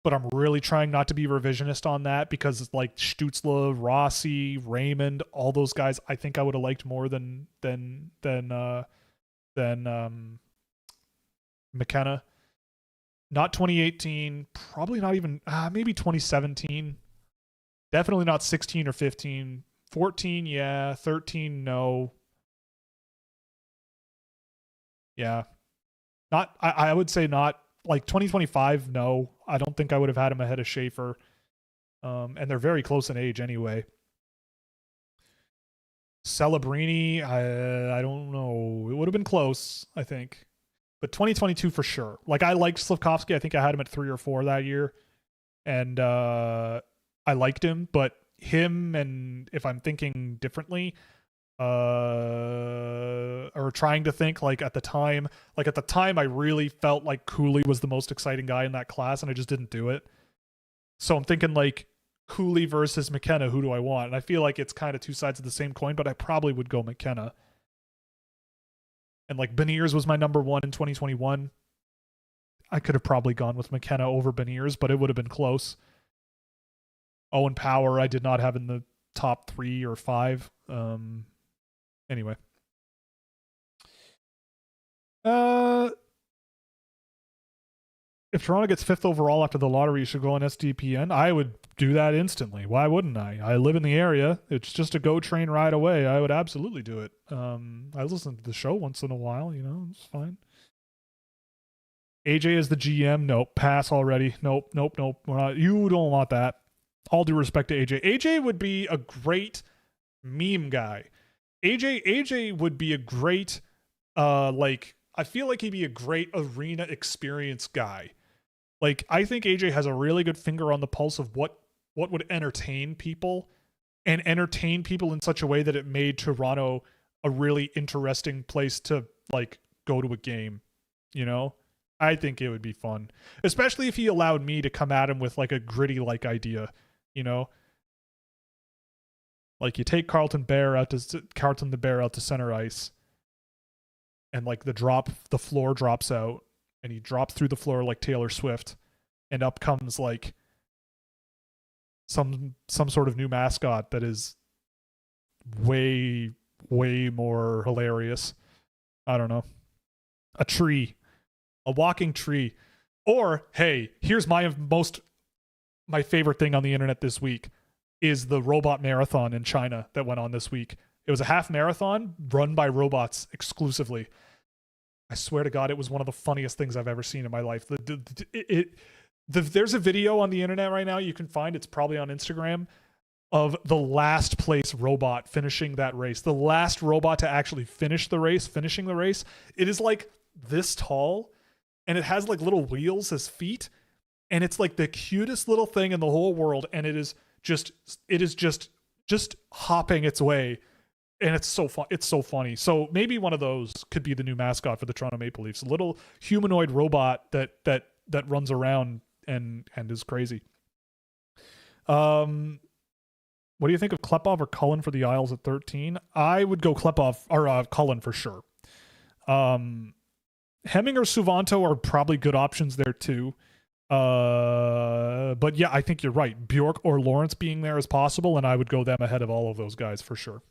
But I'm really trying not to be revisionist on that because it's like Stützle, Rossi, Raymond, all those guys I think I would have liked more than McKenna. Not 2018, probably not even maybe 2017. Definitely not 16 or 15. 14, yeah. 13, no. Yeah. Not, I would say not. Like 2025, no. I don't think I would have had him ahead of Schaefer. And they're very close in age anyway. Celebrini, I don't know. It would have been close, I think. But 2022 for sure. Like, I liked Slavkovsky. I think I had him at 3 or 4 that year. And I liked him. But him, and if I'm thinking differently, or trying to think, like at the time I really felt like Cooley was the most exciting guy in that class, and I just didn't do it. So I'm thinking like Cooley versus McKenna, who do I want? And I feel like it's kind of two sides of the same coin, but I probably would go McKenna. And like Beniers was my number 1 in 2021. I could have probably gone with McKenna over Beniers, but it would have been close. Owen Power I did not have in the top 3 or 5. Anyway. If Toronto gets 5th overall after the lottery, you should go on SDPN. I would do that instantly. Why wouldn't I? I live in the area. It's just a GO train ride away. I would absolutely do it. I listen to the show once in a while, it's fine. AJ is the GM. Nope. Pass already. Nope. We're not. You don't want that. All due respect to AJ. AJ would be a great meme guy. AJ would be a great, I feel like he'd be a great arena experience guy. Like, I think AJ has a really good finger on the pulse of what would entertain people, and entertain people in such a way that it made Toronto a really interesting place to, like, go to a game, I think it would be fun, especially if he allowed me to come at him with, like, a gritty, like, idea, Like, you take Carlton the Bear out to center ice, and like the floor drops out, and he drops through the floor like Taylor Swift, and up comes like some sort of new mascot that is way more hilarious. I don't know. A walking tree. Or, hey, here's my favorite thing on the internet this week is the robot marathon in China that went on this week. It was a half marathon run by robots exclusively. I swear to God, it was one of the funniest things I've ever seen in my life. There's a video on the internet right now you can find. It's probably on Instagram, of the last place robot finishing that race. The last robot to actually finishing the race. It is like this tall, and it has like little wheels as feet, and it's like the cutest little thing in the whole world, and it is just hopping its way, and it's so fun. It's so funny. So maybe one of those could be the new mascot for the Toronto Maple Leafs, a little humanoid robot that runs around and is crazy. What do you think of Klepov or Cullen for the Isles at 13? I would go Klepov or Cullen for sure. Hemming or Suvanto are probably good options there too. But yeah, I think you're right. Bjork or Lawrence being there is possible, and I would go them ahead of all of those guys for sure.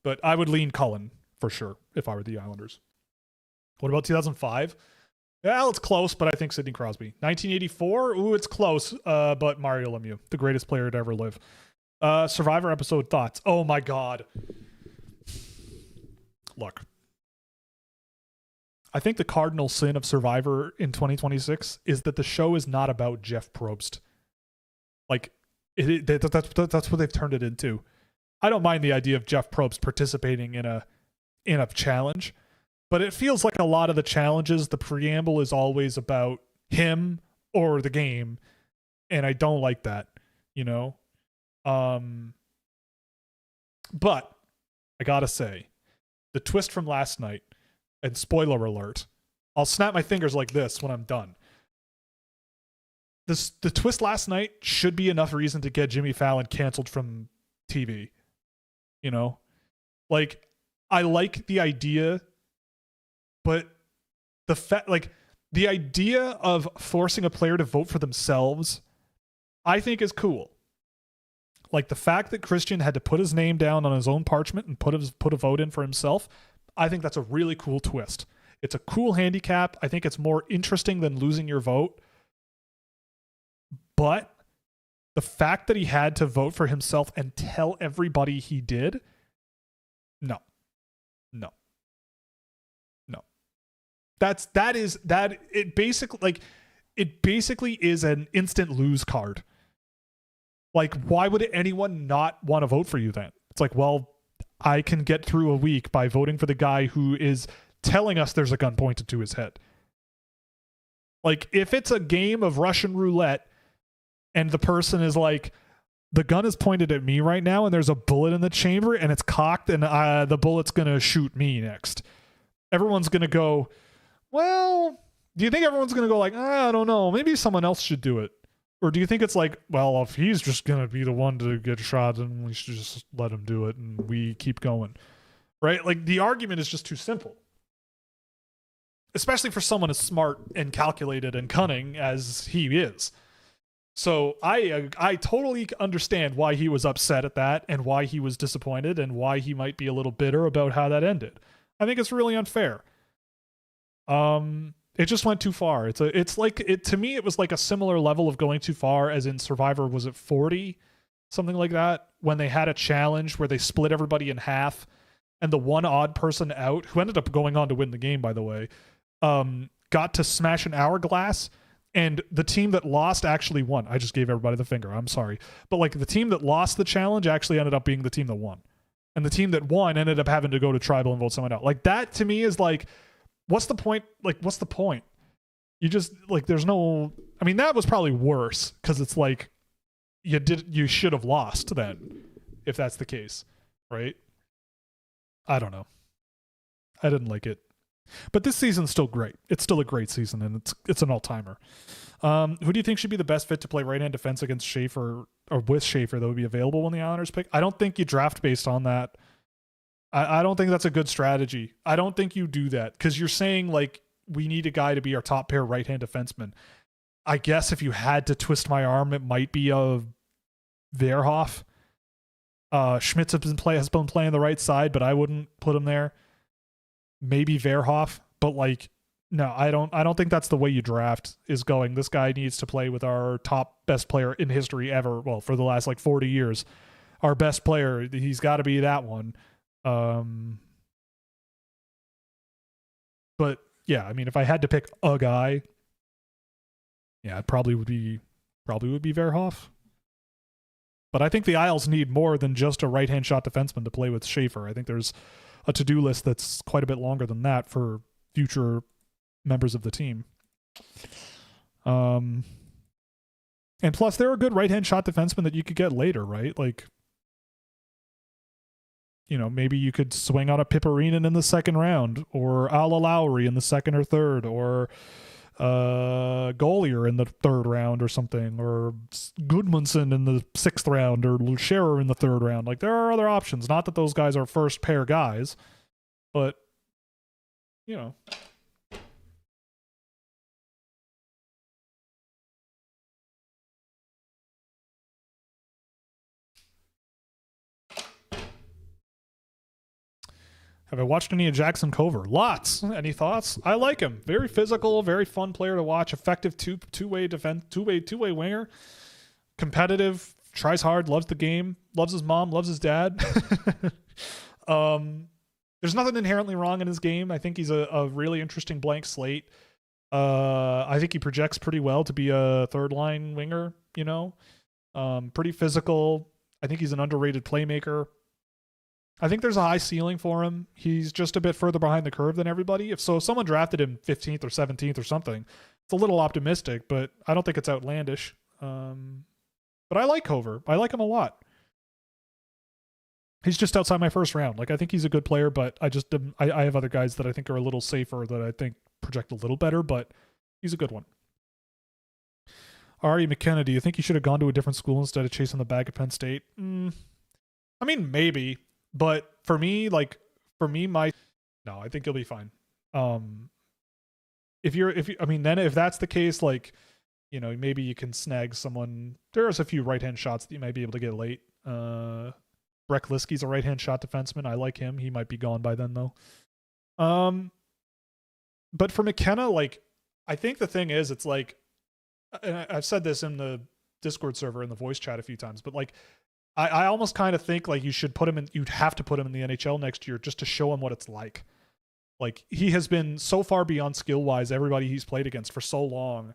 But I would lean Cullen for sure if I were the Islanders. What about 2005? Well, it's close, but I think Sidney Crosby. 1984? Ooh, it's close. But Mario Lemieux, the greatest player to ever live. Survivor episode thoughts. Oh my God. Look. I think the cardinal sin of Survivor in 2026 is that the show is not about Jeff Probst. Like, that's what they've turned it into. I don't mind the idea of Jeff Probst participating in a challenge, but it feels like a lot of the challenges, the preamble is always about him or the game, and I don't like that, But I gotta say, the twist from last night, and spoiler alert, I'll snap my fingers like this when I'm done. The twist last night should be enough reason to get Jimmy Fallon canceled from TV. Like, I like the idea, but the idea of forcing a player to vote for themselves, I think is cool. Like, the fact that Christian had to put his name down on his own parchment and put a vote in for himself, I think that's a really cool twist. It's a cool handicap. I think it's more interesting than losing your vote. But The fact that he had to vote for himself and tell everybody he did, no. It basically is an instant lose card. Like, why would anyone not want to vote for you then? It's like, well, I can get through a week by voting for the guy who is telling us there's a gun pointed to his head. Like, if it's a game of Russian roulette and the person is like, the gun is pointed at me right now and there's a bullet in the chamber and it's cocked and the bullet's going to shoot me next. Everyone's going to go, well, do you think everyone's going to go like, I don't know, maybe someone else should do it? Or do you think it's like, well, if he's just going to be the one to get shot, then we should just let him do it and we keep going, right? Like, the argument is just too simple, especially for someone as smart and calculated and cunning as he is. So I totally understand why he was upset at that and why he was disappointed and why he might be a little bitter about how that ended. I think it's really unfair. It just went too far. To me, it was like a similar level of going too far as in Survivor. Was it 40? Something like that, when they had a challenge where they split everybody in half and the one odd person out, who ended up going on to win the game, by the way, got to smash an hourglass, and the team that lost actually won. I just gave everybody the finger. I'm sorry. But like, the team that lost the challenge actually ended up being the team that won. And the team that won ended up having to go to tribal and vote someone out. Like, that to me is like, what's the point? Like, what's the point? You just, like, there's no, I mean, that was probably worse because it's like, you should have lost then, if that's the case, right? I don't know. I didn't like it. But this season's still great. It's still a great season, and it's an all-timer. Who do you think should be the best fit to play right-hand defense against Schaefer, or with Schaefer, that would be available when the Islanders pick? I don't think you draft based on that. I don't think that's a good strategy. I don't think you do that, because you're saying, like, we need a guy to be our top pair right-hand defenseman. I guess if you had to twist my arm, it might be a Verhoff. Schmitz has been playing the right side, but I wouldn't put him there. Maybe Verhoff, but like, no, I don't think that's the way you draft, is going, this guy needs to play with our top best player in history ever. Well, for the last like 40 years, our best player, he's got to be that one. But yeah, I mean, if I had to pick a guy, yeah, it probably would be Verhoff. But I think the Isles need more than just a right-hand shot defenseman to play with Schaefer. I think there's a to-do list that's quite a bit longer than that for future members of the team. And plus, there are good right-hand shot defensemen that you could get later, right? Like, you know, maybe you could swing on a Piperinen in the second round, or Ala Lowry in the second or third, or Golier in the third round or something, or Gudmundsson in the sixth round, or Scherer in the third round. Like, there are other options. Not that those guys are first pair guys, but, you know. Have I watched any of Jackson Cover? Lots. Any thoughts? I like him. Very physical, very fun player to watch. Effective two-way defense, two-way winger. Competitive, tries hard, loves the game, loves his mom, loves his dad. There's nothing inherently wrong in his game. I think he's a really interesting blank slate. I think he projects pretty well to be a third-line winger, you know. Pretty physical. I think he's an underrated playmaker. I think there's a high ceiling for him. He's just a bit further behind the curve than everybody. If someone drafted him 15th or 17th or something, it's a little optimistic, but I don't think it's outlandish. But I like Cover. I like him a lot. He's just outside my first round. Like, I think he's a good player, but I have other guys that I think are a little safer, that I think project a little better, but he's a good one. Ari McKenna, do you think he should have gone to a different school instead of chasing the bag at Penn State? I mean, maybe. But for me, no, I think he'll be fine. If that's the case, like, you know, maybe you can snag someone. There's a few right-hand shots that you might be able to get late. Breck Liskey's a right-hand shot defenseman. I like him. He might be gone by then, though. But for McKenna, like, I think the thing is, it's like, and I've said this in the Discord server in the voice chat a few times, but like I almost kind of think like you'd have to put him in the NHL next year just to show him what it's like. Like he has been so far beyond skill wise everybody he's played against for so long,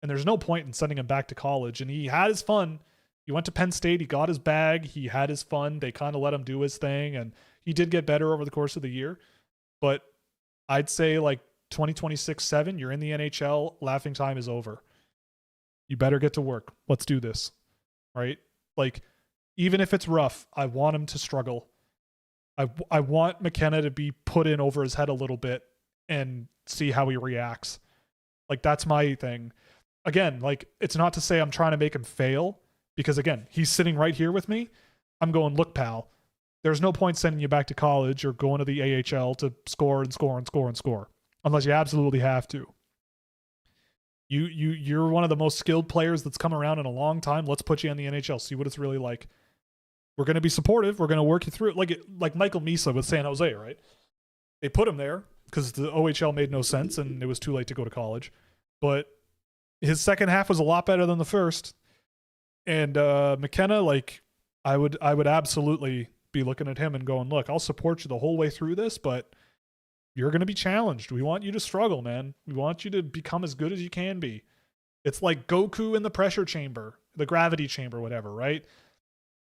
and there's no point in sending him back to college. And he had his fun. He went to Penn State. He got his bag. He had his fun. They kind of let him do his thing, and he did get better over the course of the year. But I'd say like 2026-7, you're in the NHL. Laughing time is over. You better get to work. Let's do this, right? Like, even if it's rough, I want him to struggle. I want McKenna to be put in over his head a little bit and see how he reacts. Like, that's my thing. Again, like, it's not to say I'm trying to make him fail, because again, he's sitting right here with me. I'm going, look, pal, there's no point sending you back to college or going to the AHL to score and score and score and score, unless you absolutely have to. You're one of the most skilled players that's come around in a long time. Let's put you in the NHL, see what it's really like. We're going to be supportive. We're going to work you through it. Like Michael Misa with San Jose, right? They put him there because the OHL made no sense and it was too late to go to college. But his second half was a lot better than the first. And McKenna, like, I would absolutely be looking at him and going, look, I'll support you the whole way through this, but you're going to be challenged. We want you to struggle, man. We want you to become as good as you can be. It's like Goku in the pressure chamber, the gravity chamber, whatever, right?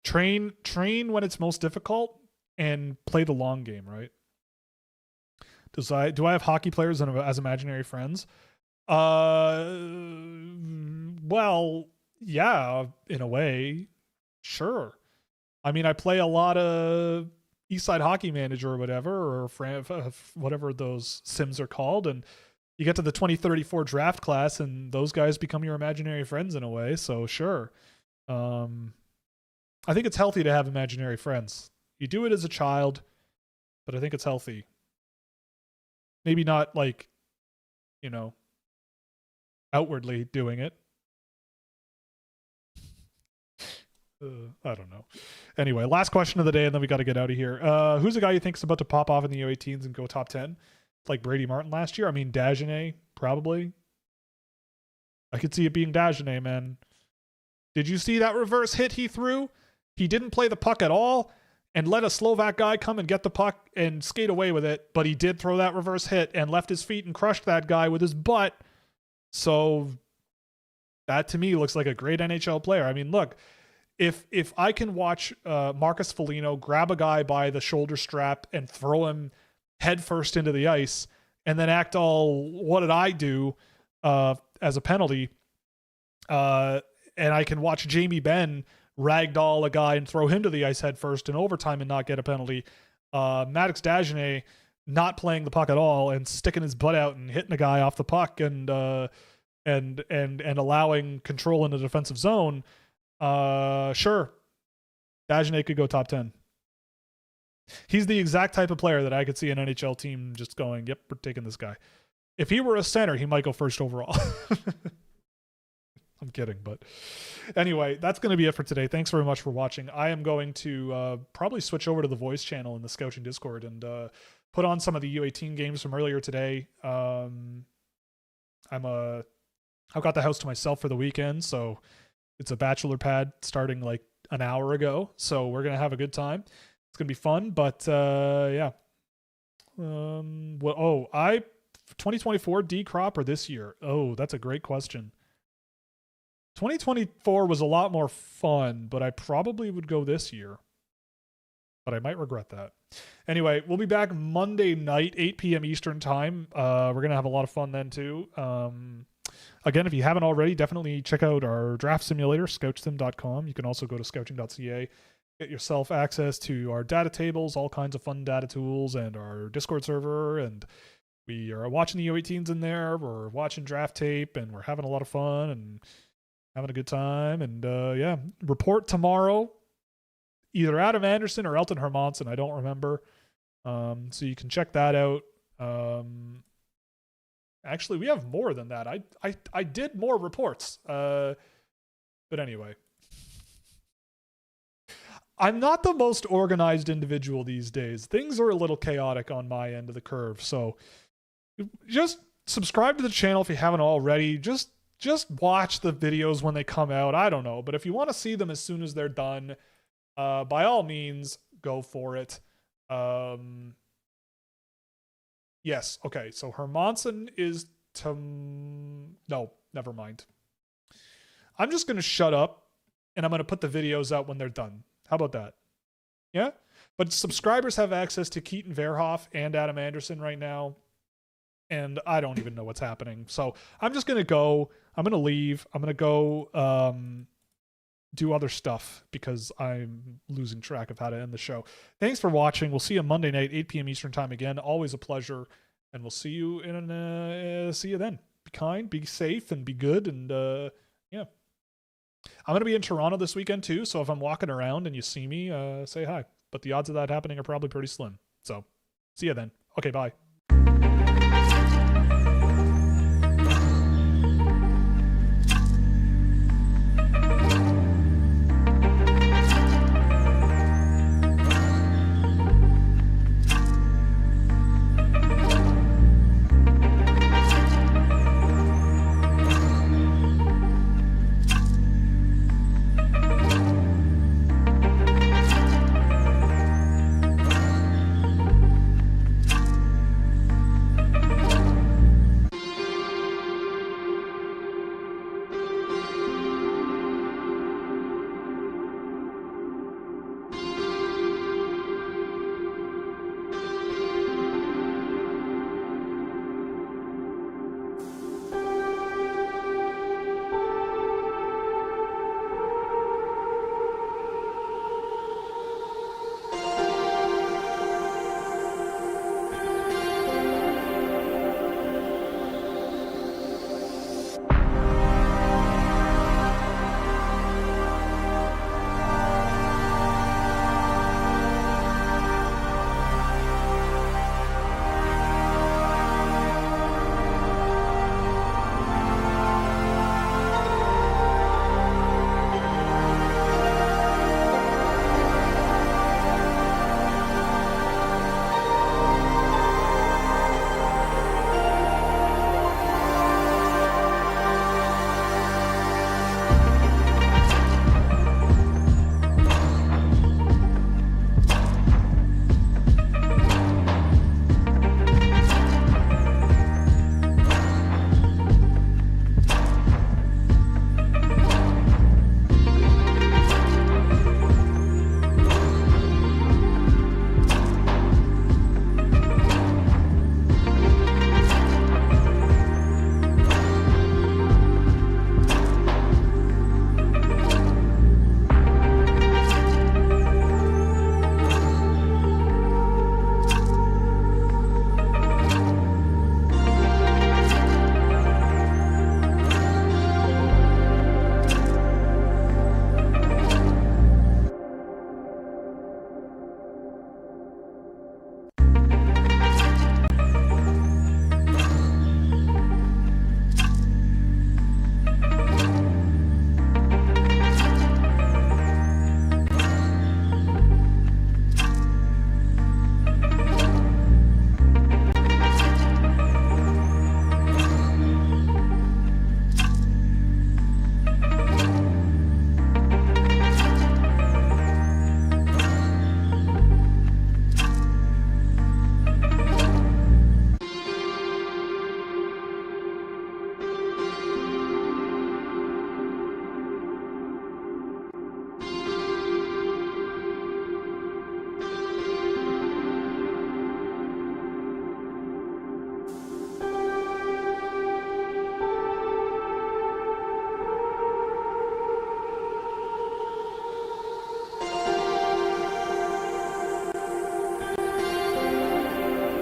Train when it's most difficult and play the long game, right? Do I have hockey players as imaginary friends? Well, yeah, in a way, sure. I mean, I play a lot of Eastside Hockey Manager or whatever, or whatever those sims are called, and you get to the 2034 draft class, and those guys become your imaginary friends in a way. So sure, I think it's healthy to have imaginary friends. You do it as a child, but I think it's healthy. Maybe not like, outwardly doing it. I don't know. Anyway, last question of the day, and then we got to get out of here. Who's the guy you think is about to pop off in the U18s and go top 10? Like Brady Martin last year? I mean, Dagenais, probably. I could see it being Dagenais, man. Did you see that reverse hit he threw? He didn't play the puck at all and let a Slovak guy come and get the puck and skate away with it, but he did throw that reverse hit and left his feet and crushed that guy with his butt. So that to me looks like a great NHL player. I mean, look, if I can watch Marcus Foligno grab a guy by the shoulder strap and throw him head first into the ice and then act all, what did I do as a penalty, and I can watch Jamie Benn ragdoll a guy and throw him to the ice head first in overtime and not get a penalty, Maddox Dagenais not playing the puck at all and sticking his butt out and hitting a guy off the puck and allowing control in the defensive zone, sure, Dagenais could go top 10. He's the exact type of player that I could see an NHL team just going, yep, we're taking this guy. If he were a center, he might go first overall. I'm kidding, but anyway, that's going to be it for today. Thanks very much for watching. I am going to probably switch over to the voice channel in the Scouching Discord and put on some of the U18 games from earlier today. I've got the house to myself for the weekend, so it's a bachelor pad starting like an hour ago. So we're going to have a good time. It's going to be fun, but yeah. 2024 D crop or this year? Oh, that's a great question. 2024 was a lot more fun, but I probably would go this year. But I might regret that. Anyway, we'll be back Monday night, 8 p.m. Eastern time. We're going to have a lot of fun then too. Again, if you haven't already, definitely check out our draft simulator, scouching.ca. You can also go to scouching.ca. Get yourself access to our data tables, all kinds of fun data tools, and our Discord server. And we are watching the U18s in there. We're watching draft tape, and we're having a lot of fun and having a good time. And yeah, report tomorrow, either Adam Anderson or Elton Hermanson. I don't remember. So you can check that out. Actually, we have more than that. I did more reports. But anyway. I'm not the most organized individual these days. Things are a little chaotic on my end of the curve. So just subscribe to the channel if you haven't already. Just just watch the videos when they come out. I don't know. But if you want to see them as soon as they're done, by all means, go for it. Yes. Okay. So Hermansen is no, never mind. I'm just going to shut up and I'm going to put the videos out when they're done. How about that? Yeah. But subscribers have access to Keaton Verhoff and Adam Anderson right now. And I don't even know what's happening. So I'm just going to go. I'm going to leave. I'm going to go do other stuff because I'm losing track of how to end the show. Thanks for watching. We'll see you Monday night, 8 p.m. Eastern time again. Always a pleasure. And we'll see you see you then. Be kind, be safe, and be good. And yeah. I'm going to be in Toronto this weekend too. So if I'm walking around and you see me, say hi. But the odds of that happening are probably pretty slim. So see you then. Okay, bye.